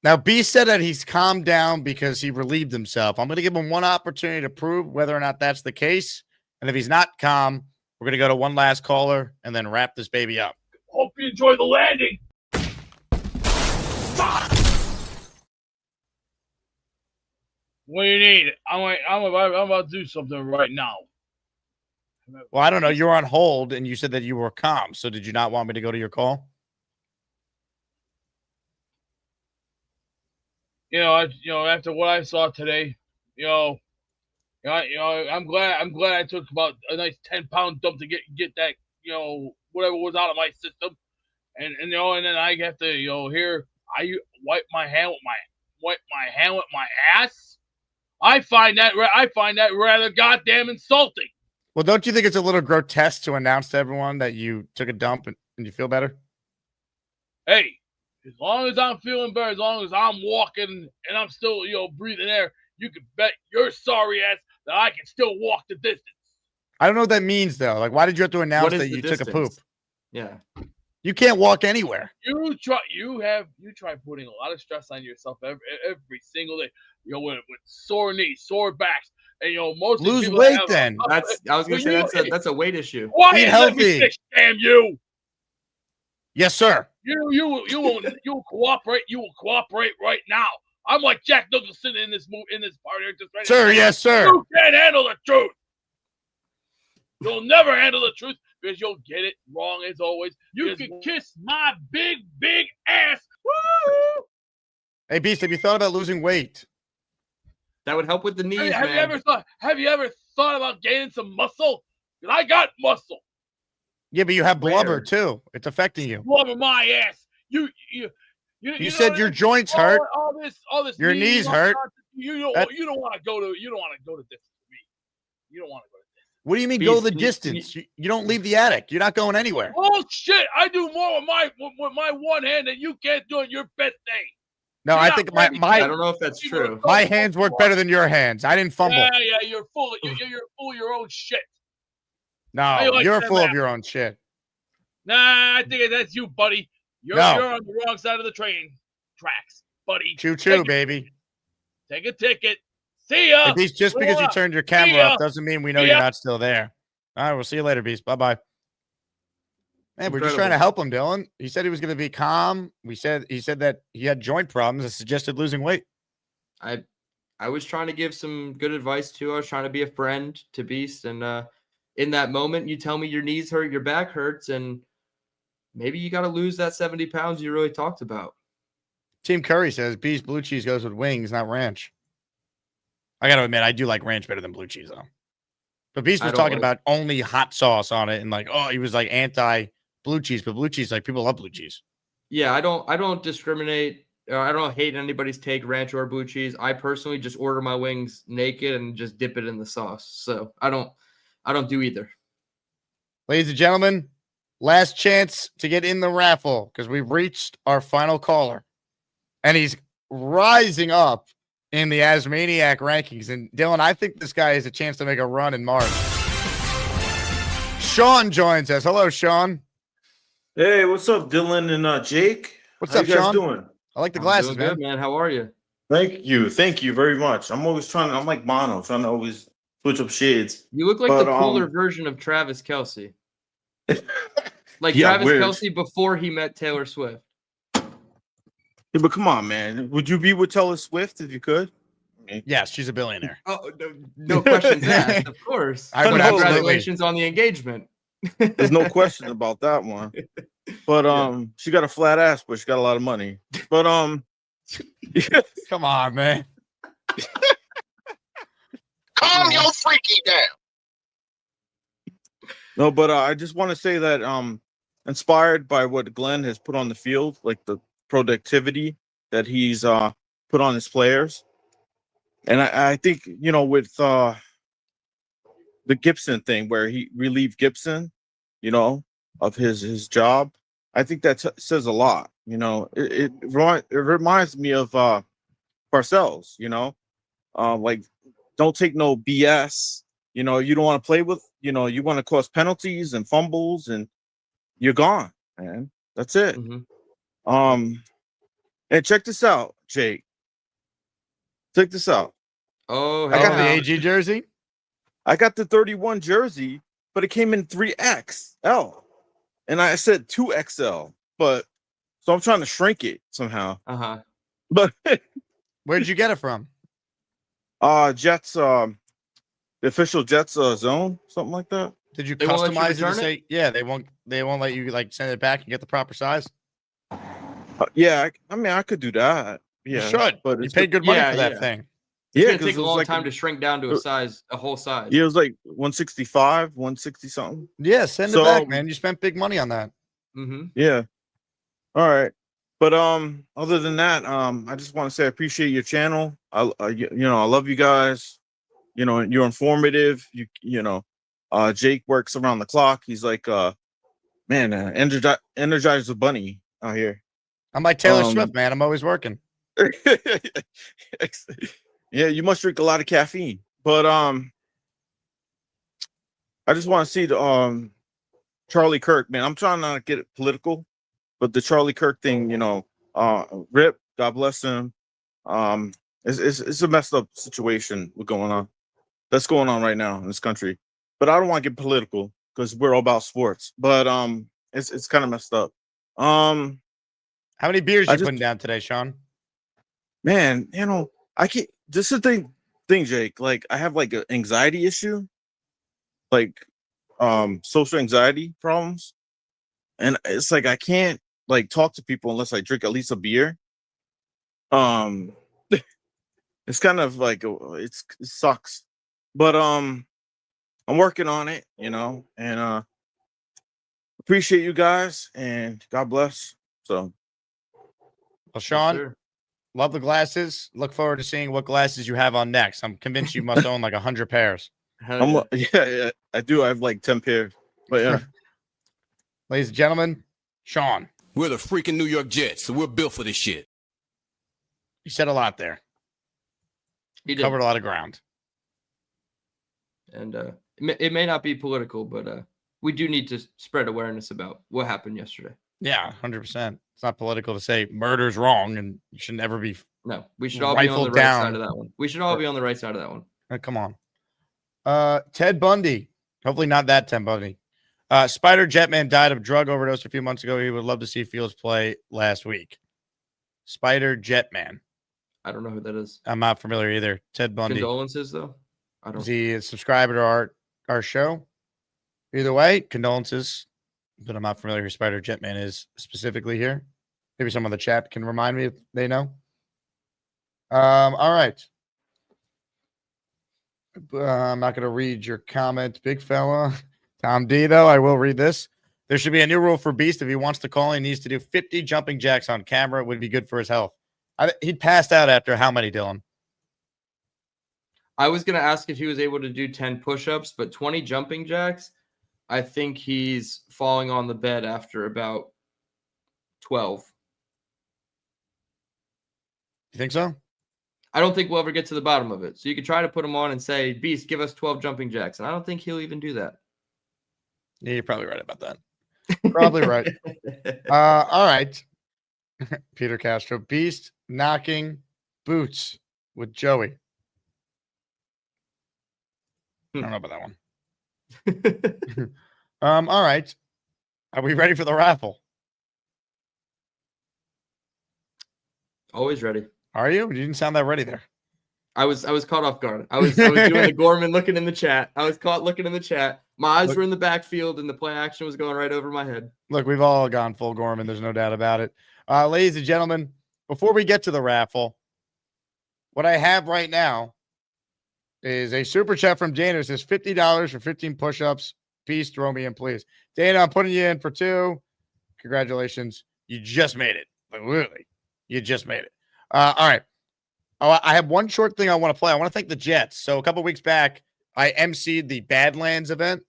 Now, B said that he's calmed down because he relieved himself. I'm going to give him 1 opportunity to prove whether or not that's the case. And if he's not calm, we're going to go to 1 last caller and then wrap this baby up. Hope you enjoy the landing. What do you need? I'm about to do something right now. Well, I don't know. You were on hold, and you said that you were calm. So did you not want me to go to your call? After what I saw today, I'm glad I took about a nice 10-pound dump to get that, whatever was out of my system, and then I have to, here I wipe my hand with my ass. I find that rather goddamn insulting. Well, don't you think it's a little grotesque to announce to everyone that you took a dump and you feel better? Hey, as long as I'm feeling better, as long as I'm walking and I'm still, breathing air, you can bet your sorry ass that I can still walk the distance. I don't know what that means, though. Like, why did you have to announce that you took a poop? Yeah. You can't walk anywhere. You try putting a lot of stress on yourself every single day. With sore knees, sore backs, and most lose people weight. Have, then I was gonna say that's a weight issue. Why eat let me healthy? fix, damn you! Yes, sir. You will cooperate. You will cooperate right now. I'm like Jack Nicholson in this part here. Just right Sir, now. yes, sir. You can't handle the truth. You'll never handle the truth because you'll get it wrong as always. You can kiss my big ass. Woo! Hey, Beast, have you thought about losing weight? That would help with the knees, Have man. you ever thought about gaining some muscle? Because I got muscle. Yeah, but you have blubber too. It's affecting you. Blubber my ass. You said your joints hurt. All this. Your knees hurt. You don't want to go to distance with me. You don't want to go to distance. What do you mean go the distance? You don't leave the attic. You're not going anywhere. Oh shit! I do more with my one hand than you can't do on your best day. No, I think my I don't know if that's true. My hands work better than your hands. I didn't fumble. Yeah, you're full of your own shit. No, you're full of your own shit. Nah, I think that's you, buddy. You're on the wrong side of the train tracks, buddy. Choo choo, baby. Take a ticket. See ya. Hey, Beast, just because you turned your camera up doesn't mean we know you're not still there. All right, we'll see you later, Beast. Bye-bye. Man, we're just trying to help him, Dylan. He said he was going to be calm. He said that he had joint problems and suggested losing weight. I was trying to give some good advice too. I was trying to be a friend to Beast, and in that moment, you tell me your knees hurt, your back hurts, and maybe you got to lose that 70 pounds you really talked about. Team Curry says Beast blue cheese goes with wings, not ranch. I got to admit, I do like ranch better than blue cheese, though. But Beast was talking about only hot sauce on it, and he was like anti blue cheese, but blue cheese, like people love blue cheese. Yeah, I don't discriminate. I don't hate anybody's take, ranch or blue cheese. I personally just order my wings naked and just dip it in the sauce. So I don't do either. Ladies and gentlemen, last chance to get in the raffle because we've reached our final caller, and he's rising up in the Asmaniac rankings. And Dylan, I think this guy has a chance to make a run in March. Sean joins us. Hello, Sean. Hey, what's up, Dylan and Jake? What's How up, you guys Sean? doing? I like the glasses, Doing good, man. How are you? Thank you very much. I'm like mono, trying to always switch up shades. You look like the cooler version of Travis Kelce. Like Yeah, Travis weird. Kelce before he met Taylor Swift. Yeah, but come on, man. Would you be with Taylor Swift if you could? Yes, she's a billionaire. Oh, no questions asked, of course. I would But absolutely. congratulations on the engagement. There's no question about that one. But she got a flat ass, but she got a lot of money. But come on, man. Calm your freaky down. No, but I just want to say that inspired by what Glenn has put on the field, like the productivity that he's put on his players. And I think, with the Gibson thing where he relieved Gibson, of his job, I think that says a lot. It reminds me of Parcells, like don't take no BS. You don't want to play with, you want to cause penalties and fumbles and you're gone, man. That's it. And check this out, Jake. Check this out. Oh, I got the AG jersey. I got the 31 jersey, but it came in 3XL. And I said 2XL, but so I'm trying to shrink it somehow. But where'd you get it from? Jets, the official Jets zone, something like that. Did you customize it to say, yeah, they won't let you like send it back and get the proper size? Yeah, I mean, I could do that. Yeah, you should. But you paid good money for that thing. It's gonna take a long time to shrink down to a whole size. Yeah, it was like 165, 160 something. Yeah, send it back, man. You spent big money on that. Yeah. All right. But other than that, I just want to say I appreciate your channel. I love you guys. You're informative. Jake works around the clock. He's like energize the bunny out here. I'm like Taylor Swift, man. I'm always working. Yeah, you must drink a lot of caffeine. But I just want to see the Charlie Kirk, man. I'm trying not to get it political, but the Charlie Kirk thing, Rip, God bless him. It's a messed up situation that's going on right now in this country. But I don't want to get political because we're all about sports. But it's kind of messed up. How many beers you putting down today, Sean? Man, I can't. This is the thing, Jake. Like, I have like an anxiety issue, like social anxiety problems, and it's like I can't like talk to people unless I drink at least a beer. It's kind of like it sucks, but I'm working on it, and appreciate you guys and God bless. So, well, Sean. Love the glasses. Look forward to seeing what glasses you have on next. I'm convinced you must own like 100 pairs. Yeah, I do. I have like 10 pairs. But yeah. Ladies and gentlemen, Sean. We're the freaking New York Jets, so we're built for this shit. He said a lot there. He did. Covered a lot of ground. And it may not be political, but we do need to spread awareness about what happened yesterday. Yeah, 100%. It's not political to say murder's wrong and you should never be. No, we should all be on the right side of that one. We should all be on the right side of that one. Come on. Ted Bundy. Hopefully not that Ted Bundy. Spider Jetman died of drug overdose a few months ago. He would love to see Fields play last week. Spider Jetman. I don't know who that is. I'm not familiar either. Ted Bundy. Condolences, though. I don't. Is he a subscriber to our show? Either way, condolences. But I'm not familiar who Spider Jetman is specifically here. Maybe someone in the chat can remind me if they know. All right. I'm not going to read your comment, big fella. Tom D, though, I will read this. There should be a new rule for Beast. If he wants to call, he needs to do 50 jumping jacks on camera. It would be good for his health. He'd passed out after how many, Dylan? I was going to ask if he was able to do 10 push-ups, but 20 jumping jacks, I think he's falling on the bed after about 12. You think so? I don't think we'll ever get to the bottom of it. So you could try to put him on and say, Beast, give us 12 jumping jacks. And I don't think he'll even do that. Yeah, you're probably right about that. Probably right. All right. Peter Castro. Beast knocking boots with Joey. I don't know about that one. All right. Are we ready for the raffle? Always ready. Are you? You didn't sound that ready there. I was caught off guard. I was doing the Gorman looking in the chat. I was caught looking in the chat. My eyes were in the backfield, and the play action was going right over my head. Look, we've all gone full Gorman. There's no doubt about it. Ladies and gentlemen, before we get to the raffle, what I have right now is a super chat from Dana. It says $50 for 15 push-ups. Peace, throw me in, please. Dana, I'm putting you in for 2. Congratulations. You just made it. Like, literally, you just made it. All right. I have one short thing I want to play. I want to thank the Jets. So a couple weeks back, I emceed the Badlands event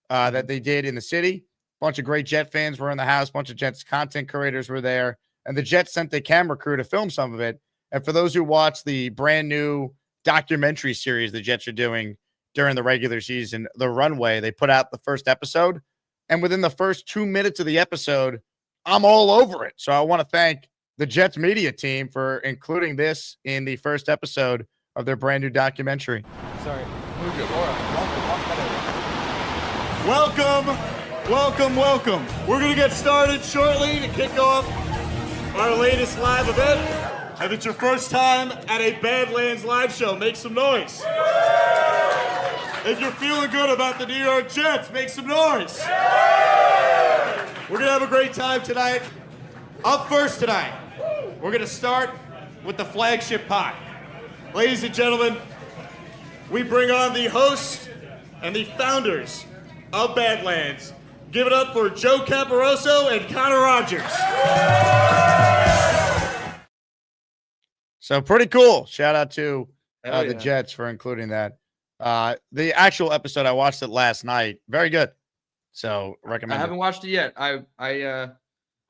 that they did in the city. A bunch of great Jet fans were in the house. A bunch of Jets content creators were there. And the Jets sent a camera crew to film some of it. And for those who watch the brand new documentary series the Jets are doing during the regular season, The Runway, they put out the first episode. And within the first 2 minutes of the episode, I'm all over it. So I want to thank the Jets media team for including this in the first episode of their brand new documentary. Sorry. Move your aura. Welcome. We're going to get started shortly to kick off our latest live event. If it's your first time at a Badlands live show, make some noise. If you're feeling good about the New York Jets, make some noise. We're going to have a great time tonight. Up first tonight, we're going to start with the flagship pot. Ladies and gentlemen, we bring on the hosts and the founders of Badlands. Give it up for Joe Caparoso and Connor Rogers. So pretty cool. Shout out to Hell the yeah. Jets for including that. The actual episode, I watched it last night. Very good. So recommend I it. haven't watched it yet. I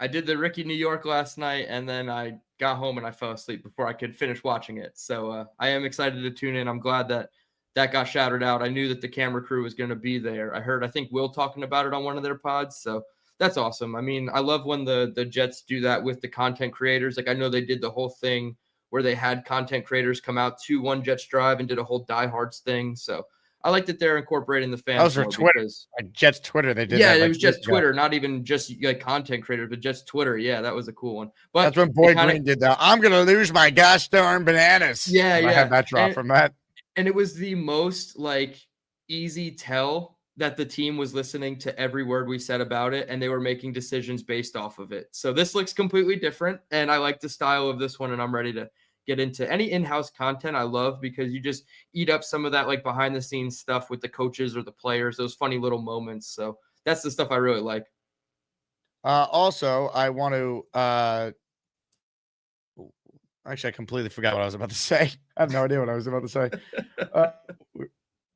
did the Ricky New York last night, and then I got home and I fell asleep before I could finish watching it. So I am excited to tune in. I'm glad that got shouted out. I knew that the camera crew was going to be there. I think Will talking about it on one of their pods. So that's awesome. I mean, I love when the Jets do that with the content creators. Like I know they did the whole thing where they had content creators come out to One Jets Drive and did a whole Diehards thing. So I like that they're incorporating the fans. That was for more Twitter. because- Like Jets Twitter. They did yeah, that. it was just Twitter, not even just like content creators, but just Twitter. Yeah, that was a cool one. But That's when Boy it kinda- Green did that. I'm going to lose my gosh darn bananas. Yeah, I yeah. had that drop And- from that. And it was the most like easy tell that the team was listening to every word we said about it, and they were making decisions based off of it. So this looks completely different, and I like the style of this one, and I'm ready to get into any in-house content. I love because you just eat up some of that like behind the scenes stuff with the coaches or the players, those funny little moments. So that's the stuff I really like. Also, I want to actually, I completely forgot what I was about to say. I have no idea what I was about to say.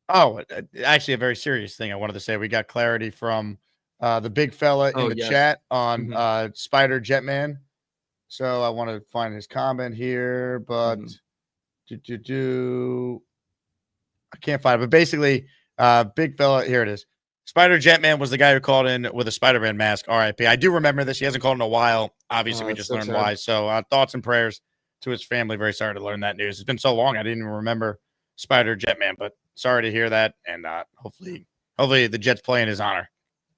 Actually, a very serious thing I wanted to say. We got clarity from the big fella in the yes. chat on Spider Jetman. So I want to find his comment here, but I can't find it. But basically, big fella, here it is. Spider Jetman was the guy who called in with a Spider-Man mask. RIP. I do remember this. He hasn't called in a while. Obviously, we that's just so learned sad. why. So thoughts and prayers to his family. Very sorry to learn that news. It's been so long. I didn't even remember Spider Jetman, but sorry to hear that. And hopefully the Jets play in his honor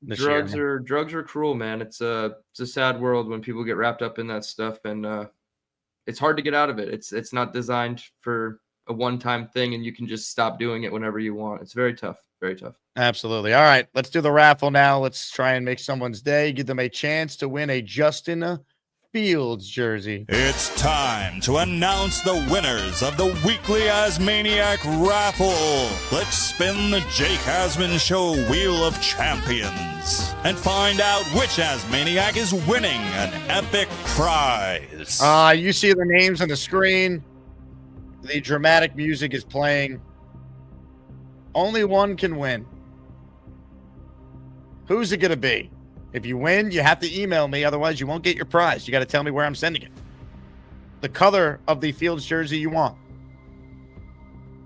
this year. Drugs are cruel, man. It's a sad world when people get wrapped up in that stuff, and it's hard to get out of it. It's not designed for a one-time thing, and you can just stop doing it whenever you want. It's very tough. Very tough. Absolutely. All right, let's do the raffle now. Let's try and make someone's day. Give them a chance to win a Justin Fields jersey. It's time to announce the winners of the weekly Asmaniac raffle. Let's spin the Jake Asman Show Wheel of Champions and find out which Asmaniac is winning an epic prize. You see the names on the screen. The dramatic music is playing. Only one can win. Who's it going to be? If you win, you have to email me. Otherwise, you won't get your prize. You got to tell me where I'm sending it. The color of the Fields jersey you want.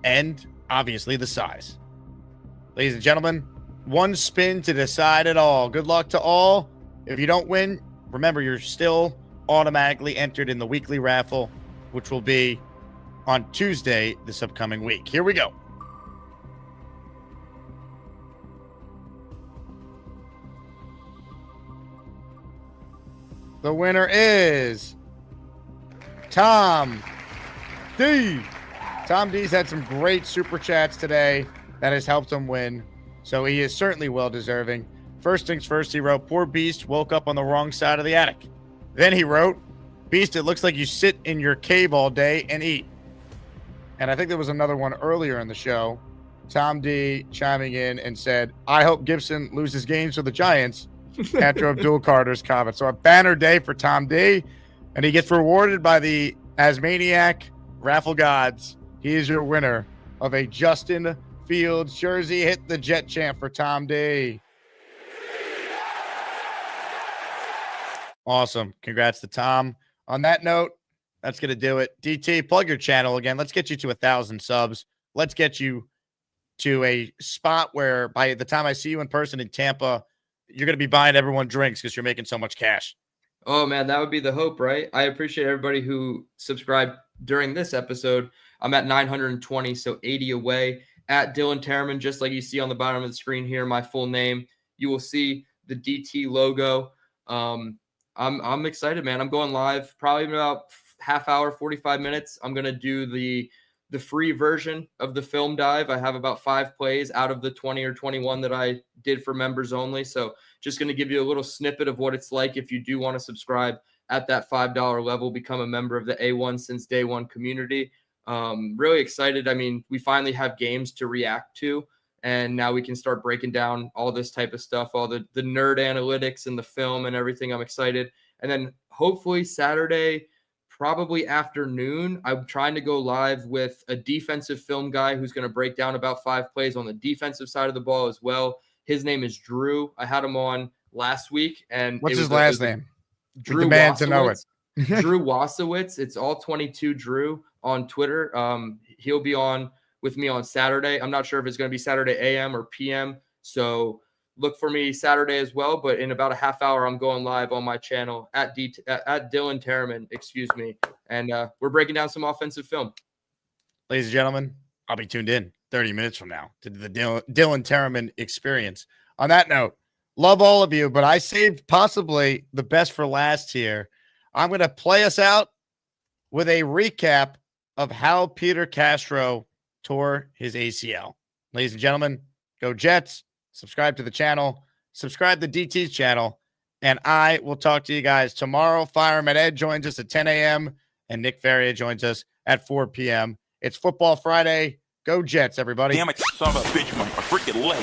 And, obviously, the size. Ladies and gentlemen, one spin to decide it all. Good luck to all. If you don't win, remember, you're still automatically entered in the weekly raffle, which will be on Tuesday this upcoming week. Here we go. The winner is Tom D. Tom D's had some great super chats today that has helped him win, so he is certainly well deserving. First things first, he wrote, "Poor Beast woke up on the wrong side of the attic." Then he wrote, "Beast, it looks like you sit in your cave all day and eat." And I think there was another one earlier in the show, Tom D chiming in and said, "I hope Gibson loses games for the Giants," after Abdul Carter's comment. So a banner day for Tom D, and he gets rewarded by the Asmaniac raffle gods. He is your winner of a Justin Fields jersey. Hit the Jet chant for Tom D. Awesome. Congrats to Tom. On that note, that's going to do it. DT, plug your channel again. Let's get you to 1,000 subs. Let's get you to a spot where by the time I see you in person in Tampa, you're going to be buying everyone drinks because you're making so much cash. Oh, man, that would be the hope, right? I appreciate everybody who subscribed during this episode. I'm at 920, so 80 away. At Dylan Tereman, just like you see on the bottom of the screen here, my full name. You will see the DT logo. I'm excited, man. I'm going live probably in about half hour, 45 minutes. I'm going to do the free version of the film dive. I have about 5 plays out of the 20 or 21 that I did for members only. So just going to give you a little snippet of what it's like if you do want to subscribe at that $5 level, become a member of the A1 Since Day One community. Really excited. I mean, we finally have games to react to, and now we can start breaking down all this type of stuff, all the nerd analytics and the film and everything. I'm excited. And then hopefully Saturday, probably afternoon, I'm trying to go live with a defensive film guy who's going to break down about 5 plays on the defensive side of the ball as well. His name is Drew. I had him on last week. And what's his last name? Drew Demand to know it. Drew Wasowitz. It's all 22 Drew on Twitter. He'll be on with me on Saturday. I'm not sure if it's going to be Saturday AM or PM. So look for me Saturday as well. But in about a half hour, I'm going live on my channel at Dylan Tereman, excuse me. And we're breaking down some offensive film. Ladies and gentlemen, I'll be tuned in 30 minutes from now to the Dylan Tereman experience. On that note, love all of you, but I saved possibly the best for last here. I'm going to play us out with a recap of how Peter Castro tore his ACL. Ladies and gentlemen, go Jets. Subscribe to the channel. Subscribe to DT's channel. And I will talk to you guys tomorrow. Fireman Ed joins us at 10 a.m. and Nick Faria joins us at 4 p.m. It's Football Friday. Go Jets, everybody. Damn it, son of a bitch, my freaking leg.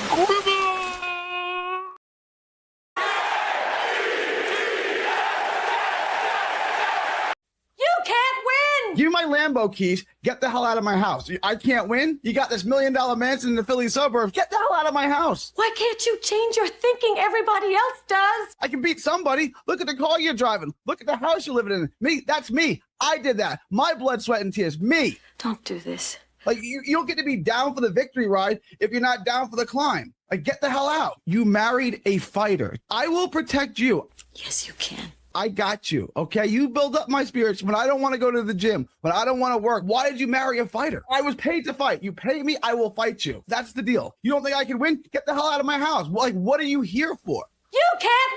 Give me my Lambo keys. Get the hell out of my house. I can't win. You got this $1 million mansion in the Philly suburbs. Get the hell out of my house. Why can't you change your thinking? Everybody else does. I can beat somebody. Look at the car you're driving. Look at the house you're living in. Me, that's me. I did that. My blood, sweat, and tears. Me. Don't do this. Like, you don't get to be down for the victory ride if you're not down for the climb. Like, get the hell out. You married a fighter. I will protect you. Yes, you can. I got you, okay? You build up my spirits when I don't want to go to the gym, when I don't want to work. Why did you marry a fighter? I was paid to fight. You pay me, I will fight you. That's the deal. You don't think I can win? Get the hell out of my house. Like, what are you here for? You can't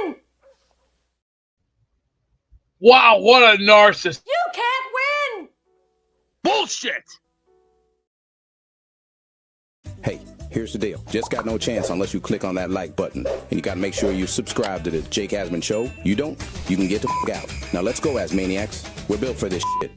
win. Wow, what a narcissist. You can't win. Bullshit. Hey, here's the deal. Just got no chance unless you click on that like button. And you got to make sure you subscribe to the Jake Asman Show. You don't, you can get the f*** out. Now let's go, Asmaniacs. We're built for this shit.